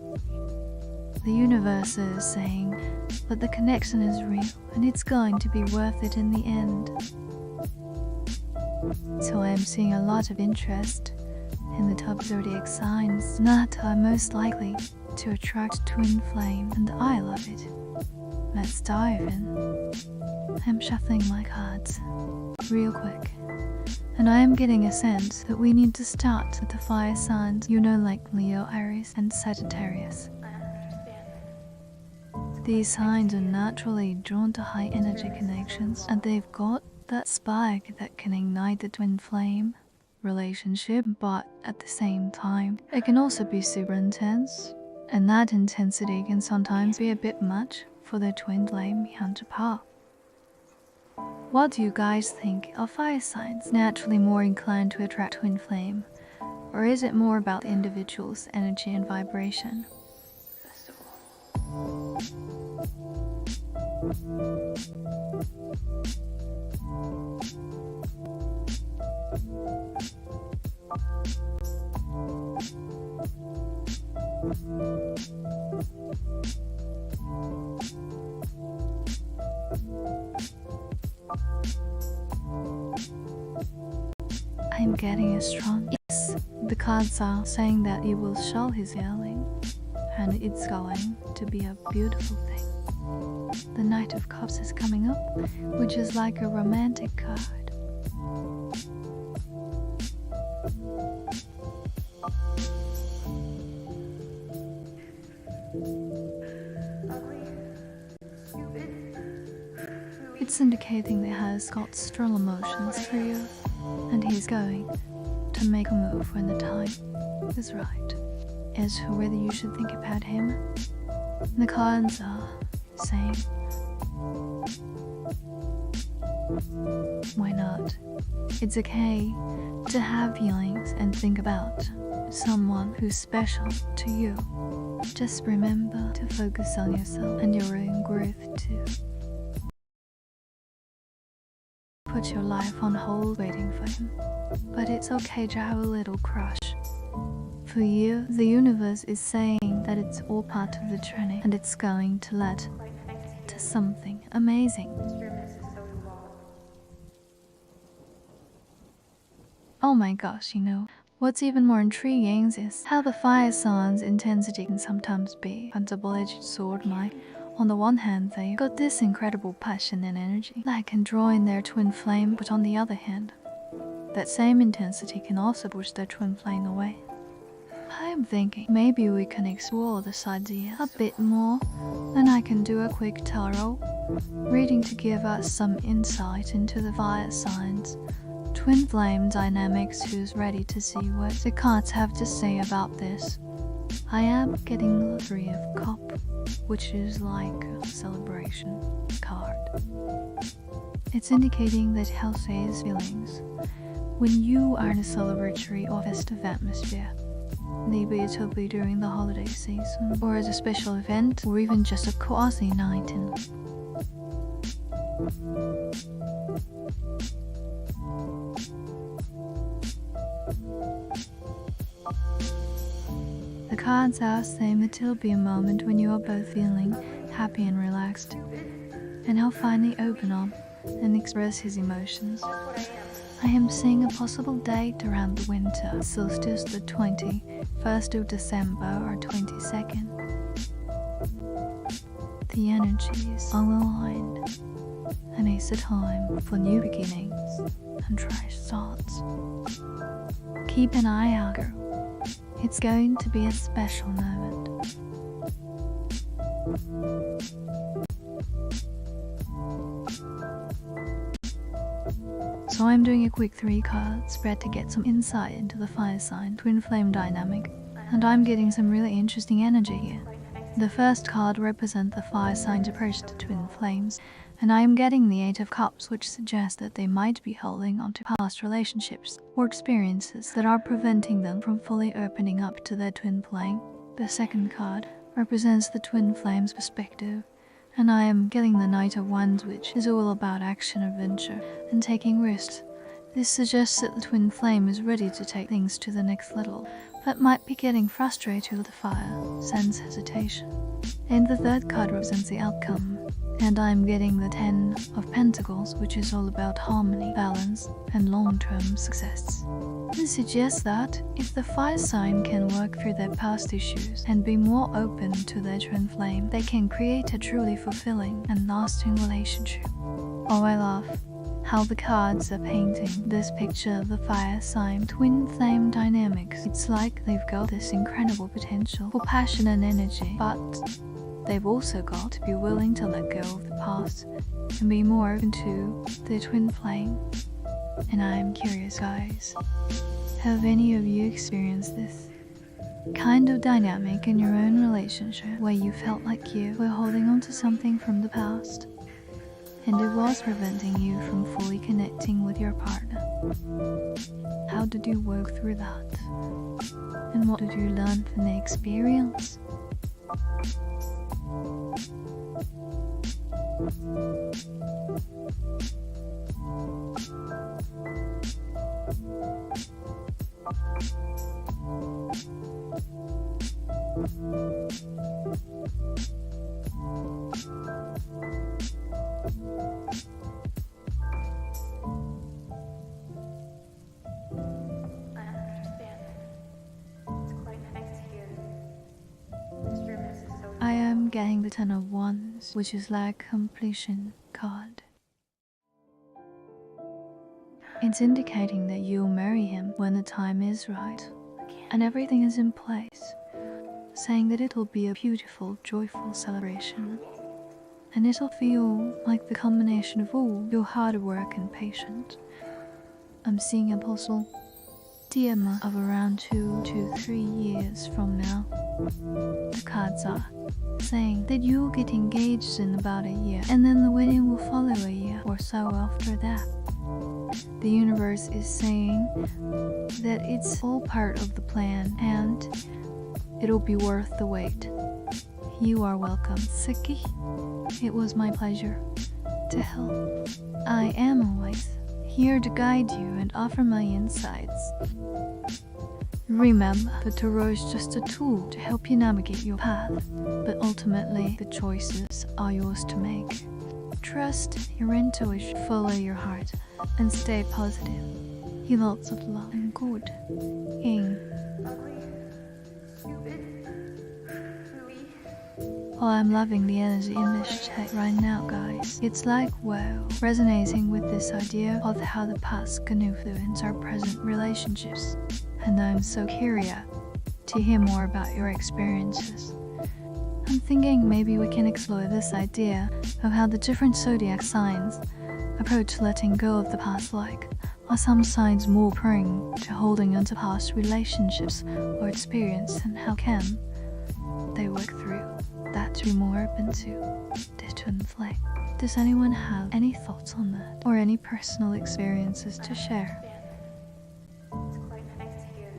[SPEAKER 1] The universe is saying that the connection is real and it's going to be worth it in the end. So I am seeing a lot of interest in the top zodiac signs that are most likely to attract twin flame, and I love it. Let's dive in. I'm shuffling my cards real quick, and I am getting a sense that we need to start with the fire signs, like Leo, Aries, and Sagittarius. These signs are naturally drawn to high energy connections, and they've got that spark that can ignite the twin flame relationship, but at the same time, it can also be super intense, and that intensity can sometimes be a bit much for the twin flame counterpart. What do you guys think? Are fire signs naturally more inclined to attract twin flame, or is it more about the individual's energy and vibration? I'm getting a strong yes. The cards are saying that it will show his healing, and it's going to be a beautiful thing. The Knight of Cups is coming up, which is like a romantic card. It's indicating that he has got strong emotions for you, and he's going to make a move when the time is right. As for whether you should think about him, the cards are saying, why not? It's okay to have feelings and think about someone who's special to you. Just remember to focus on yourself and your own growth too. Put your life on hold waiting for him, but it's okay to have a little crush. For you, the universe is saying that it's all part of the journey, and it's going to lead to something amazing. Oh my gosh, what's even more intriguing is how the fire signs' intensity can sometimes be a double-edged sword. On the one hand, they've got this incredible passion and energy that can draw in their twin flame, but on the other hand, that same intensity can also push their twin flame away. I am thinking maybe we can explore this idea a bit more, and I can do a quick tarot reading to give us some insight into the fire signs, twin flame dynamics. Who's ready to see what the cards have to say about this? I am getting the Three of Cups, which is like a celebration card. It's indicating that healthy feelings when you are in a celebratory or festive atmosphere. Maybe it'll be during the holiday season, or as a special event, or even just a cozy night in. The cards are saying that it'll be a moment when you are both feeling happy and relaxed, and he'll finally open up and express his emotions. I am seeing a possible date around the winter solstice, the 21st of December or 22nd. The energies are aligned, and it's a time for new beginnings and fresh starts. Keep an eye out, girl. It's going to be a special moment. So I'm doing a quick 3-card spread to get some insight into the fire sign twin flame dynamic, and I'm getting some really interesting energy here. The first card represents the fire sign's approach to twin flames, and I am getting the 8 of Cups, which suggests that they might be holding on to past relationships or experiences that are preventing them from fully opening up to their twin flame. The second card represents the twin flame's perspective, and I am getting the Knight of Wands, which is all about action, adventure, and taking risks. This suggests that the twin flame is ready to take things to the next level, but might be getting frustrated with the fire, sense hesitation. And the third card represents the outcome, and I'm getting the 10 of Pentacles, which is all about harmony, balance, and long-term success. This suggests that if the fire sign can work through their past issues and be more open to their twin flame, they can create a truly fulfilling and lasting relationship. Oh, I love how the cards are painting this picture of the fire sign twin flame dynamics. It's like they've got this incredible potential for passion and energy, but they've also got to be willing to let go of the past and be more open to their twin flame. And I'm curious, guys, have any of you experienced this kind of dynamic in your own relationship where you felt like you were holding on to something from the past and it was preventing you from fully connecting with your partner? How did you work through that? And what did you learn from the experience? I am getting the 10 of Wands, which is like completion card. It's indicating that you'll marry him when the time is right and everything is in place, saying that it'll be a beautiful, joyful celebration. And it'll feel like the combination of all your hard work and patience. I'm seeing a possible dilemma of around 2 to 3 years from now. The cards are saying that you'll get engaged in about a year, and then the wedding will follow a year or so after that. The universe is saying that it's all part of the plan and it'll be worth the wait. You are welcome, Saki. It was my pleasure to help. I am always here to guide you and offer my insights. Remember, the tarot is just a tool to help you navigate your path, but ultimately the choices are yours to make. Trust your intuition, follow your heart, and stay positive. Lots of love and good. Ing.
[SPEAKER 2] Ugly, stupid, gooey.
[SPEAKER 1] Oh, I'm loving the energy in this chat right now, guys. It's like, wow, resonating with this idea of how the past can influence our present relationships. And I'm so curious to hear more about your experiences. I'm thinking maybe we can explore this idea of how the different zodiac signs approach letting go of the past. Like, are some signs more prone to holding onto past relationships or experience, and how can they work through that to be more open to the twin flame? Does anyone have any thoughts on that or any personal experiences to share?
[SPEAKER 2] It's quite nice here.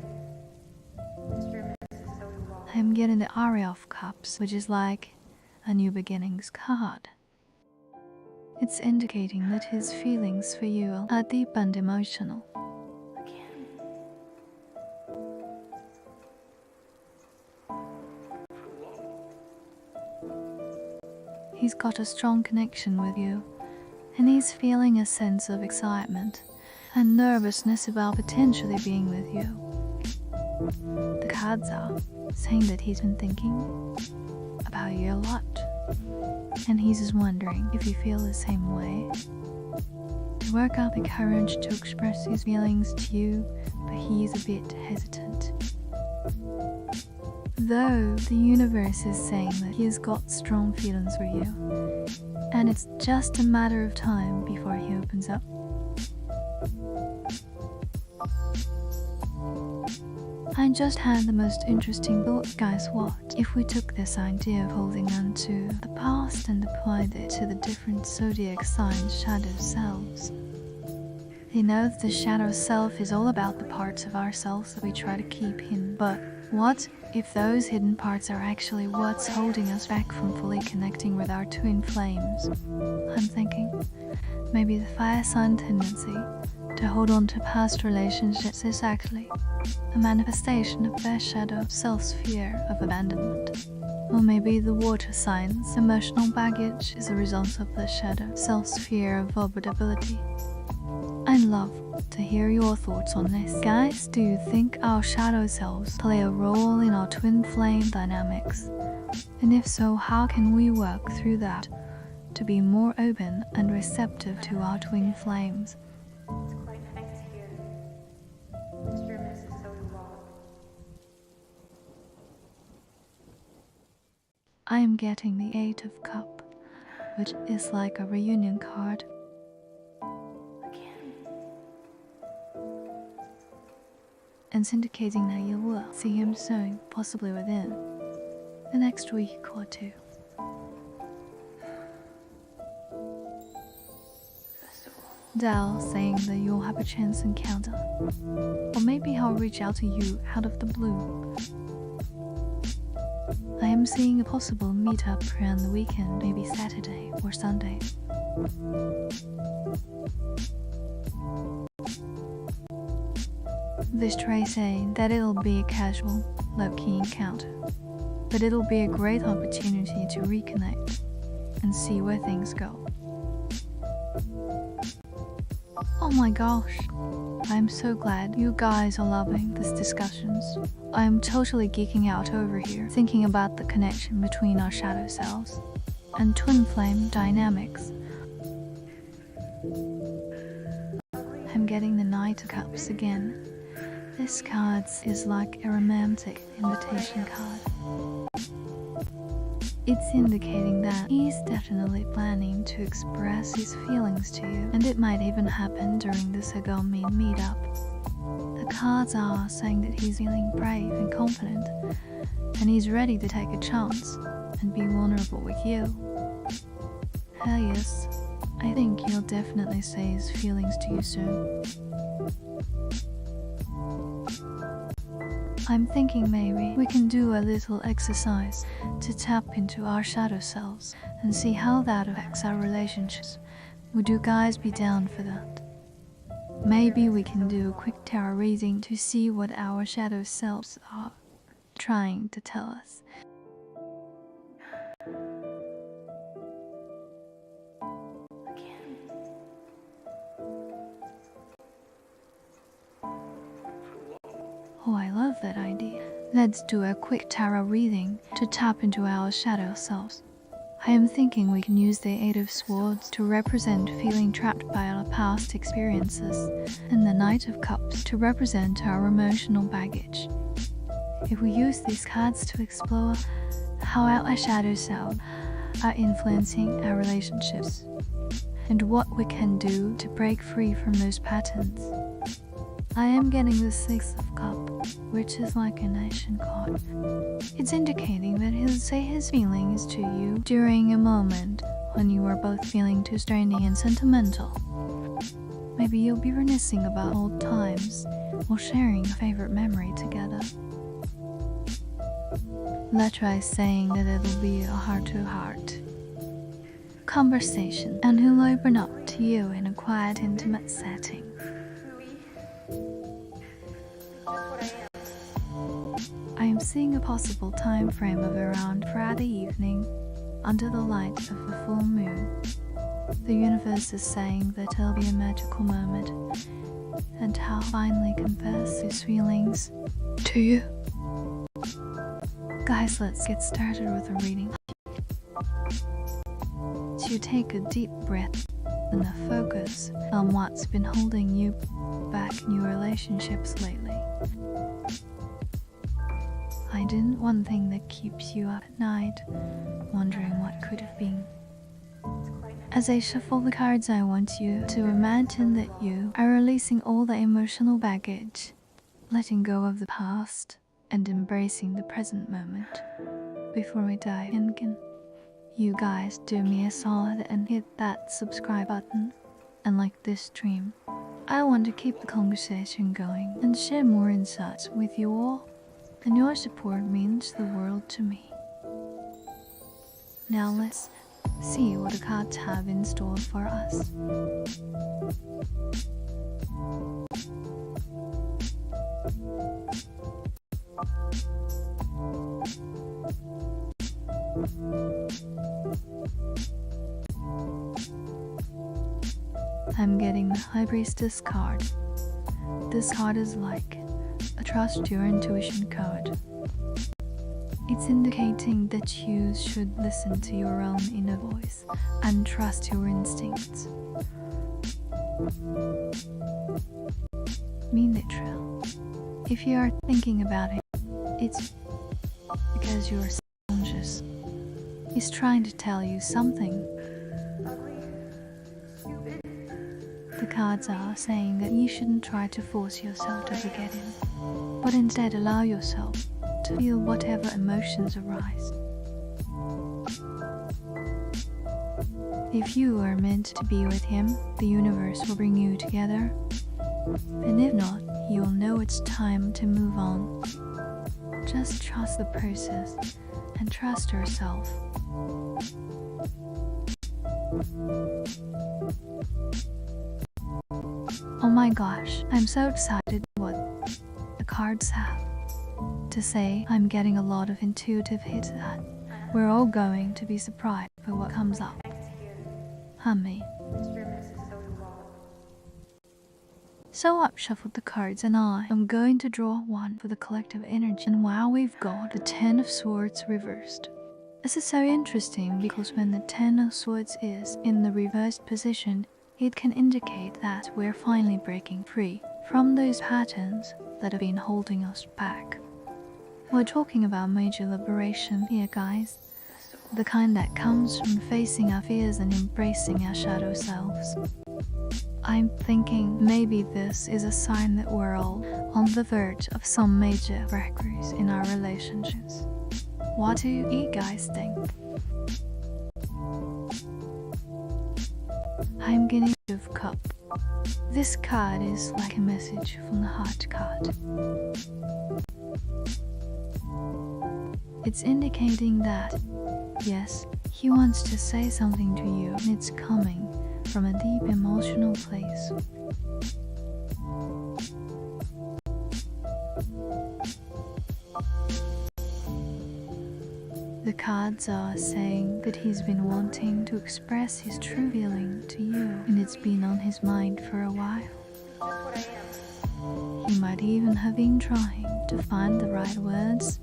[SPEAKER 2] This room is so long.
[SPEAKER 1] I'm getting the Aria of Cups, which is like a new beginnings card. It's indicating that his feelings for you are deep and emotional. He's got a strong connection with you, and he's feeling a sense of excitement and nervousness about potentially being with you. The cards are saying that he's been thinking about you a lot, and he's just wondering if you feel the same way. To work up the courage to express his feelings to you, but he's a bit hesitant. Though the universe is saying that he has got strong feelings for you, and it's just a matter of time before he opens up. I just had the most interesting thought, guys. What if we took this idea of holding on to the past and applied it to the different zodiac signs' shadow selves? You know, the shadow self is all about the parts of ourselves that we try to keep hidden, but what if those hidden parts are actually what's holding us back from fully connecting with our twin flames? I'm thinking maybe the fire sign tendency to hold on to past relationships is actually a manifestation of their shadow self's fear of abandonment. Or maybe the water sign's emotional baggage is a result of the shadow self's fear of vulnerability. I'd love to hear your thoughts on this. Guys, do you think our shadow selves play a role in our twin flame dynamics? And if so, how can we work through that to be more open and receptive to our twin flames?
[SPEAKER 2] It's quite nice here. This room is so long.
[SPEAKER 1] I am getting the Eight of Cups, which is like a reunion card. And it's indicating that you will see him soon, possibly within the next week or two. Dal saying that you'll have a chance encounter, or maybe he'll reach out to you out of the blue. I am seeing a possible meetup around the weekend, maybe Saturday or Sunday. This tray saying that it'll be a casual, low-key encounter, but it'll be a great opportunity to reconnect and see where things go. Oh my gosh, I'm so glad you guys are loving these discussions. I'm totally geeking out over here, thinking about the connection between our shadow selves and twin flame dynamics. I'm getting the Knight of Cups again. This card is like a romantic invitation card. It's indicating that he's definitely planning to express his feelings to you, and it might even happen during the Sagami meetup. The cards are saying that he's feeling brave and confident, and he's ready to take a chance and be vulnerable with you. Hell yes, I think he'll definitely say his feelings to you soon. I'm thinking maybe we can do a little exercise to tap into our shadow selves and see how that affects our relationships. Would you guys be down for that? Maybe we can do a quick tarot reading to see what our shadow selves are trying to tell us. Oh, I love that idea. Let's do a quick tarot reading to tap into our shadow selves. I am thinking we can use the Eight of Swords to represent feeling trapped by our past experiences, and the Knight of Cups to represent our emotional baggage. If we use these cards to explore how our shadow selves are influencing our relationships, and what we can do to break free from those patterns. I am getting the Six of Cups, which is like an ancient card. It's indicating that he'll say his feelings to you during a moment when you are both feeling too straining and sentimental. Maybe you'll be reminiscing about old times or sharing a favorite memory together. Let's try saying that it'll be a heart-to-heart conversation, and he'll open up to you in a quiet, intimate setting. I am seeing a possible time frame of around Friday evening under the light of the full moon. The universe is saying that it'll be a magical moment, and I'll finally confess his feelings to you. Guys, let's get started with the reading. You take a deep breath and a focus on what's been holding you back in your relationships lately. Hiding one thing that keeps you up at night, wondering what could have been. As I shuffle the cards, I want you to imagine that you are releasing all the emotional baggage, letting go of the past, and embracing the present moment. Before we dive in, can you guys do me a solid and hit that subscribe button and like this stream? I want to keep the conversation going and share more insights with you all, and your support means the world to me. Now let's see what the cards have in store for us. I'm getting the High Priestess card. This card is like a trust your intuition card. It's indicating that you should listen to your own inner voice and trust your instincts. Mean literal. If you are thinking about it, it's because your subconscious is trying to tell you something. The cards are saying that you shouldn't try to force yourself to forget him, but instead allow yourself to feel whatever emotions arise. If you are meant to be with him, the universe will bring you together. And if not, you'll know it's time to move on. Just trust the process and trust yourself. Oh my gosh, I'm so excited what the cards have to say. I'm getting a lot of intuitive hits that we're all going to be surprised by what comes up. Hummy. So I've shuffled the cards and I am going to draw one for the collective energy, and wow, we've got the Ten of Swords reversed. This is so interesting because when the Ten of Swords is in the reversed position, it can indicate that we're finally breaking free from those patterns that have been holding us back. We're talking about major liberation here, guys. The kind that comes from facing our fears and embracing our shadow selves. I'm thinking maybe this is a sign that we're all on the verge of some major breakthroughs in our relationships. What do you guys think? I'm getting of cup. This card is like a message from the heart card. It's indicating that, yes, he wants to say something to you, and it's coming from a deep emotional place. The cards are saying that he's been wanting to express his true feeling to you, and it's been on his mind for a while. He might even have been trying to find the right words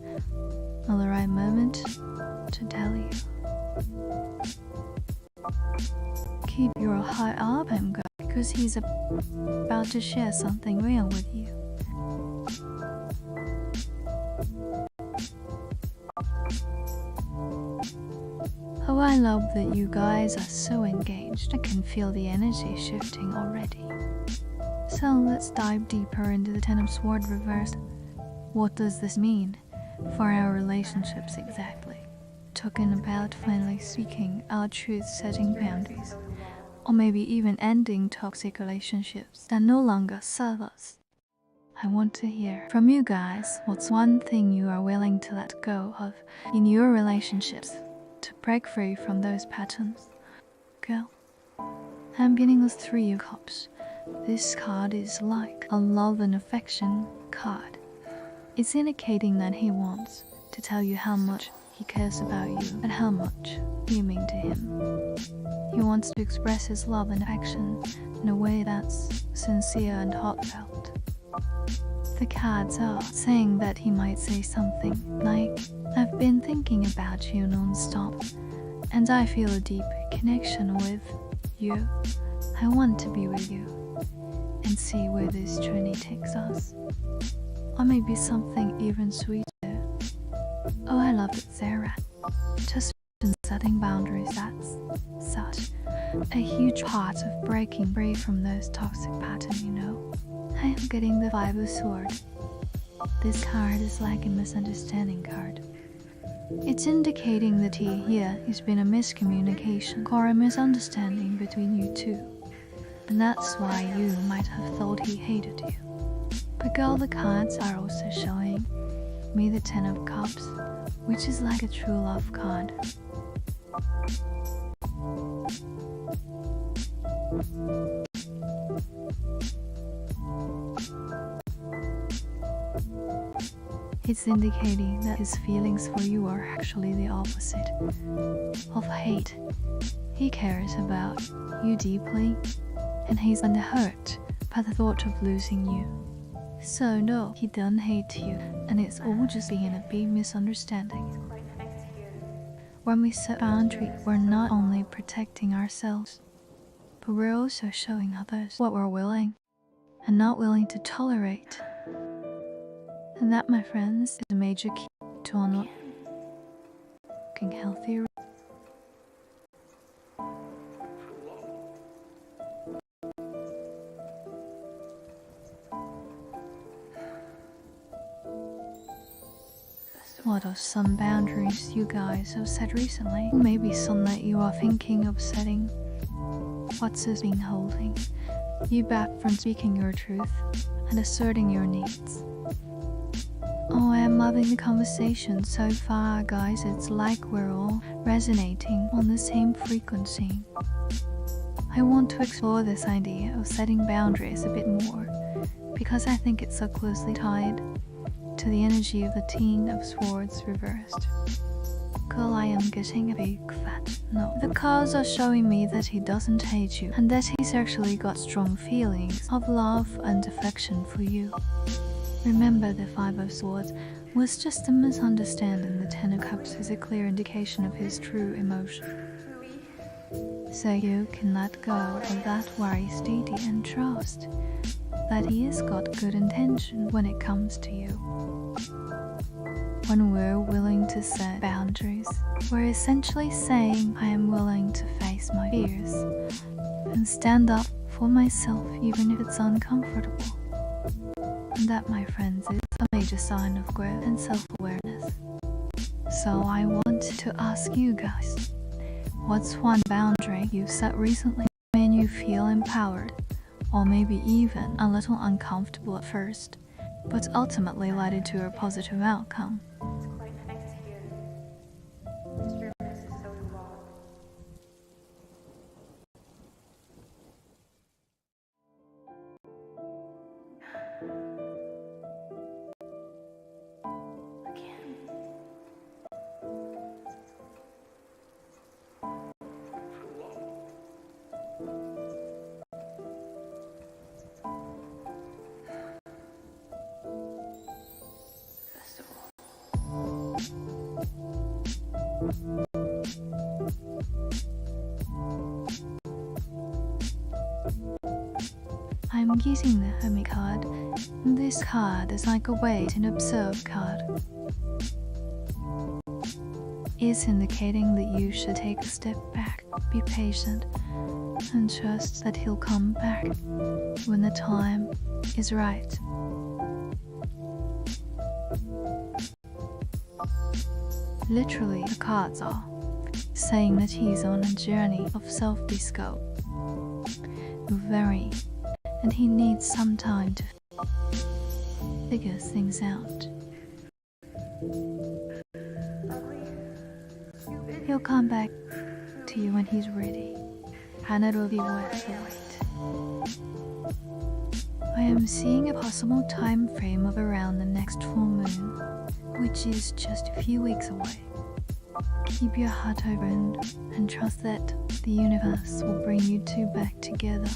[SPEAKER 1] or the right moment to tell you. Keep your heart up and go, because he's about to share something real with you. Oh, I love that you guys are so engaged. I can feel the energy shifting already. So let's dive deeper into the Ten of Swords reversed. What does this mean for our relationships exactly? Talking about finally speaking our truth, setting boundaries, or maybe even ending toxic relationships that no longer serve us. I want to hear from you guys. What's one thing you are willing to let go of in your relationships to break free from those patterns? Girl, I'm getting the Three of Cups. This card is like a love and affection card. It's indicating that he wants to tell you how much he cares about you and how much you mean to him. He wants to express his love and affection in a way that's sincere and heartfelt. The cards are saying that he might say something like, I've been thinking about you non-stop, and I feel a deep connection with you. I want to be with you and see where this journey takes us. Or maybe something even sweeter. Oh, I love it, Sarah. Just setting boundaries, that's such a huge part of breaking free from those toxic patterns, you know. I am getting the Five of Swords. This card is like a misunderstanding card. It's indicating that here has been a miscommunication or a misunderstanding between you two. And that's why you might have thought he hated you. But girl, the cards are also showing me the Ten of Cups, which is like a true love card. It's indicating that his feelings for you are actually the opposite of hate. He cares about you deeply, and he's unhurt by the thought of losing you. So no, he doesn't hate you, and it's all just being a big misunderstanding. When we set boundaries, we're not only protecting ourselves, but we're also showing others what we're willing and not willing to tolerate. And that, my friends, is a major key to unlocking healthier. What are some boundaries you guys have set recently? Maybe some that you are thinking of setting. What's this been holding you back from speaking your truth and asserting your needs? Oh, I am loving the conversation so far, guys. It's like we're all resonating on the same frequency. I want to explore this idea of setting boundaries a bit more, because I think it's so closely tied to the energy of the Ten of Swords reversed. Girl, I am getting a big fat no. The cards are showing me that he doesn't hate you, and that he's actually got strong feelings of love and affection for you. Remember, the Five of Swords was just a misunderstanding. The Ten of Cups is a clear indication of his true emotion. So you can let go of that worry, steady, and trust that he has got good intention when it comes to you. When we're willing to set boundaries, we're essentially saying, I am willing to face my fears and stand up for myself even if it's uncomfortable. And that, my friends, is a major sign of growth and self-awareness. So I want to ask you guys, what's one boundary you've set recently when you feel empowered, or maybe even a little uncomfortable at first, but ultimately led to a positive outcome?
[SPEAKER 2] It's quite nice here. This room is so long. Again.
[SPEAKER 1] I'm using the Hermit card, and this card is like a wait and observe card. It's indicating that you should take a step back, be patient, and trust that he'll come back when the time is right. Literally, the cards are saying that he's on a journey of self-discovery, and he needs some time to figure things out. He'll come back to you when he's ready, and it'll be worth the wait. I am seeing a possible time frame of around the next full moon, which is just a few weeks away. Keep your heart open and trust that the universe will bring you two back together.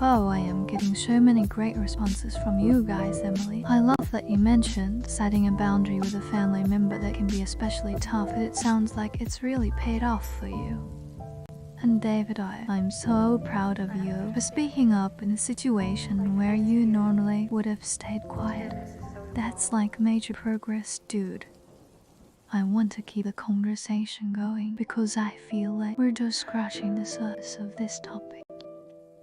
[SPEAKER 1] Oh, I am getting so many great responses from you guys, Emily. I love that you mentioned setting a boundary with a family member that can be especially tough. It sounds like it's really paid off for you. And David, I'm so proud of you for speaking up in a situation where you normally would have stayed quiet. That's like major progress, dude. I want to keep the conversation going because I feel like we're just scratching the surface of this topic.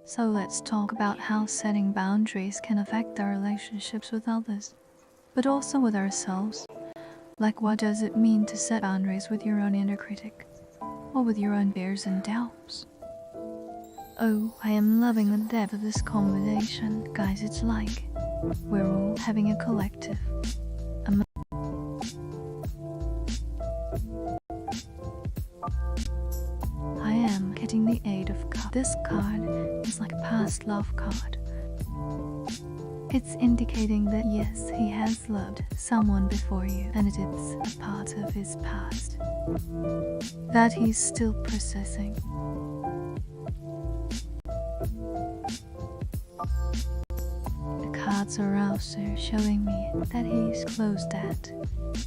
[SPEAKER 1] So let's talk about how setting boundaries can affect our relationships with others, but also with ourselves. Like, what does it mean to set boundaries with your own inner critic, or with your own fears and doubts? Oh, I am loving the depth of this conversation. Guys, it's like we're all having a collective I am getting the Eight of Cups. This card is like a past love card. It's indicating that yes, he has loved someone before you, and it is a part of his past that he's still processing. The cards are also showing me that he's closed that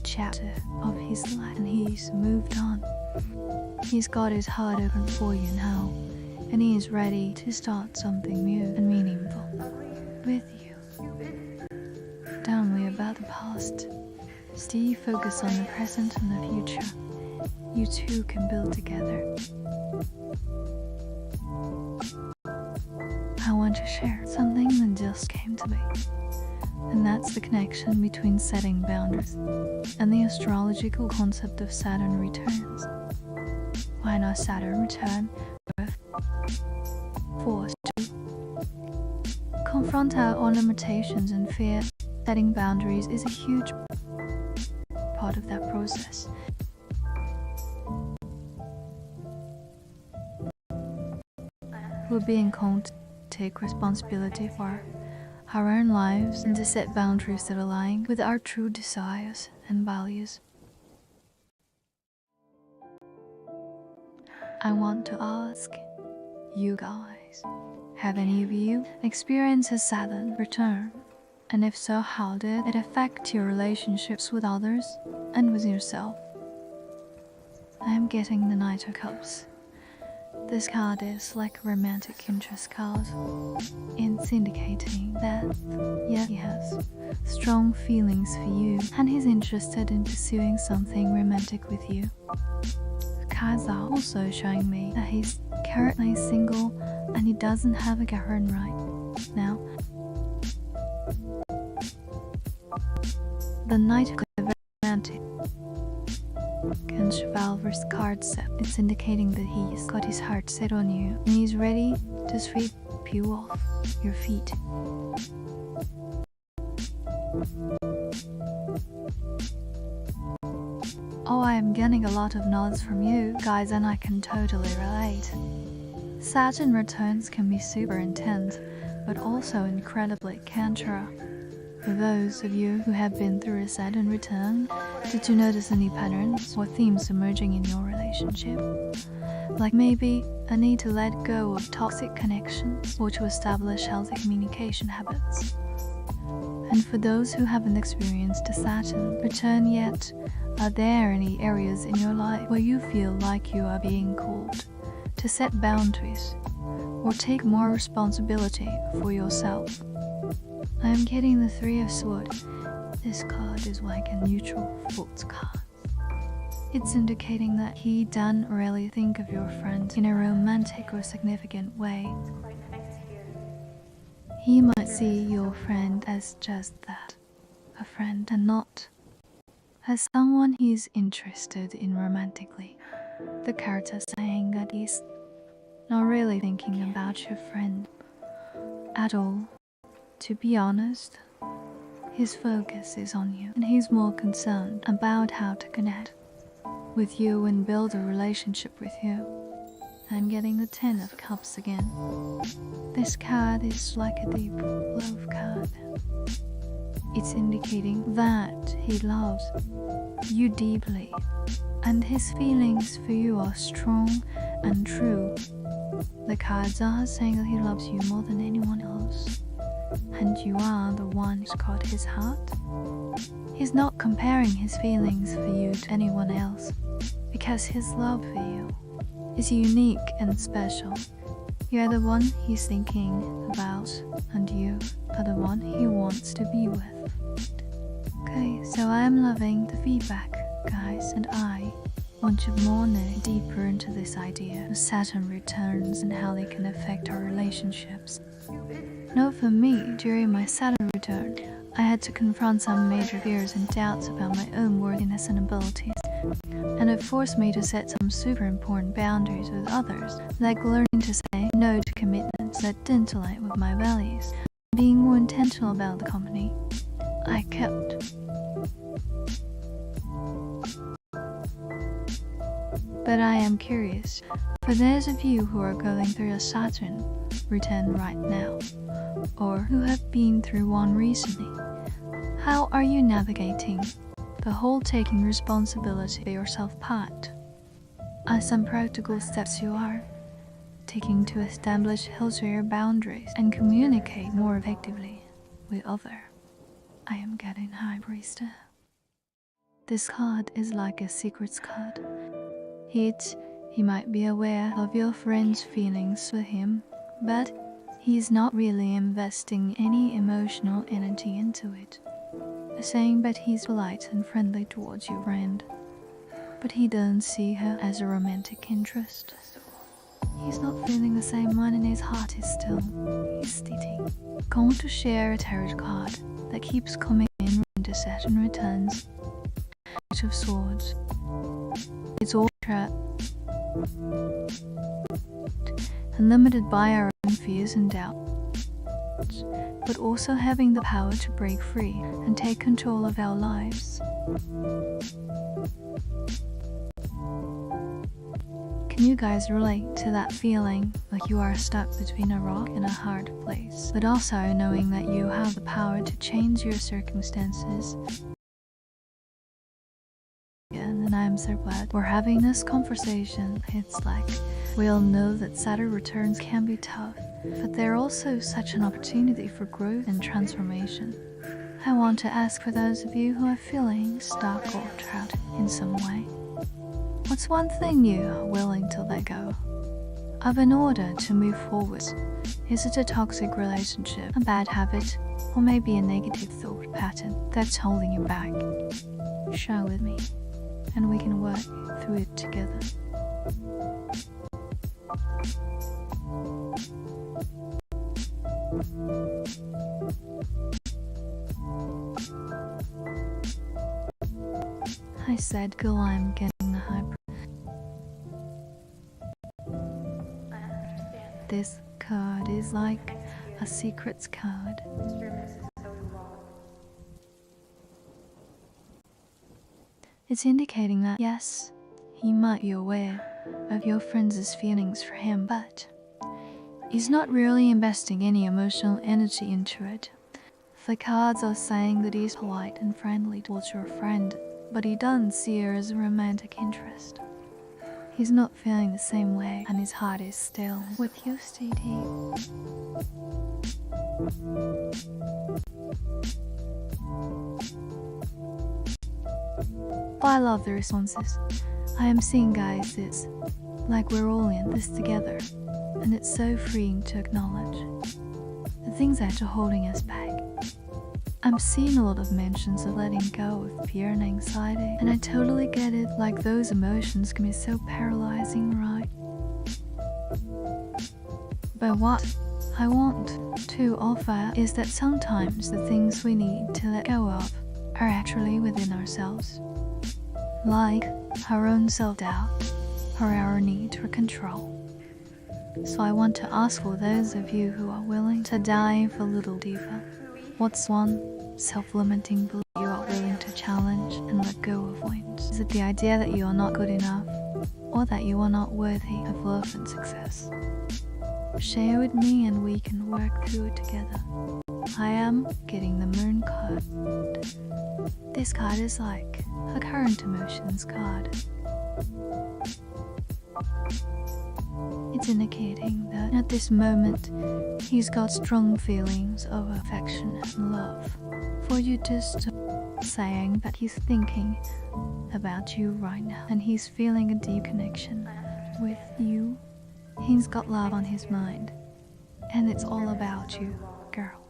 [SPEAKER 1] chapter of his life and he's moved on. He's got his heart open for you now, and he is ready to start something new and meaningful with you. Don't worry about the past. Stay focused on the present and the future. You two can build together. I want to share something that just came to me, and that's the connection between setting boundaries and the astrological concept of Saturn returns. Why not Saturn return with force to confront our own limitations and fear? Setting boundaries is a huge part of that process. We're being called to take responsibility for our own lives and to set boundaries that align with our true desires and values. I want to ask you guys, have any of you experienced a Saturn return? And if so, how did it affect your relationships with others and with yourself? I am getting the Knight of Cups. This card is like a romantic interest card. It's indicating that, yeah, he has strong feelings for you and he's interested in pursuing something romantic with you. Cards are also showing me that he's currently single and he doesn't have a girlfriend right now. The Knight of Romantic and Chivalrous card set. It's indicating that he's got his heart set on you and he's ready to sweep you off your feet. Oh, I am getting a lot of nods from you guys and I can totally relate. Saturn returns can be super intense, but also incredibly Cantra. For those of you who have been through a Saturn return, did you notice any patterns or themes emerging in your relationship? Like maybe a need to let go of toxic connections or to establish healthy communication habits. And for those who haven't experienced a Saturn return yet, are there any areas in your life where you feel like you are being called to set boundaries or take more responsibility for yourself? I am getting the Three of Swords. This card is like a neutral thoughts card. It's indicating that he doesn't really think of your friend in a romantic or significant way.
[SPEAKER 2] It's quite nice here.
[SPEAKER 1] He might see your friend as just that, a friend, and not as someone he's interested in romantically. The cards are saying that he's not really thinking about your friend at all. To be honest, his focus is on you, and he's more concerned about how to connect with you and build a relationship with you. I'm getting the Ten of Cups again. This card is like a deep love card. It's indicating that he loves you deeply, and his feelings for you are strong and true. The cards are saying that he loves you more than anyone else, and you are the one who's got his heart. He's not comparing his feelings for you to anyone else, because his love for you is unique and special. You're the one he's thinking about, and you are the one he wants to be with. Okay, so I am loving the feedback, guys, and I want to more know deeper into this idea of Saturn returns and how they can affect our relationships. Now for me, during my Saturn return, I had to confront some major fears and doubts about my own worthiness and abilities. And it forced me to set some super important boundaries with others, like learning to say no to commitments that didn't align with my values, being more intentional about the company I kept. But I am curious, for those of you who are going through a Saturn return right now, or who have been through one recently, how are you navigating the whole taking responsibility for yourself part? Are some practical steps you are taking to establish healthier boundaries and communicate more effectively with others? I am getting High Priestess. This card is like a secrets card. He might be aware of your friend's feelings for him, but he's not really investing any emotional energy into it. Saying that he's polite and friendly towards your friend, but he doesn't see her as a romantic interest. He's not feeling the same one, and his heart is still. He's steady. Going to share a tarot card that keeps coming in when Saturn returns. Eight of Swords. It's all trapped and limited by our own fears and doubts, but also having the power to break free and take control of our lives. Can you guys relate to that feeling like you are stuck between a rock and a hard place, but also knowing that you have the power to change your circumstances? And I'm so glad we're having this conversation. It's like we all know that Saturn returns can be tough, but they're also such an opportunity for growth and transformation. I want to ask for those of you who are feeling stuck or trapped in some way, what's one thing you are willing to let go of in order to move forward? Is it a toxic relationship, a bad habit, or maybe a negative thought pattern that's holding you back? Share with me, and we can work through it together. I said, girl, I'm getting the hyper.
[SPEAKER 2] I understand.
[SPEAKER 1] This card is like a secrets card.
[SPEAKER 2] This is so long.
[SPEAKER 1] It's indicating that, yes, he might be aware of your friend's feelings for him, but he's not really investing any emotional energy into it. The cards are saying that he's polite and friendly towards your friend, but he doesn't see her as a romantic interest. He's not feeling the same way, and his heart is still with you, Stevie. I love the responses. I am seeing, guys, it's like we're all in this together, and it's so freeing to acknowledge the things that are holding us back. I'm seeing a lot of mentions of letting go of fear and anxiety, and I totally get it, like those emotions can be so paralyzing, right? But what I want to offer is that sometimes the things we need to let go of are actually within ourselves, like our own self-doubt or our need for control. So I want to ask for those of you who are willing to dive a little deeper. What's one self-limiting belief you are willing to challenge and let go of? Is it the idea that you are not good enough, or that you are not worthy of love and success? Share with me and we can work through it together. I am getting the Moon card. This card is like a current emotions card. It's indicating that at this moment, he's got strong feelings of affection and love for you, just saying that he's thinking about you right now, and he's feeling a deep connection with you. He's got love on his mind, and it's all about you, girl.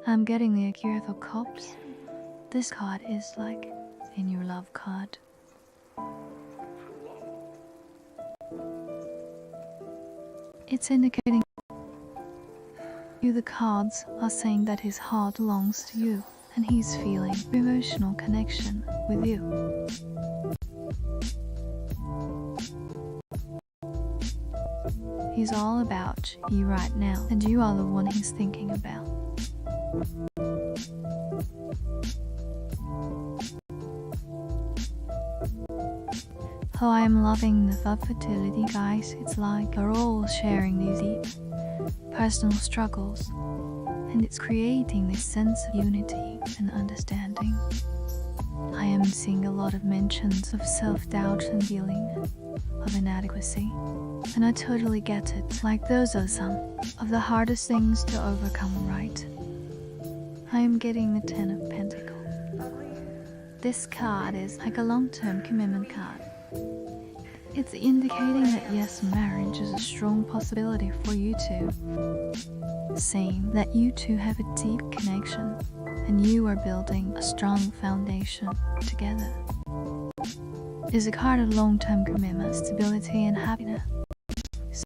[SPEAKER 1] I'm getting the Accurather Cops. This card is like in your love card. It's indicating you. The cards are saying that his heart belongs to you, and he's feeling emotional connection with you. He's all about you right now, and you are the one he's thinking about. Oh, I am loving the love fertility, guys. It's like we're all sharing these deep personal struggles, and it's creating this sense of unity and understanding. I am seeing a lot of mentions of self-doubt and feeling of inadequacy, and I totally get it. Like those are some of the hardest things to overcome, right? I am getting the 10 of Pentacles. This card is like a long-term commitment card. It's indicating that yes, marriage is a strong possibility for you two. Saying that you two have a deep connection and you are building a strong foundation together. Is a card of long-term commitment, stability and happiness.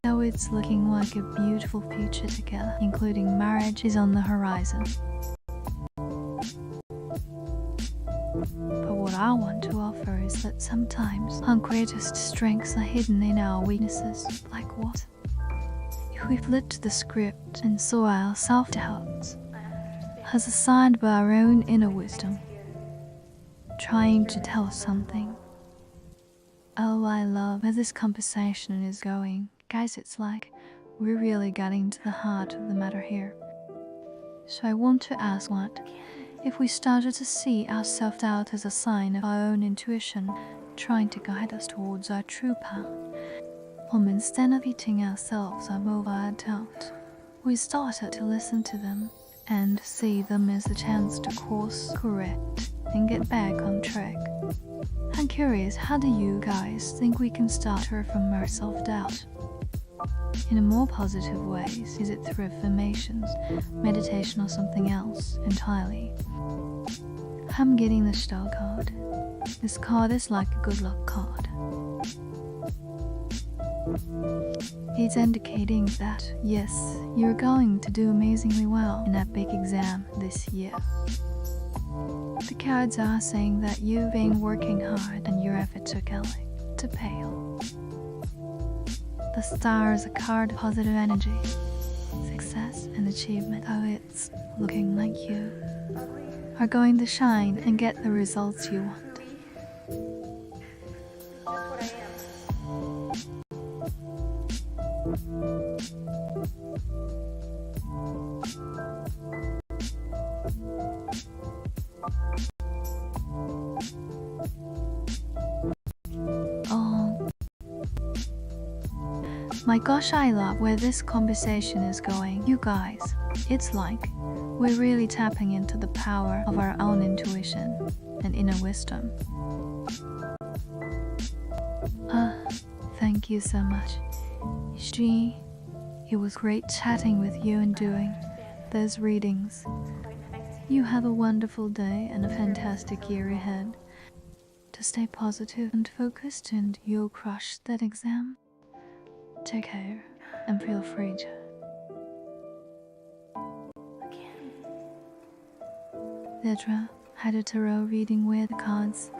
[SPEAKER 1] So it's looking like a beautiful future together, including marriage is on the horizon. But what I want to offer is that sometimes our greatest strengths are hidden in our weaknesses. Like what? If we flipped the script and saw our self-doubts as a sign by our own inner wisdom, trying to tell us something. Oh, I love where this conversation is going. Guys, it's like we're really getting to the heart of the matter here. So I want to ask, what if we started to see our self-doubt as a sign of our own intuition trying to guide us towards our true path? Instead of beating ourselves up over our doubt, we started to listen to them and see them as a chance to course correct and get back on track. I'm curious, how do you guys think we can start her from our self-doubt? In a more positive ways, is it through affirmations, meditation, or something else entirely? I'm getting the star card. This card is like a good luck card. It's indicating that, yes, you're going to do amazingly well in that big exam this year. The cards are saying that you've been working hard and your efforts are going to pay off. The star is a card of positive energy, success and achievement. Oh, it's looking like you are going to shine and get the results you want.
[SPEAKER 2] That's what I am.
[SPEAKER 1] My gosh, I love where this conversation is going. You guys, it's like we're really tapping into the power of our own intuition and inner wisdom. Thank you so much, Shi. It was great chatting with you and doing those readings. You have a wonderful day and a fantastic year ahead. To stay positive and focused, and you'll crush that exam. Take care and feel free to. Vedra had a tarot reading where the cards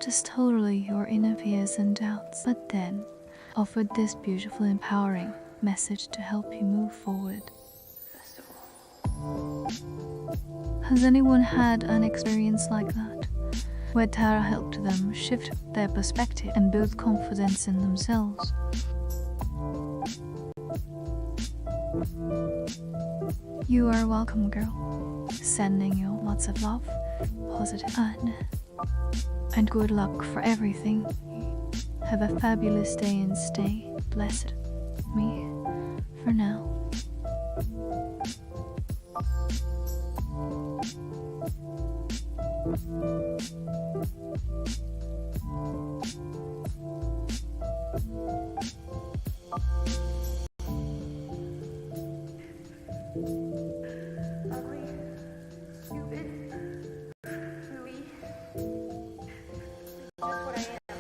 [SPEAKER 1] just totally your inner fears and doubts, but then offered this beautiful, empowering message to help you move forward. Has anyone had an experience like that, where tarot helped them shift their perspective and build confidence in themselves? You are welcome, girl. Sending you lots of love, positive, and good luck for everything. Have a fabulous day and stay blessed. Me, for now.
[SPEAKER 2] Ugly, stupid, gooey. Just what I am.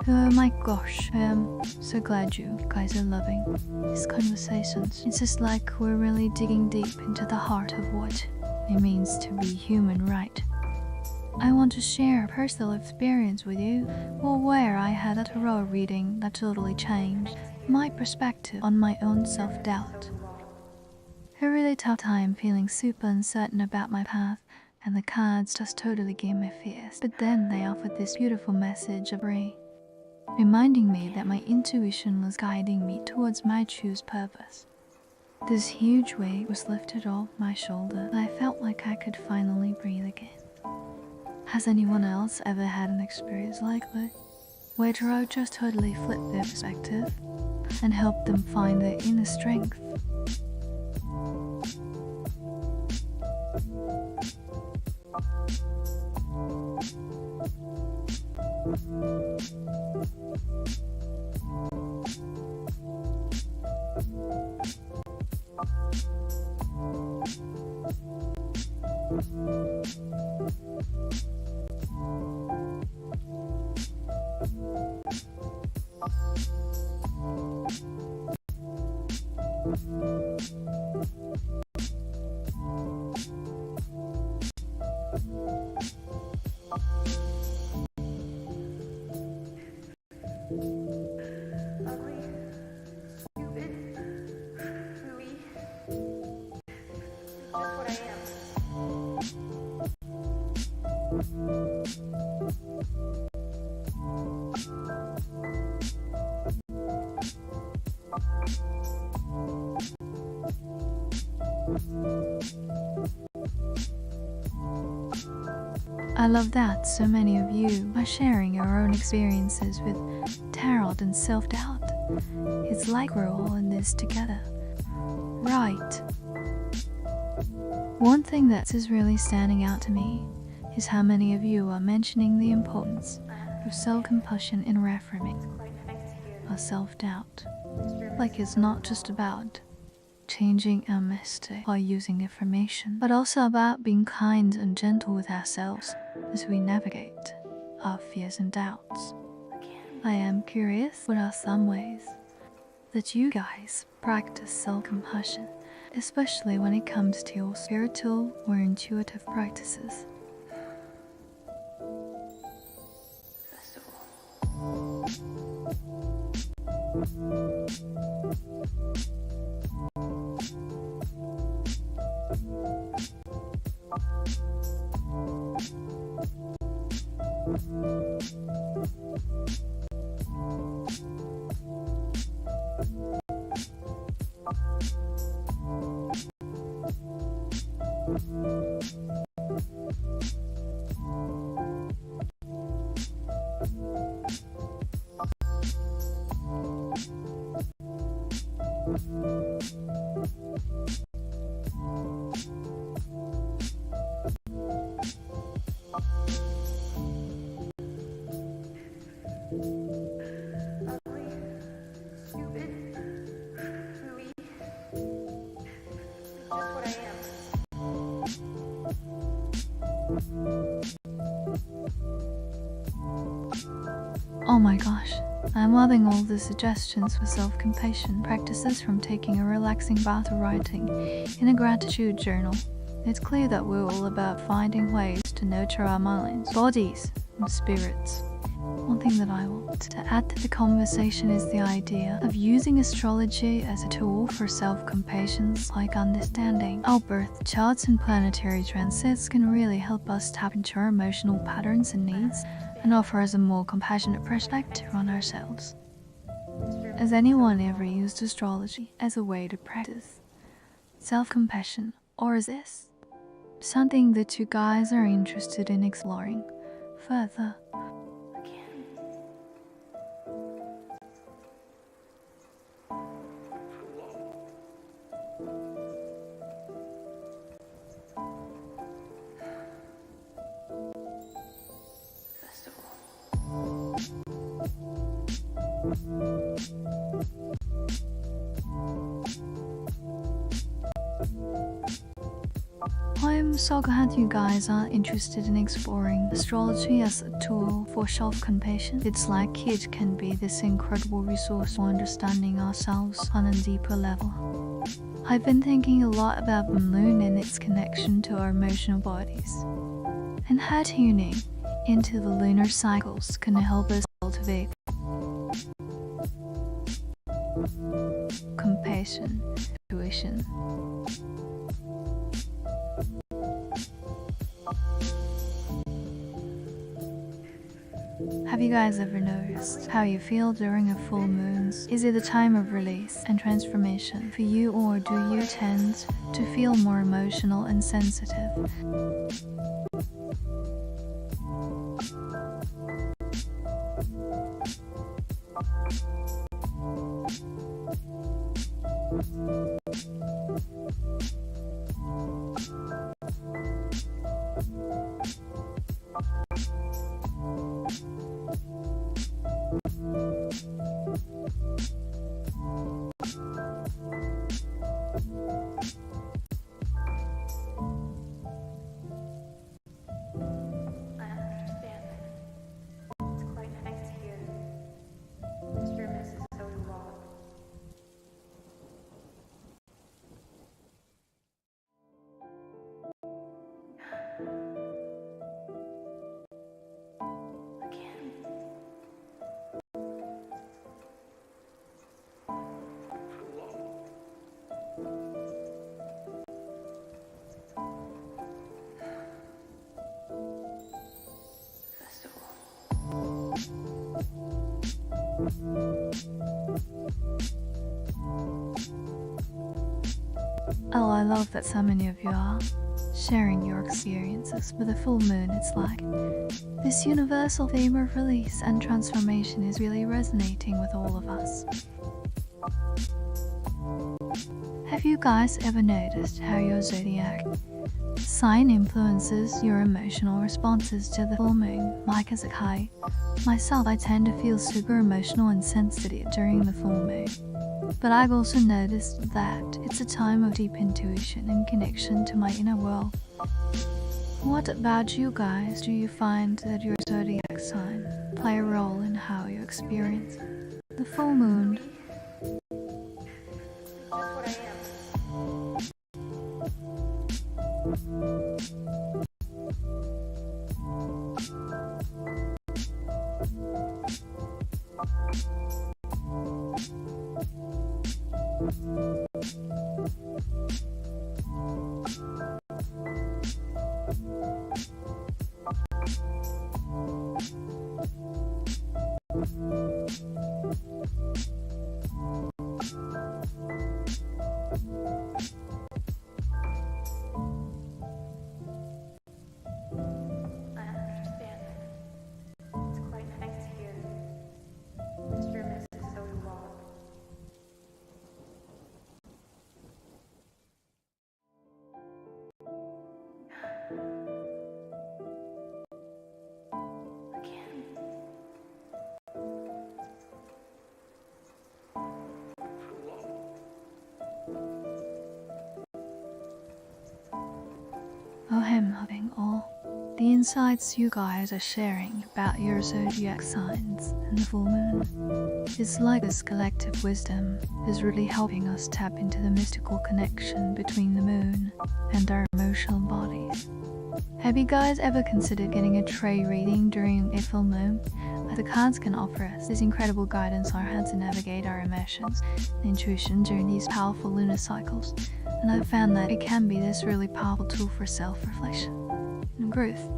[SPEAKER 1] Oh my gosh, I am so glad you guys are loving these conversations. It's just like we're really digging deep into the heart of what it means to be human, right? I want to share a personal experience with you, where I had a tarot reading that totally changed my perspective on my own self-doubt. A really tough time feeling super uncertain about my path, and the cards just totally gave me fears. But then they offered this beautiful message of reminding me that my intuition was guiding me towards my true purpose. This huge weight was lifted off my shoulder, and I felt like I could finally breathe again. Has anyone else ever had an experience like this, where tarot just totally flipped their perspective and helped them find their inner strength?
[SPEAKER 2] Ugly, stupid, gooey. Just what I am.
[SPEAKER 1] I love that so many of you are sharing your own experiences with tarot and self-doubt. It's like we're all in this together. Right. One thing that is really standing out to me is how many of you are mentioning the importance of self-compassion in reframing our self-doubt. Like it's not just about changing our mistake while using information, but also about being kind and gentle with ourselves as we navigate our fears and doubts. I am curious, what are some ways that you guys practice self-compassion, especially when it comes to your spiritual or intuitive practices?
[SPEAKER 2] Ugly, stupid, hooey. It's just what I am.
[SPEAKER 1] Oh my gosh, I'm loving all the suggestions for self-compassion practices, from taking a relaxing bath to writing in a gratitude journal. It's clear that we're all about finding ways to nurture our minds, bodies, and spirits. One thing that I want to add to the conversation is the idea of using astrology as a tool for self-compassion, like understanding our birth charts and planetary transits can really help us tap into our emotional patterns and needs and offer us a more compassionate perspective on ourselves. Has anyone ever used astrology as a way to practice self-compassion, or is this something that you guys are interested in exploring further? I'm so glad you guys are interested in exploring astrology as a tool for self-compassion. It's like it can be this incredible resource for understanding ourselves on a deeper level. I've been thinking a lot about the moon and its connection to our emotional bodies, and how tuning into the lunar cycles can help us cultivate compassion, intuition. Have you guys ever noticed how you feel during a full moon? Is it a time of release and transformation for you, or do you tend to feel more emotional and sensitive?
[SPEAKER 2] I understand. It's quite nice to hear. Mr. and Mrs. Cody Wall. Again. Festival.
[SPEAKER 1] Oh, I love that so many of you are sharing your experiences with the full moon. It's like this universal theme of release and transformation is really resonating with all of us. Have you guys ever noticed how your zodiac sign influences your emotional responses to the full moon? Like as a guy, myself, I tend to feel super emotional and sensitive during the full moon. But I've also noticed that it's a time of deep intuition and connection to my inner world. What about you guys? Do you find that your zodiac sign play a role in how you experience the full moon?
[SPEAKER 2] Just what I am.
[SPEAKER 1] am having all the insights you guys are sharing about your zodiac signs and the full moon. It's like this collective wisdom is really helping us tap into the mystical connection between the moon and our emotional bodies. Have you guys ever considered getting a tarot reading during a full moon? As the cards can offer us this incredible guidance on how to navigate our emotions and intuition during these powerful lunar cycles, and I've found that it can be this really powerful tool for self-reflection and growth.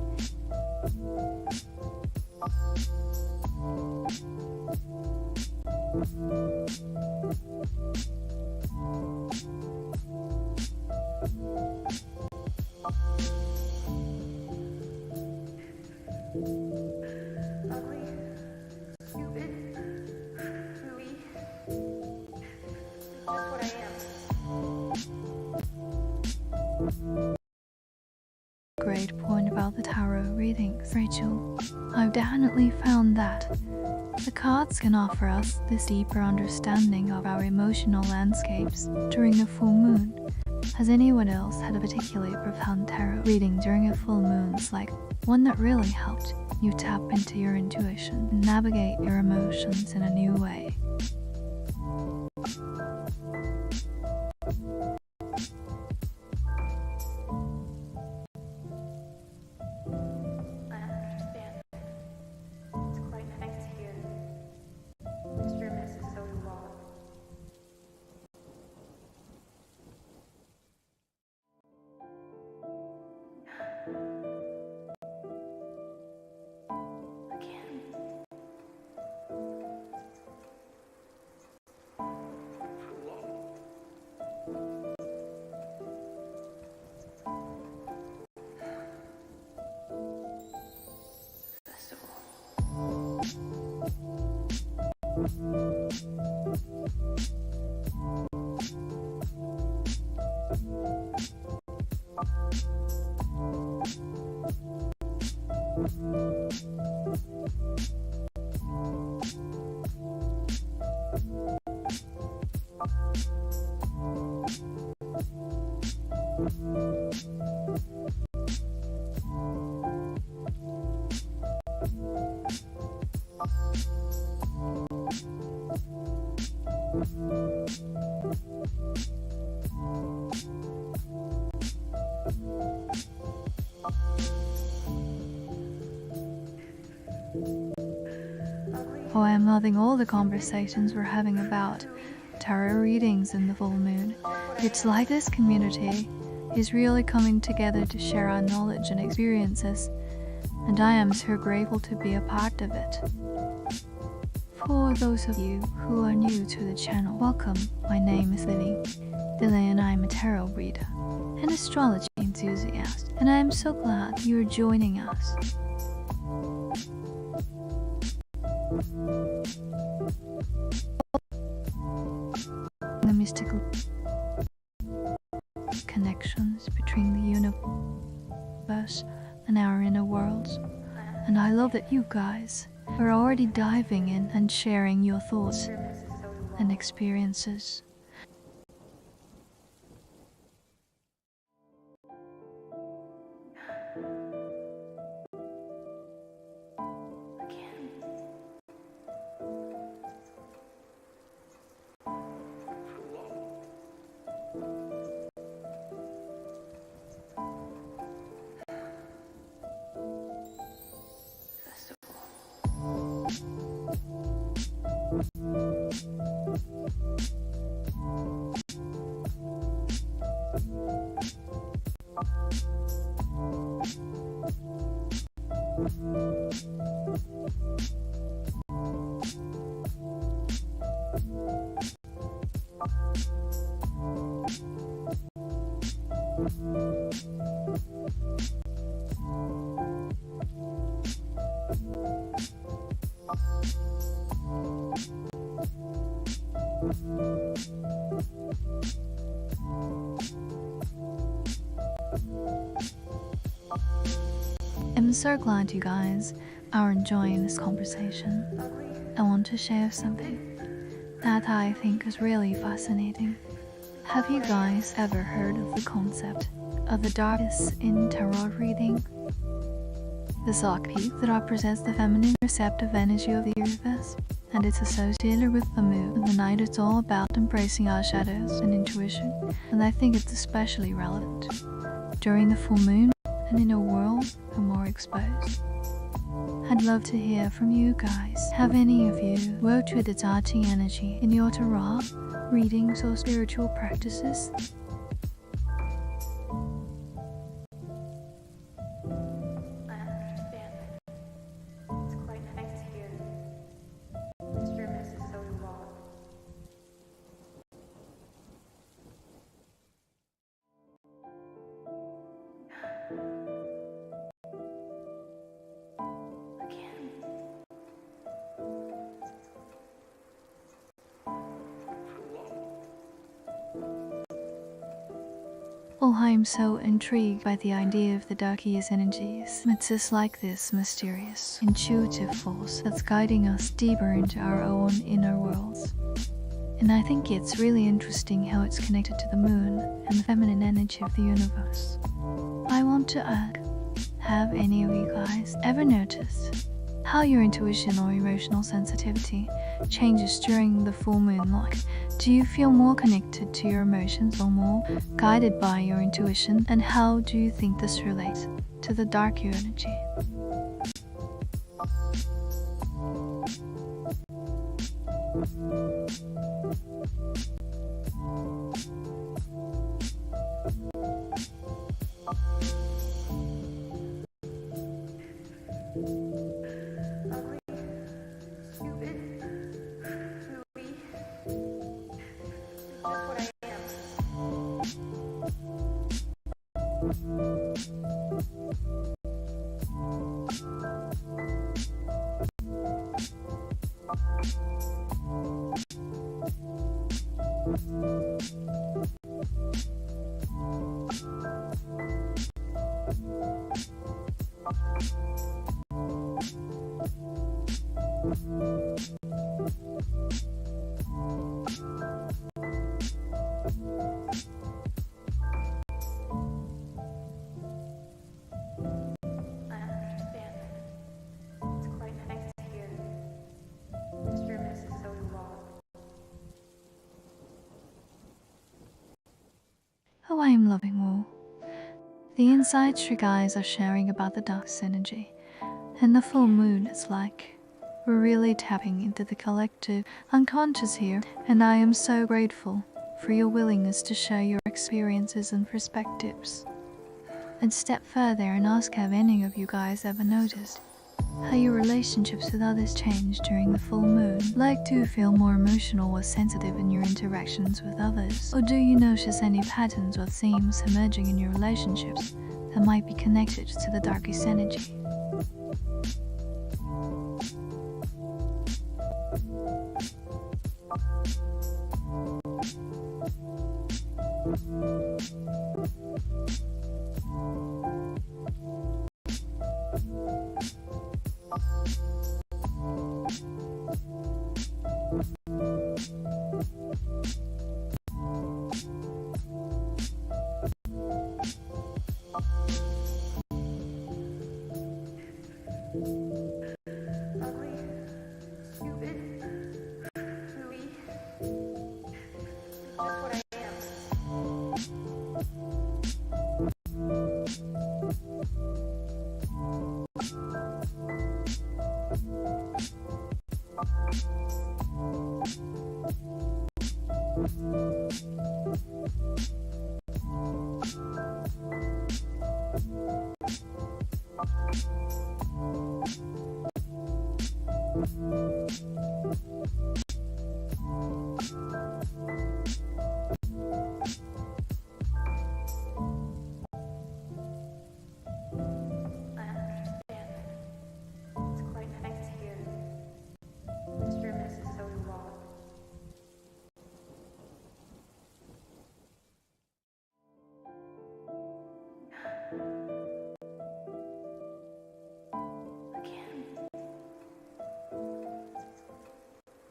[SPEAKER 2] Ugly, stupid, gooey. It's just what I am.
[SPEAKER 1] Great point about the tarot readings, Rachel. I've definitely found that the cards can offer us this deeper understanding of our emotional landscapes during the full moon. Has anyone else had a particularly profound tarot reading during a full moon, like one that really helped you tap into your intuition and navigate your emotions in a new way?
[SPEAKER 2] I understand. It's quite nice here. This room is so long. Again. Festival.
[SPEAKER 1] Oh, I'm loving all the conversations we're having about tarot readings in the full moon. It's like this community is really coming together to share our knowledge and experiences, and I am so grateful to be a part of it. For those of you who are new to the channel, welcome. My name is Lily. Lily, and I'm a tarot reader, an astrology enthusiast, and I am so glad you are joining us. The mystical connections between the universe and our inner worlds, and I love that you guys are already diving in and sharing your thoughts and experiences.
[SPEAKER 2] Again. Festival.
[SPEAKER 1] I'm so glad you guys are enjoying this conversation. I want to share something that I think is really fascinating. Have you guys ever heard of the concept of the darkness in tarot reading. This archetype that represents the feminine receptive energy of the universe, and it's associated with the moon and the night. It's all about embracing our shadows and intuition, and I think it's especially relevant during the full moon and in a world we're more exposed. I'd love to hear from you guys. Have any of you worked with the touching energy in your tarot readings or spiritual practices? Oh, I'm so intrigued by the idea of the darkest energies. It's just like this mysterious, intuitive force that's guiding us deeper into our own inner worlds. And I think it's really interesting how it's connected to the moon and the feminine energy of the universe. I want to ask, have any of you guys ever noticed how your intuition or emotional sensitivity changes during the full moon? Like, do you feel more connected to your emotions or more guided by your intuition? And how do you think this relates to the darker energy? Oh, I am loving all the insights you guys are sharing about the dark's energy. And the full moon, it's like we're really tapping into the collective unconscious here, and I am so grateful for your willingness to share your experiences and perspectives. And step further and ask, have any of you guys ever noticed how your relationships with others change during the full moon? Like, do you feel more emotional or sensitive in your interactions with others? Or do you notice any patterns or themes emerging in your relationships that might be connected to the darkest energy?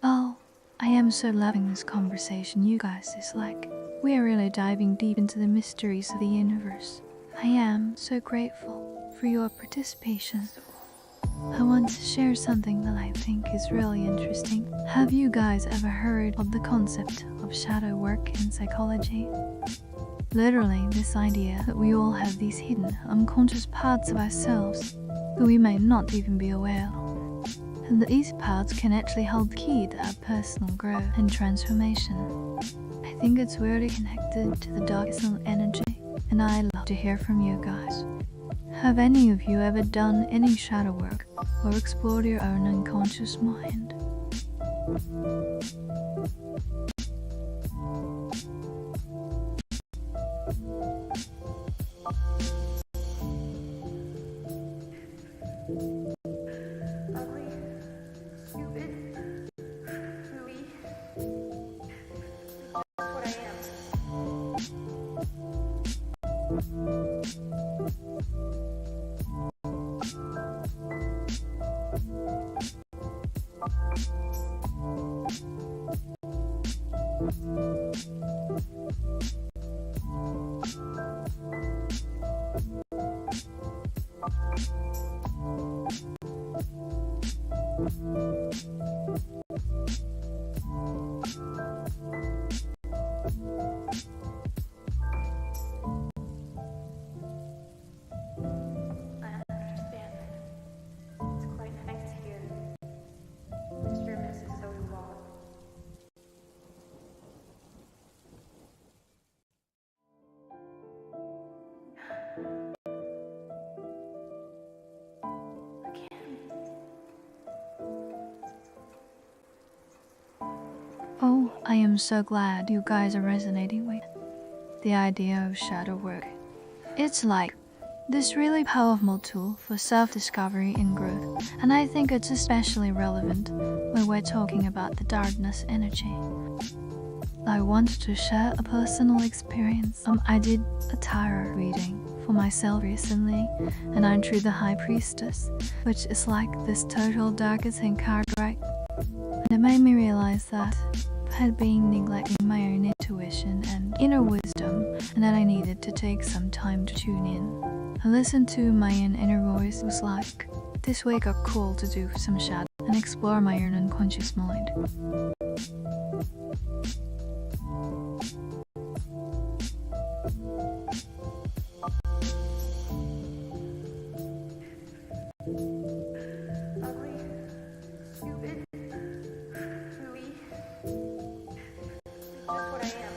[SPEAKER 1] Oh, I am so loving this conversation, you guys. It's like we are really diving deep into the mysteries of the universe. I am so grateful for your participation. I want to share something that I think is really interesting. Have you guys ever heard of the concept of shadow work in psychology? Literally, this idea that we all have these hidden, unconscious parts of ourselves that we may not even be aware of, and that these parts can actually hold the key to our personal growth and transformation. I think it's really connected to the darkest energy, and I'd love to hear from you guys. Have any of you ever done any shadow work or explored your own unconscious mind?
[SPEAKER 2] Ugly, stupid, gooey. That's what I am. I understand. It's quite nice to hear Mr. and Mrs. Zoe Wall.
[SPEAKER 1] Oh, I am so glad you guys are resonating with the idea of shadow work. It's like this really powerful tool for self-discovery and growth, and I think it's especially relevant when we're talking about the darkness energy. I want to share a personal experience. I did a tarot reading for myself recently, and I drew the High Priestess, which is like this total darkest card, right? And it made me realize that I had been neglecting my own intuition and inner wisdom, and that I needed to take some time to tune in. I listened to my own inner voice. It was like, this week got called to do some shadow and explore my own unconscious mind.
[SPEAKER 2] Ugly, stupid, gooey. Just what I am.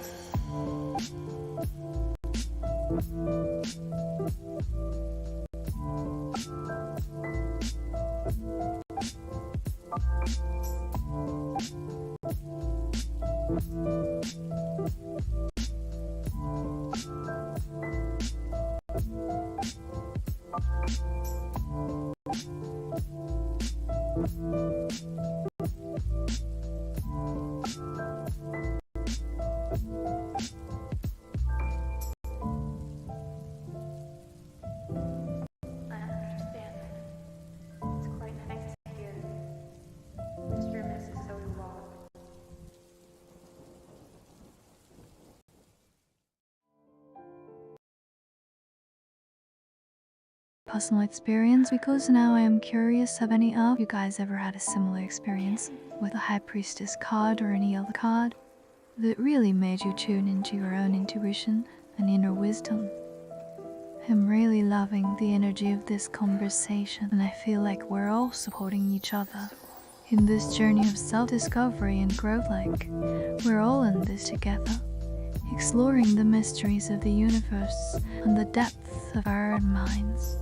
[SPEAKER 2] I understand. It's quite nice to hear Mr. and Mrs. Zoe Wall.
[SPEAKER 1] Personal experience, because now I am curious, have any of you guys ever had a similar experience with a High Priestess card or any other card that really made you tune into your own intuition and inner wisdom? I'm really loving the energy of this conversation, and I feel like we're all supporting each other in this journey of self-discovery and growth. Like we're all in this together, exploring the mysteries of the universe and the depths of our own minds.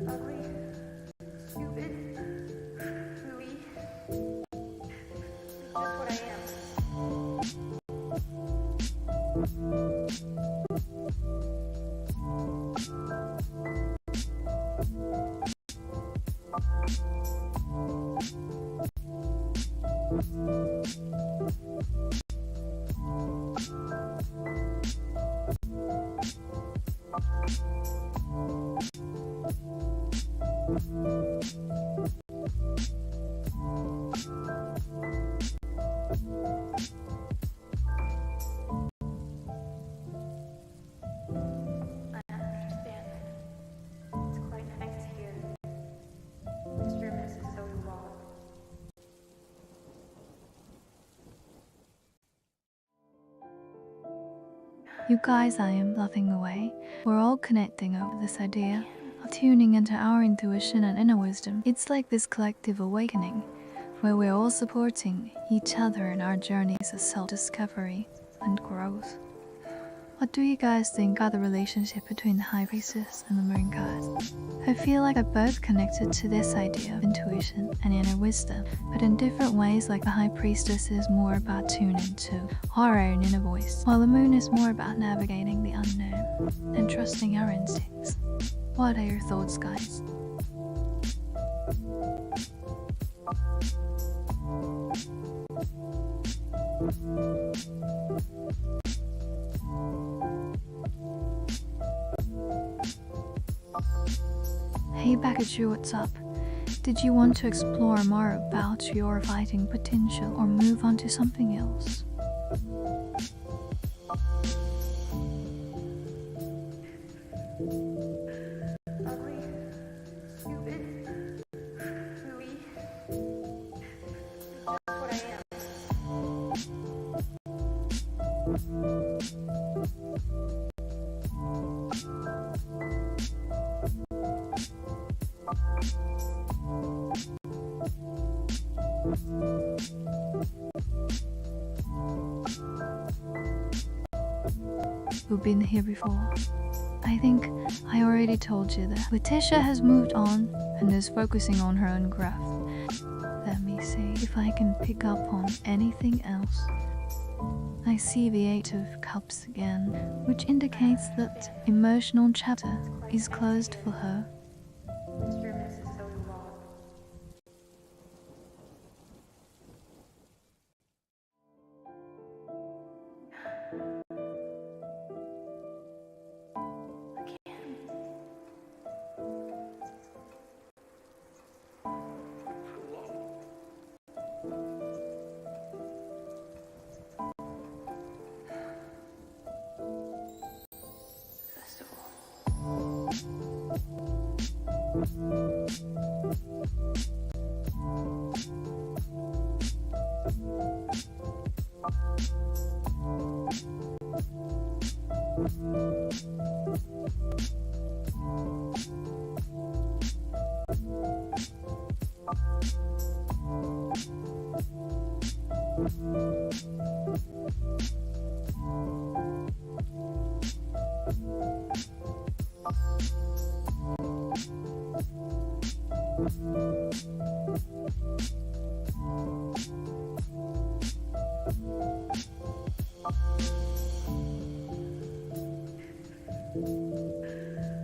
[SPEAKER 2] Ugly, stupid, gooey. Just what I am. I understand. It's quite nice here. This room is so long.
[SPEAKER 1] You guys, I am laughing away. We're all connecting over this idea of tuning into our intuition and inner wisdom. It's like this collective awakening where we're all supporting each other in our journeys of self-discovery and growth. What do you guys think about the relationship between the High Priestess and the Moon Goddess? I feel like they're both connected to this idea of intuition and inner wisdom, but in different ways. Like the High Priestess is more about tuning to our own inner voice, while the Moon is more about navigating the unknown and trusting our instincts. What are your thoughts, guys? Hey, back at you, what's up? Did you want to explore more about your fighting potential or move on to something else?
[SPEAKER 2] Ugly, stupid, gooey. Just what I am.
[SPEAKER 1] We've been here before. I think I already told you that Letitia has moved on and is focusing on her own growth. Let me see if I can pick up on anything else. I see the Eight of Cups again, which indicates that emotional chapter is closed for her.
[SPEAKER 2] This room is so long. Again. Festival.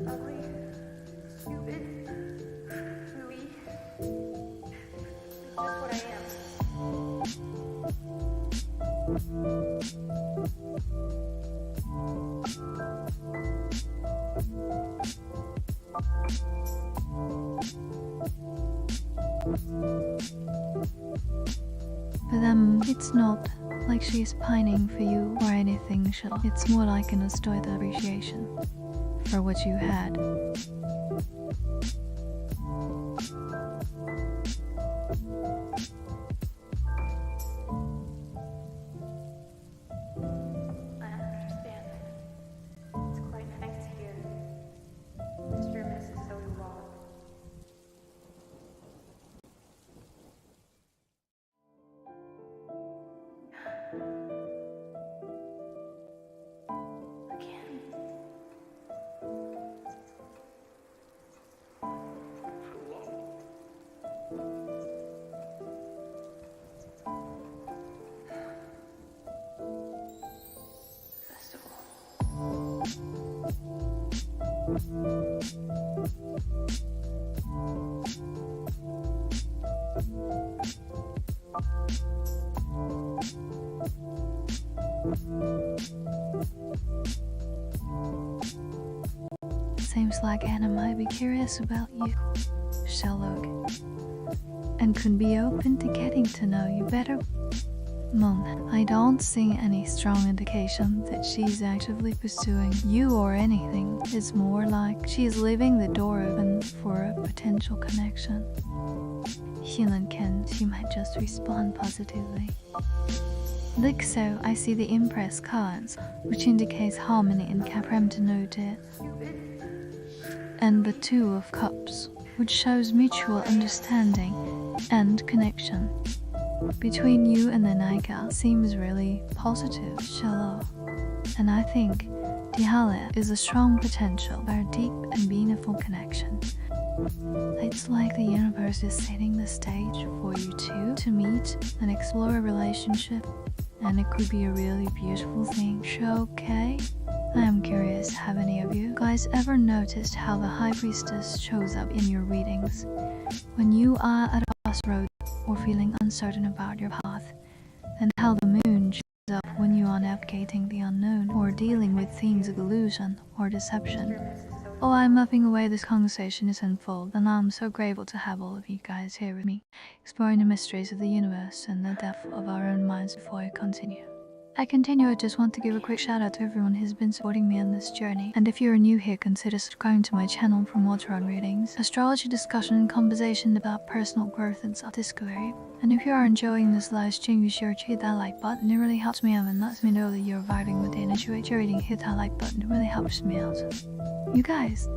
[SPEAKER 2] Ugly, stupid, gooey. Just what I am.
[SPEAKER 1] But it's not like she's pining for you or anything. It's more like an unstopped appreciation for what you had.
[SPEAKER 2] I understand. It's quite nice here. This room is so long. Again. Festival.
[SPEAKER 1] Seems like Anna might be curious about you, Sherlock, and could be open to getting to know you better. Moon, I don't see any strong indication that she's actively pursuing you or anything. It's more like she's leaving the door open for a potential connection. Human can, she might just respond positively. Look, so I see the Empress cards, which indicates harmony and Capremtenote, and the Two of Cups, which shows mutual understanding and connection. Between you and the Nika seems really positive, Shallow. And I think Dihala is a strong potential for a deep and meaningful connection. It's like the universe is setting the stage for you two to meet and explore a relationship, and it could be a really beautiful thing. Okay? I am curious, have any of you guys ever noticed how the High Priestess shows up in your readings? When you are at a crossroads or feeling uncertain about your path, and how the moon shows up when you are navigating the unknown or dealing with themes of illusion or deception. Oh, I'm loving the way this conversation is unfolding, and I'm so grateful to have all of you guys here with me, exploring the mysteries of the universe and the depth of our own minds. Before I continue, I just want to give a quick shout out to everyone who's been supporting me on this journey. And if you're new here, consider subscribing to my channel for more tarot readings, astrology discussion, and conversation about personal growth and self-discovery. And if you are enjoying this live stream, be sure to hit that like button. It really helps me out and lets me know that you're vibing with the energy. If you're reading, hit that like button. It really helps me out. You guys,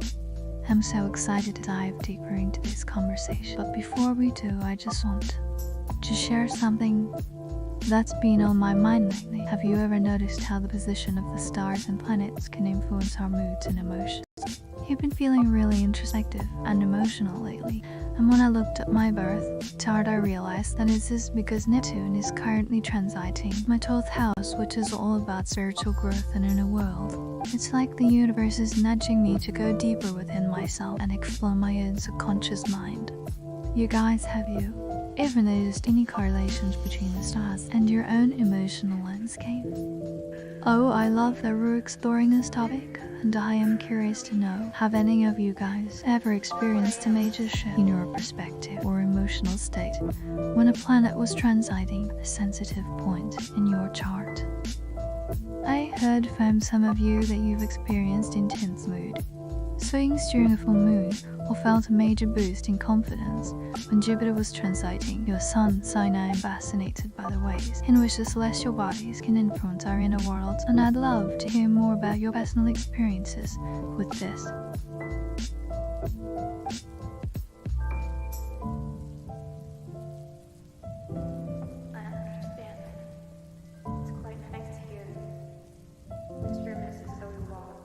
[SPEAKER 1] I'm so excited to dive deeper into this conversation. But before we do, I just want to share something that's been on my mind lately. Have you ever noticed how the position of the stars and planets can influence our moods and emotions? You've been feeling really introspective and emotional lately, and when I looked at my birth chart, I realized that it's just because Neptune is currently transiting my 12th house, which is all about spiritual growth and inner world. It's like the universe is nudging me to go deeper within myself and explore my own subconscious mind. You guys, have you ever noticed any correlations between the stars and your own emotional landscape? Oh, I love that we're exploring this topic, and I am curious to know, have any of you guys ever experienced a major shift in your perspective or emotional state when a planet was transiting a sensitive point in your chart? I heard from some of you that you've experienced intense mood swings during a full moon, or felt a major boost in confidence when Jupiter was transiting your sun, so I am fascinated by the ways in which the celestial bodies can influence our inner worlds, and I'd love to hear more about your personal experiences with this.
[SPEAKER 2] I understand. It's quite nice to hear. Mr. and Mrs. So you are.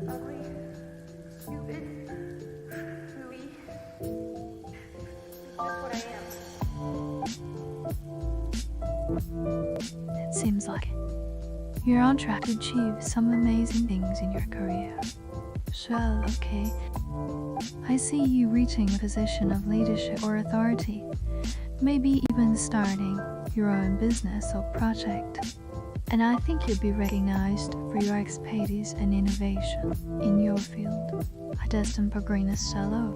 [SPEAKER 2] Ugly, stupid, hooey. Just what I am.
[SPEAKER 1] It seems like you're on track to achieve some amazing things in your career. So, okay, I see you reaching a position of leadership or authority, maybe even starting your own business or project. And I think you'll be recognized for your expertise and innovation in your field. I destined for greatness solo.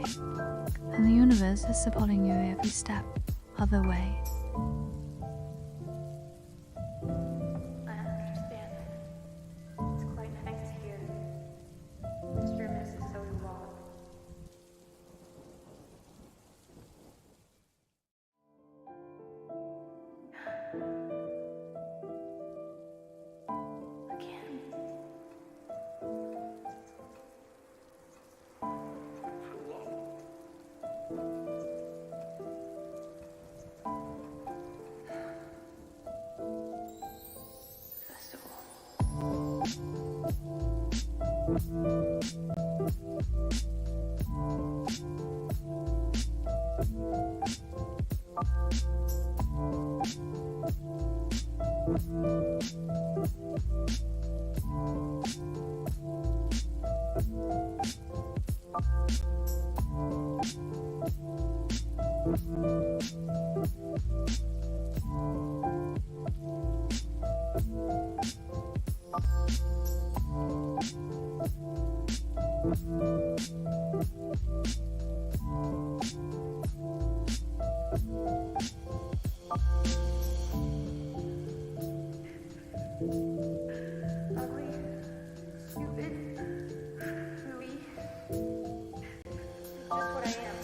[SPEAKER 1] and the universe is supporting you every step of the way.
[SPEAKER 2] I understand. It's quite nice here. Mr. and Mrs. Zoe Wall. Again. Ugly, stupid, gooey. Just what I am.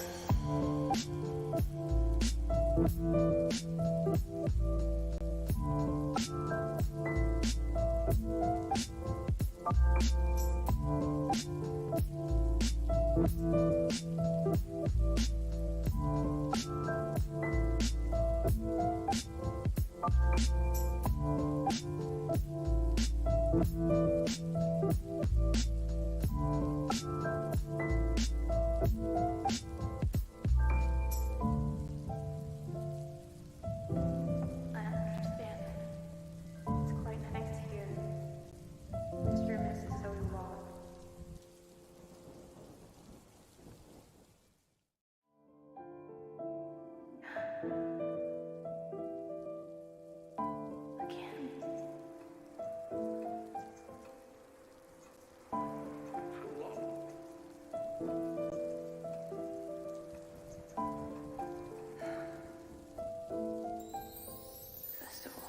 [SPEAKER 2] I understand. It's quite nice here. Mr. and Mrs. Zoe Wall. Again. Festival.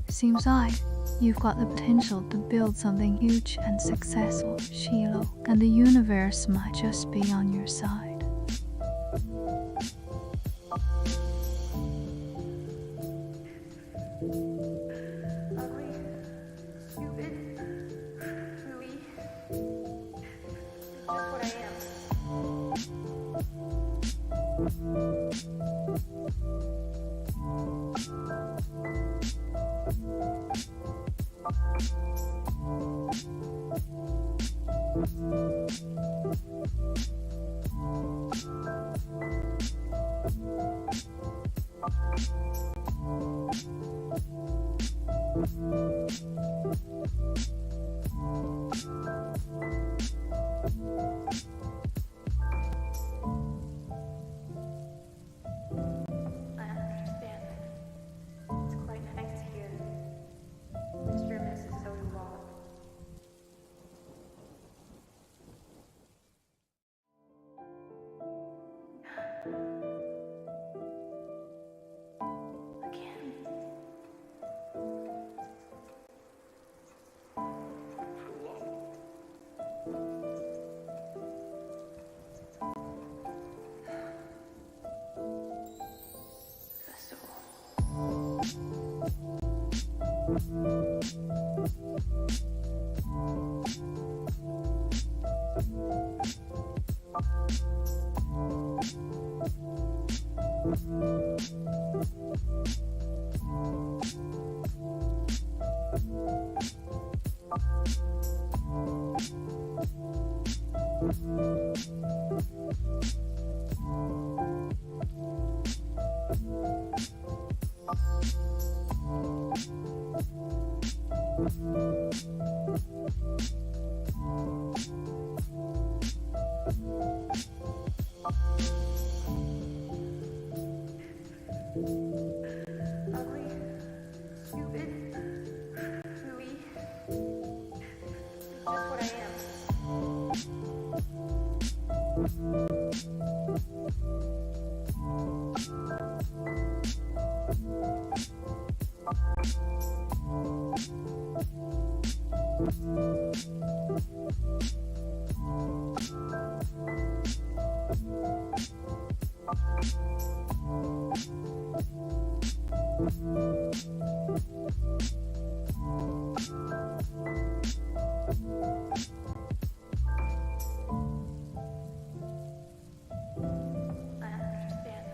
[SPEAKER 1] Seems like you've got the potential to build something huge and successful, Shiloh, and the universe might just be on your side.
[SPEAKER 2] Ugly, stupid, gooey. Just what I am. I understand. It's quite nice here. Mr. and Mrs. Zoe Wall. Again. Festival. Ugly, stupid, hooey. Just what I am. I understand.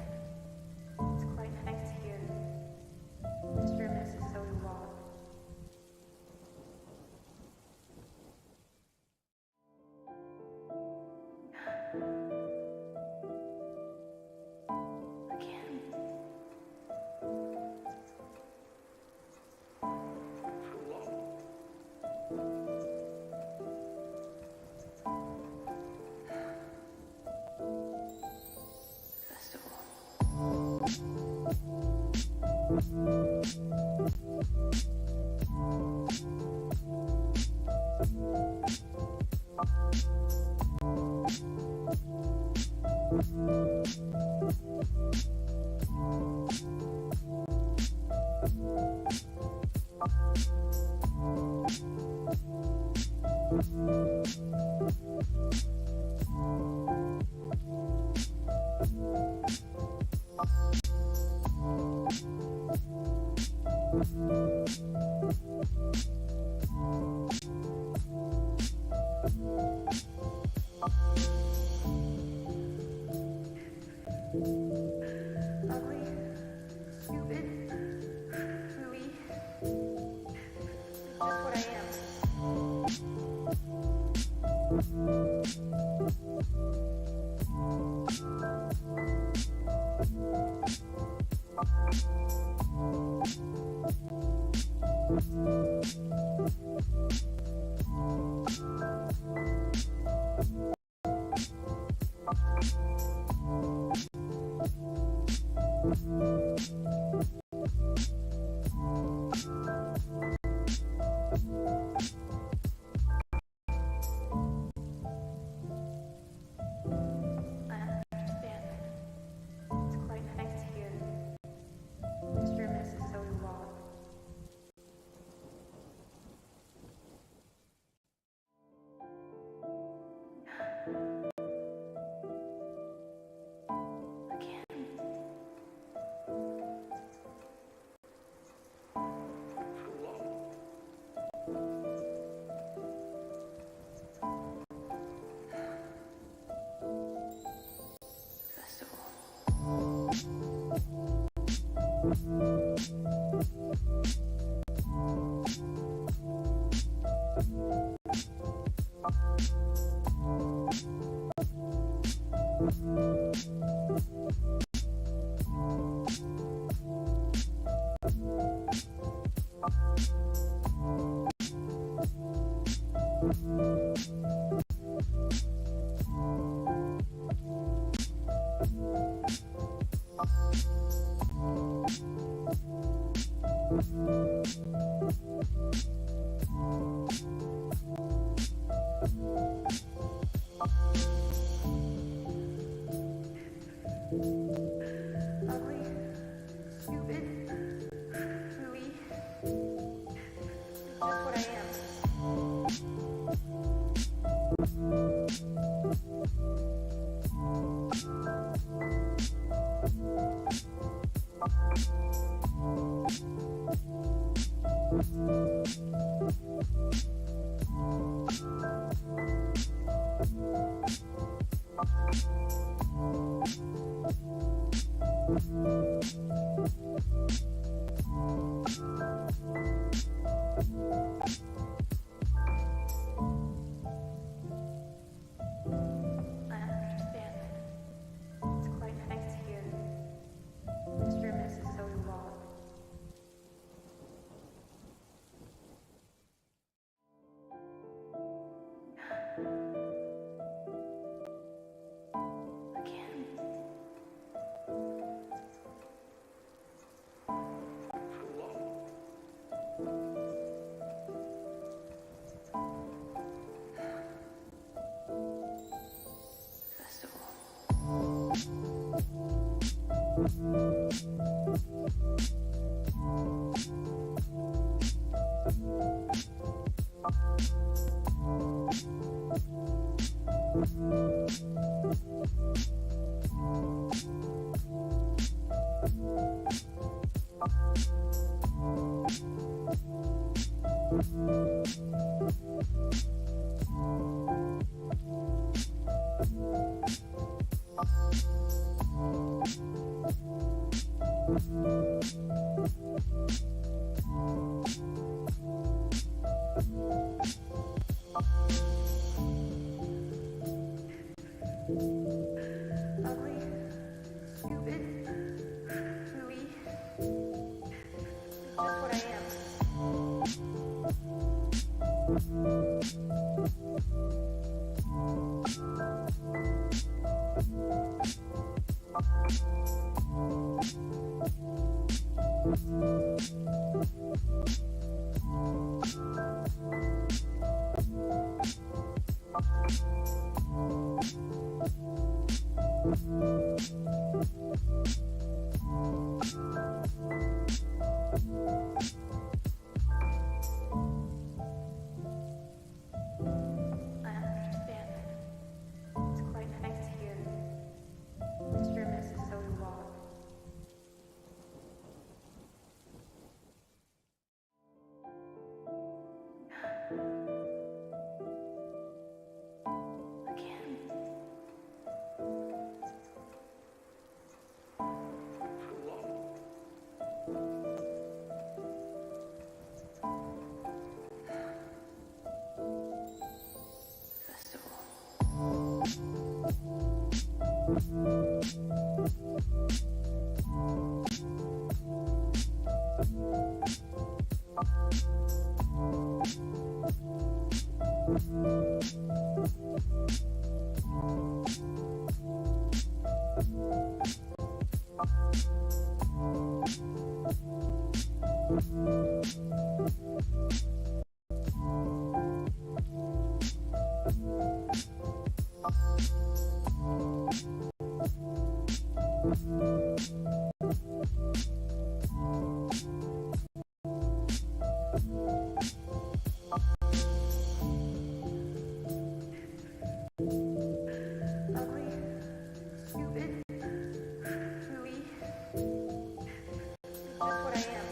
[SPEAKER 2] It's quite nice here. Mr. and Mrs. Zoe Wall. Again. Festival. Ugly, stupid, hooey. Just what I am. I understand. It's quite nice here. Mr. and Mrs. Zoe Wall. Again. Festival. Ugly, stupid, hooey. Just what I am. I understand. It's Ugly, stupid, gooey. It's just what I am. I understand. It's quite nice to hear Mr. and Mrs. Zoe Wall. Again. Festival. Ugly, stupid, gooey. It's just what I am.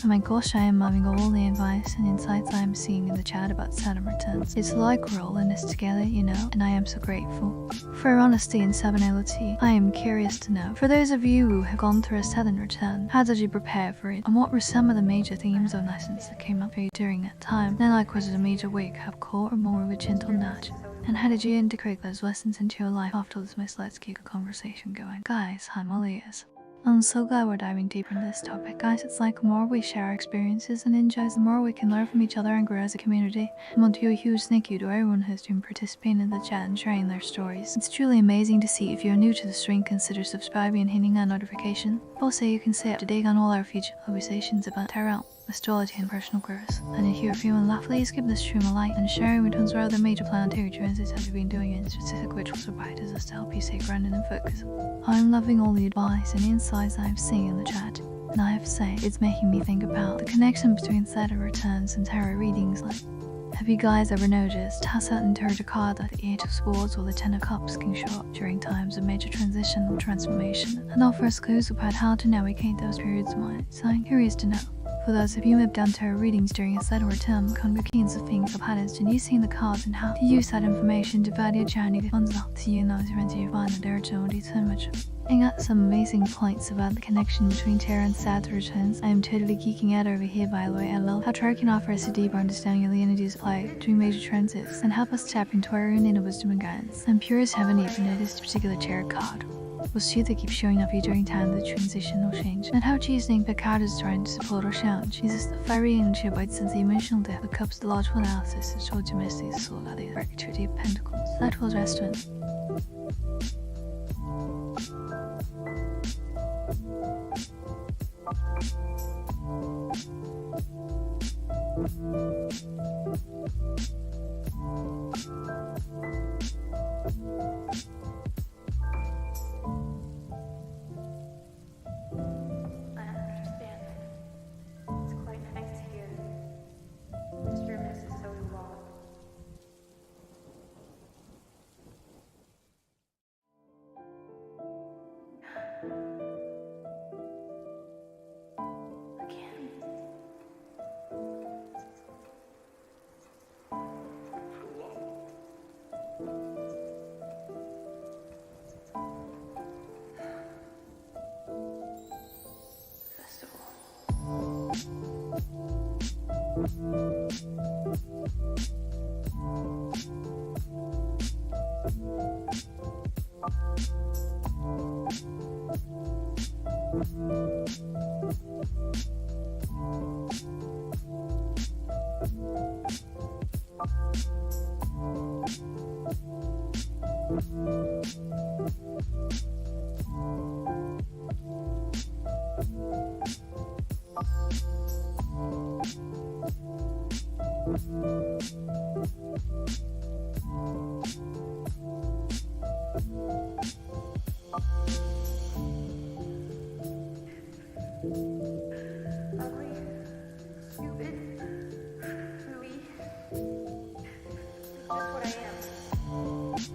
[SPEAKER 1] Oh my gosh, I am loving all the advice and insights I am seeing in the chat about Saturn returns. It's like we're all in this together, you know, and I am so grateful. For your honesty and stability, I am curious to know, for those of you who have gone through a Saturn return, how did you prepare for it? And what were some of the major themes or lessons that came up for you during that time? Then like, was it a major wake-up call or more of a gentle nudge? And how did you integrate those lessons into your life after this mess? Let's keep the conversation going. Guys, I'm Elias. I'm so glad we're diving deeper into this topic, guys. It's like the more we share our experiences and enjoys, the more we can learn from each other and grow as a community. I want to do a huge thank you to everyone who's been participating in the chat and sharing their stories. It's truly amazing to see. If you're new to the stream, consider subscribing and hitting that notification. Also, you can stay up to date on all our future conversations about tarot, astrology, and personal growth. And if you're feeling lovely, please give this stream a like and share in returns where other major planetary transits have been doing in specific rituals or practices to help you stay grounded and focused. I'm loving all the advice and insights I've seen in the chat, and I have to say, it's making me think about the connection between Saturn returns and tarot readings. Like, have you guys ever noticed how certain tarot cards like the Eight of Swords or the Ten of Cups can show up during times of major transition or transformation, and offer us clues about how to navigate those periods of mind? So I'm curious to know, for those of you who have done tarot readings during a Saturn return, what kinds of things or patterns did you see in the cards, and how to use that information to value your journey to funds out to you know as you find that there are so much. I got some amazing points about the connection between tarot and Saturn returns. I am totally geeking out over here, by the way. I love how tarot can offer us a deeper understanding of the energies at play during major transits and help us tap into our own inner wisdom and guidance. I'm curious, haven't even noticed a particular tarot card was two that keep showing up here during times of transition or change, and how do you think the card is trying to support or challenge? Is this the fiery energy about sense the emotional depth, the cups, the logical analysis, the short domestic, the soul, the rectory of pentacles? That was restaurant.
[SPEAKER 2] Ugly, stupid, gooey. Just what I am.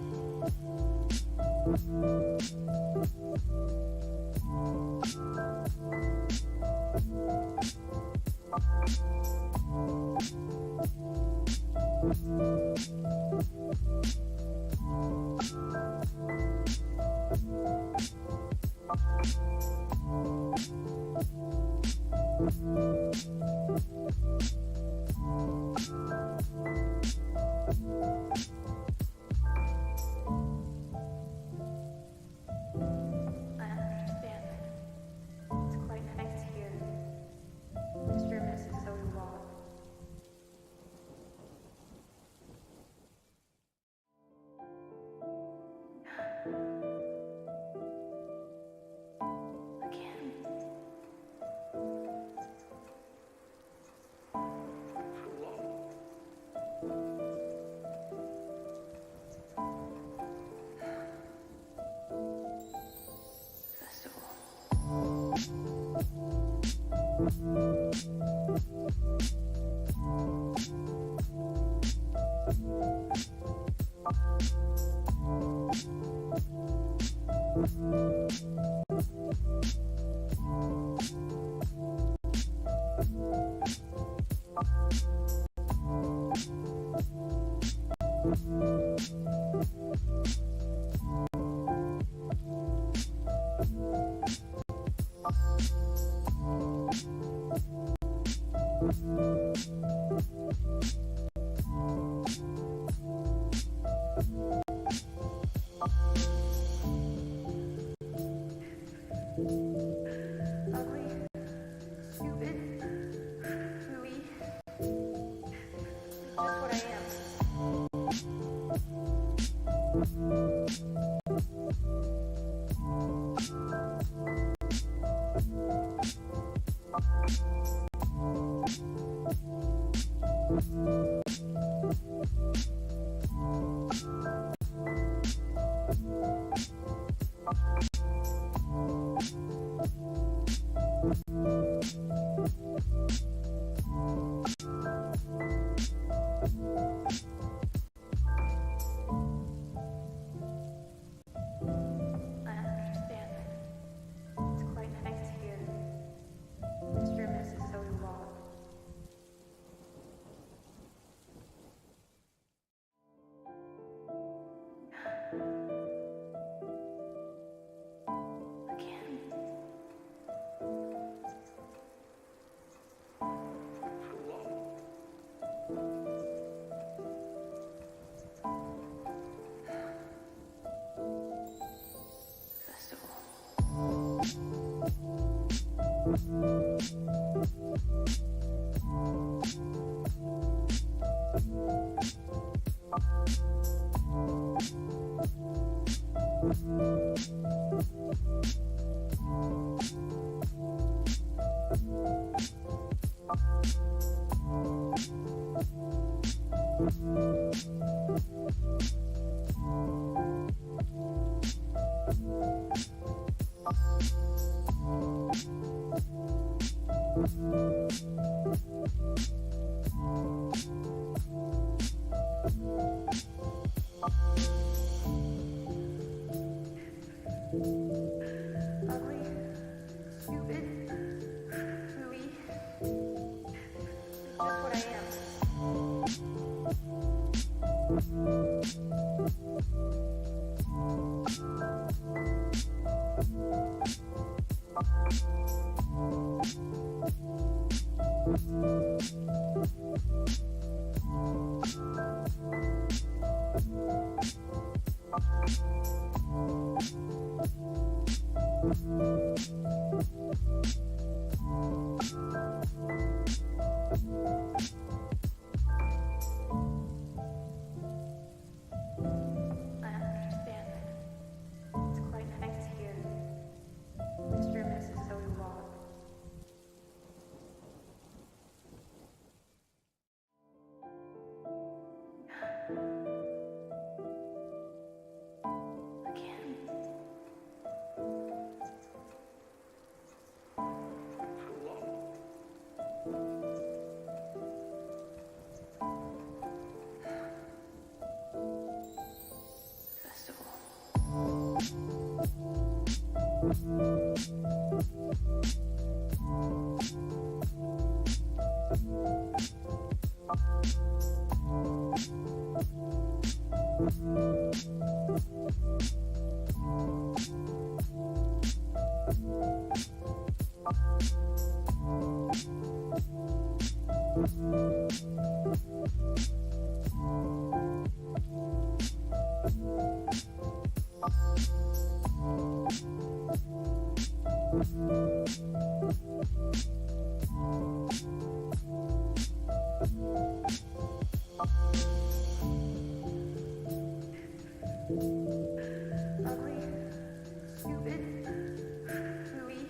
[SPEAKER 2] I understand. It's quite nice here. Mr. and Mrs. Zoe Wall. Again. Festival. Ugly, stupid, gooey. Just what I am. I understand. It's quite nice here. Mr. and Mrs. Zoe Wall. Again. Festival. Ugly, stupid, gooey. Just what I am. I understand. It's quite nice here. This room is so long. Again. Festival. Ugly, stupid, hooey.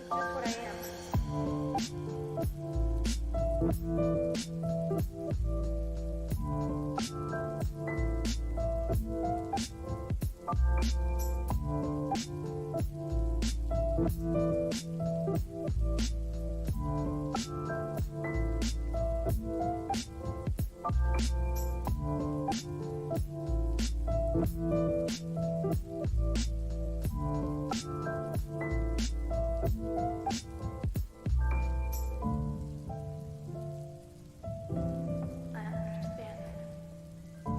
[SPEAKER 2] Just what I am. I understand.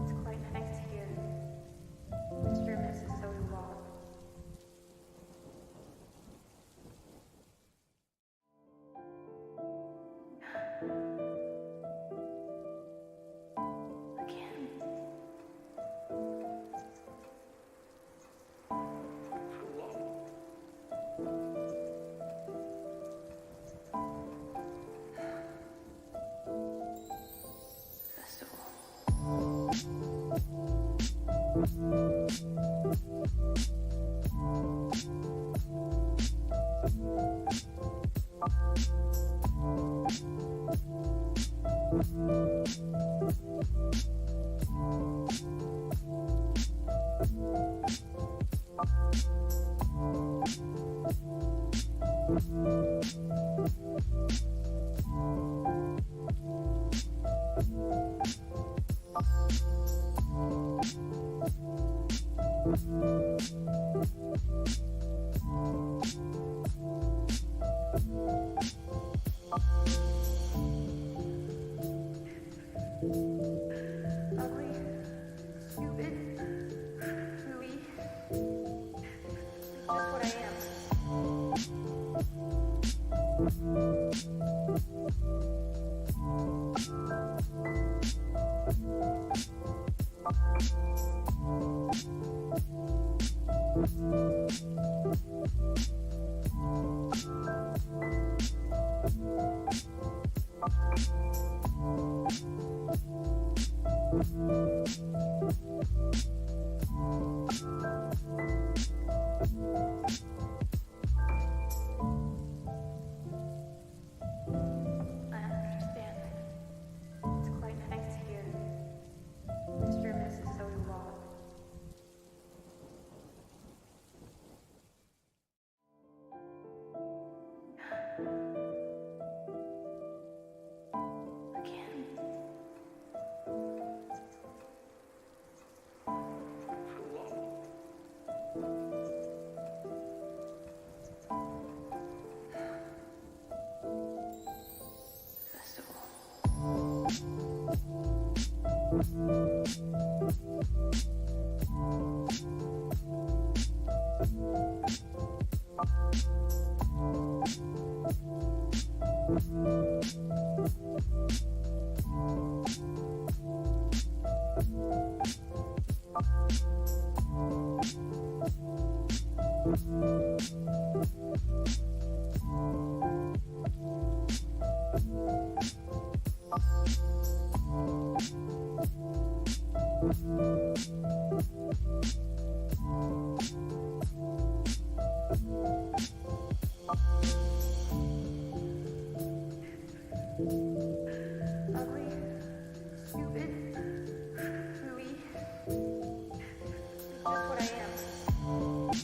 [SPEAKER 2] It's quite nice here. This room is so long. Again. Festival. Ugly, stupid, hooey. Just what I am. I understand. It's quite nice here. This room is so long. Again. Festival. Ugly, stupid, gooey. Just what I am.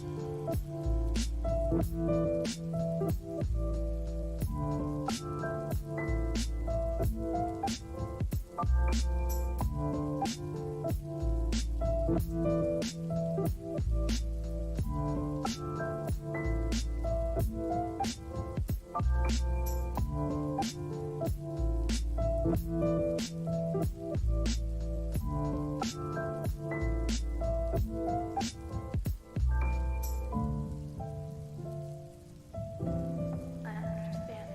[SPEAKER 2] I understand.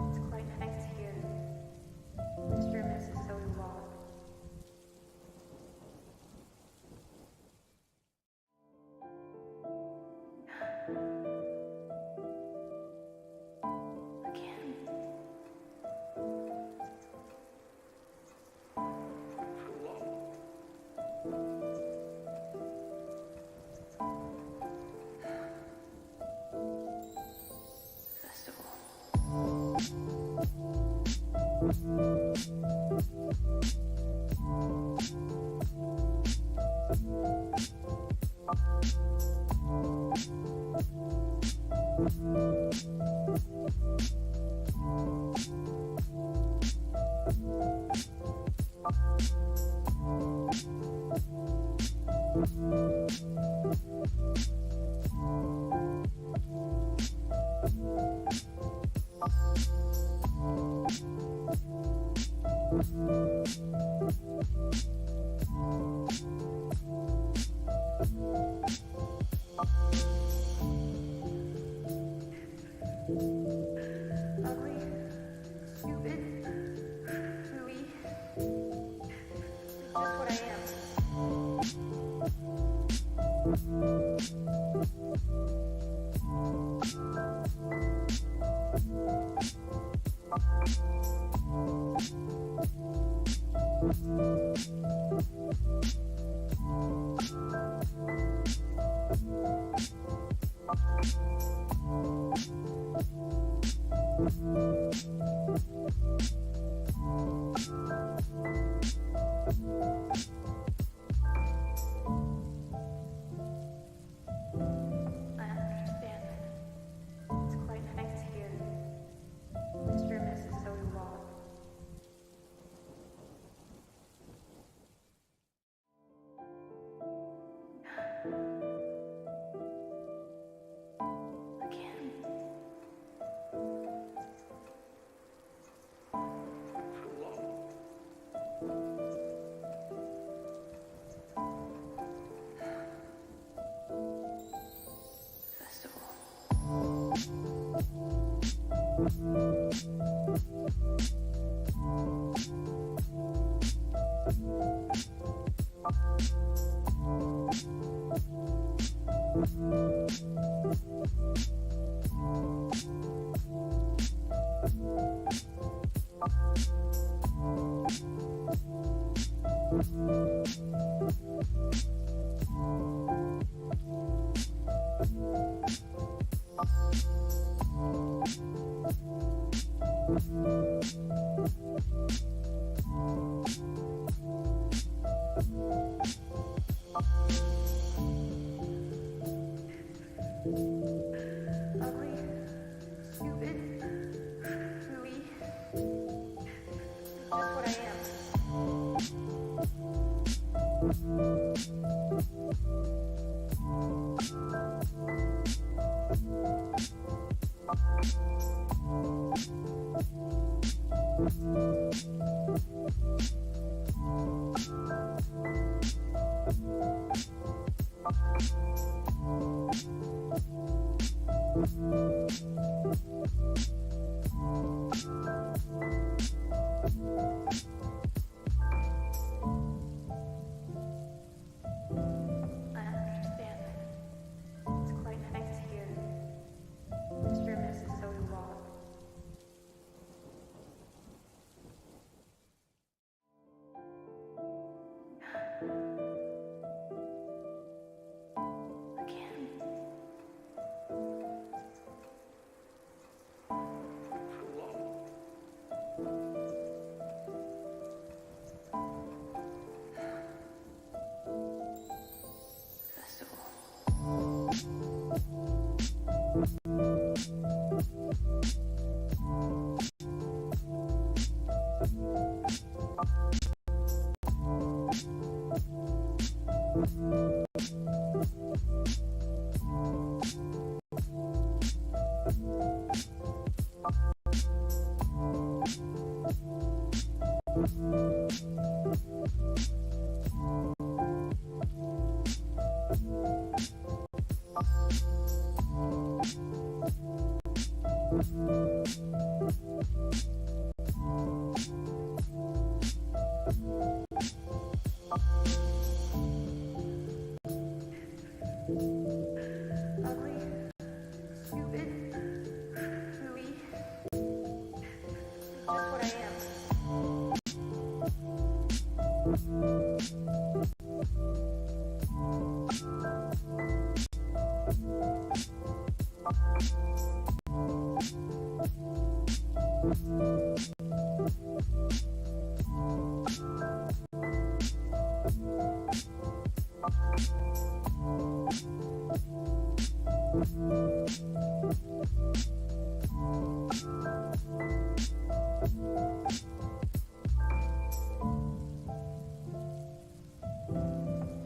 [SPEAKER 2] It's quite nice here. Mr. and Mrs. Zoe Wall. Again. Festival. Ugly, stupid, gooey. Just what I am. I understand. It's quite nice here. Mr. and Mrs. Zoe Wall. Again. Festival. Ugly, stupid, gooey. Just what I am. I understand. It's Ugly, stupid, hooey. Just what I am.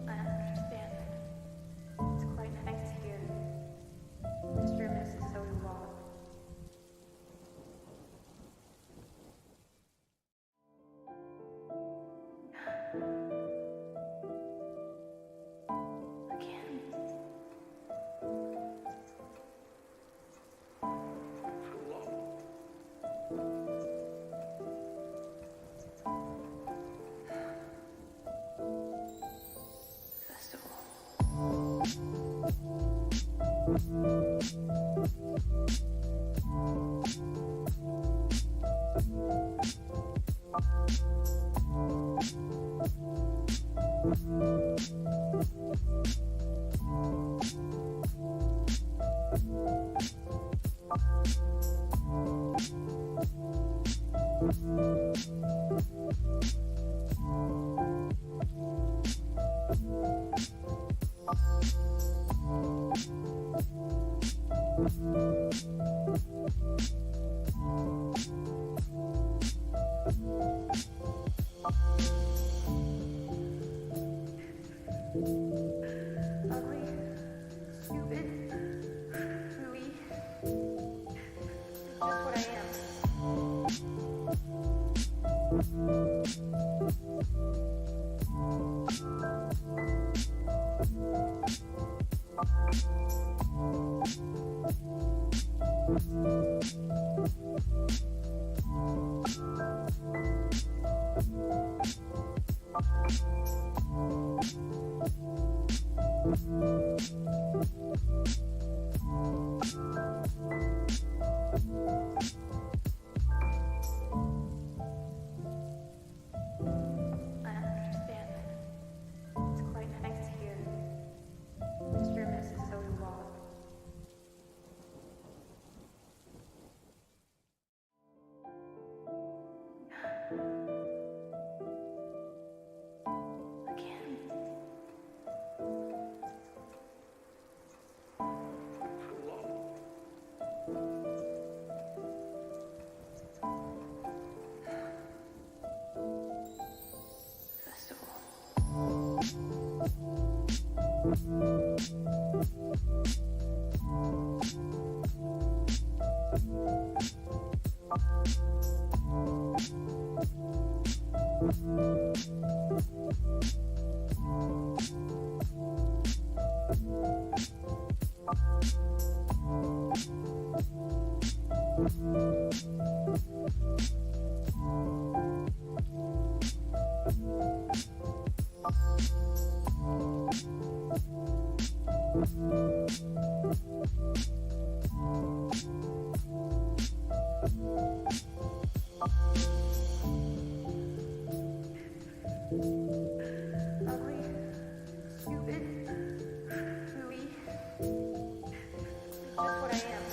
[SPEAKER 2] I understand. It's quite nice here. Mr. and Mrs. So you are. Again. Festival. Ugly, stupid, hooey. Just what I am. I understand. It's quite nice here. Mr. and Mrs. So you are. Again. Festival. Ugly, stupid, hooey. Just what I am.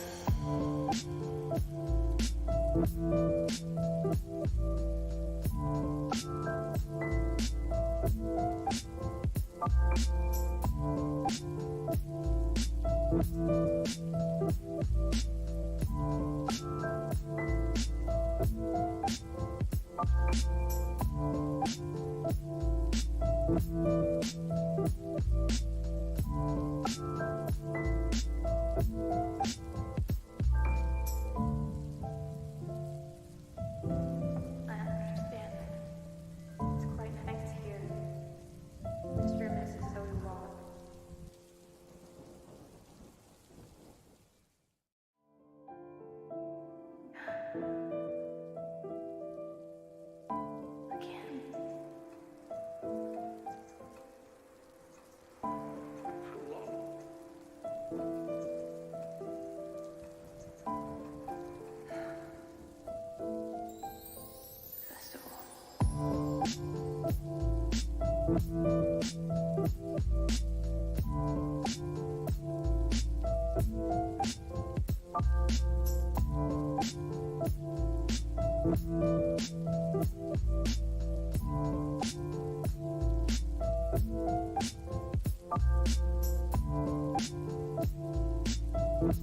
[SPEAKER 2] Ugly,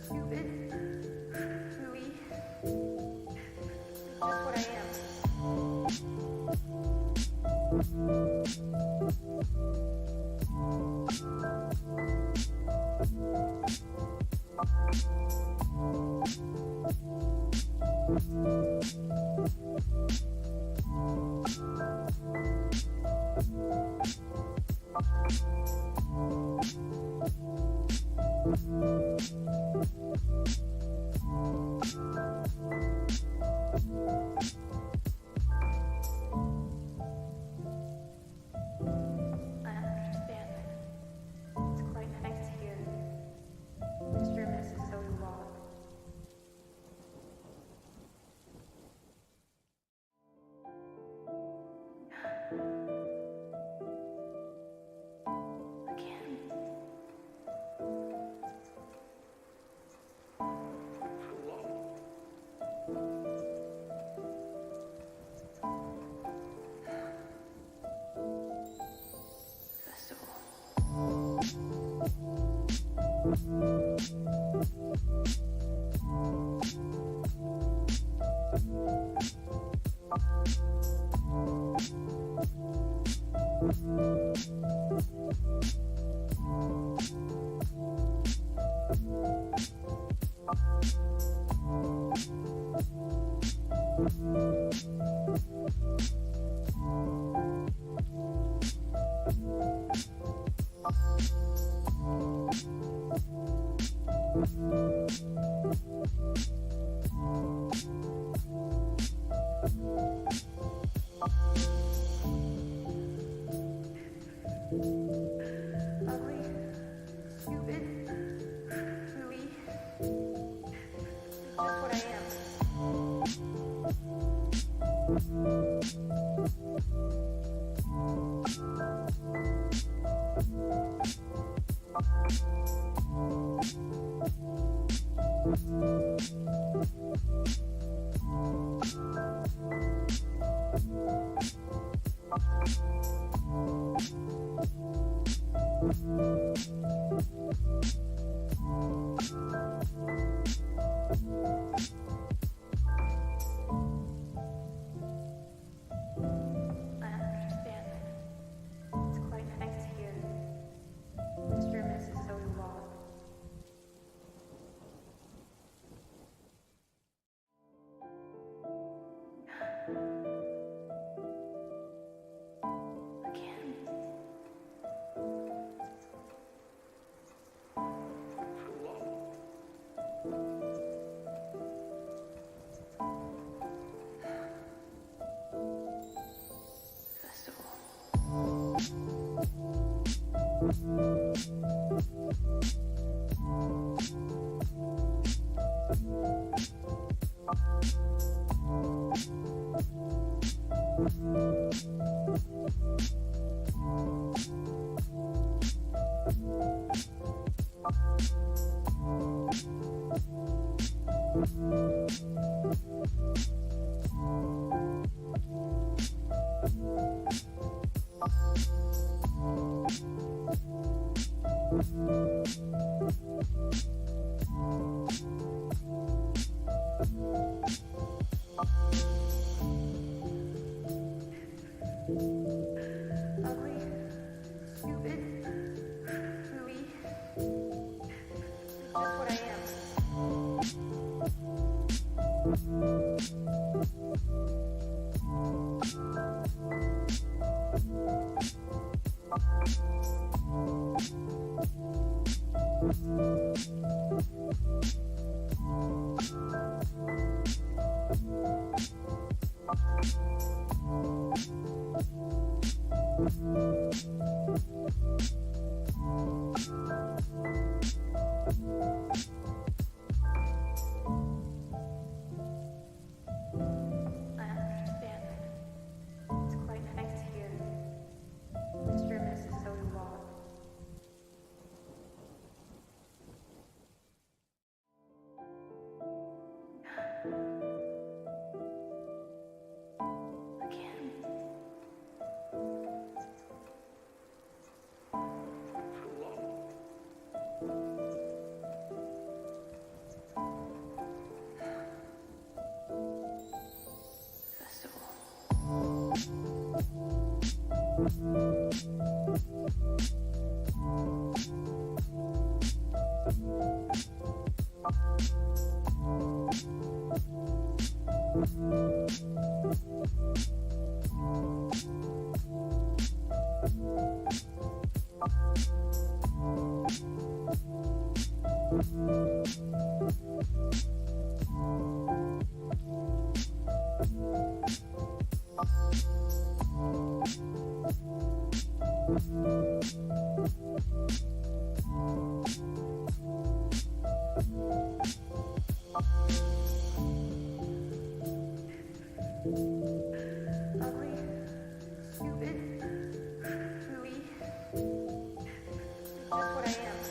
[SPEAKER 2] stupid, hooey. Just what I am. I understand. It's quite nice here. This room is so long. Again. Festival. Ugly, stupid, hooey. Just what I am. I understand. It's quite nice here. This room is so long. Again. Festival. Ugly, stupid, hooey. Just what I am. I understand. It's Ugly, stupid, gooey. It's just what I am.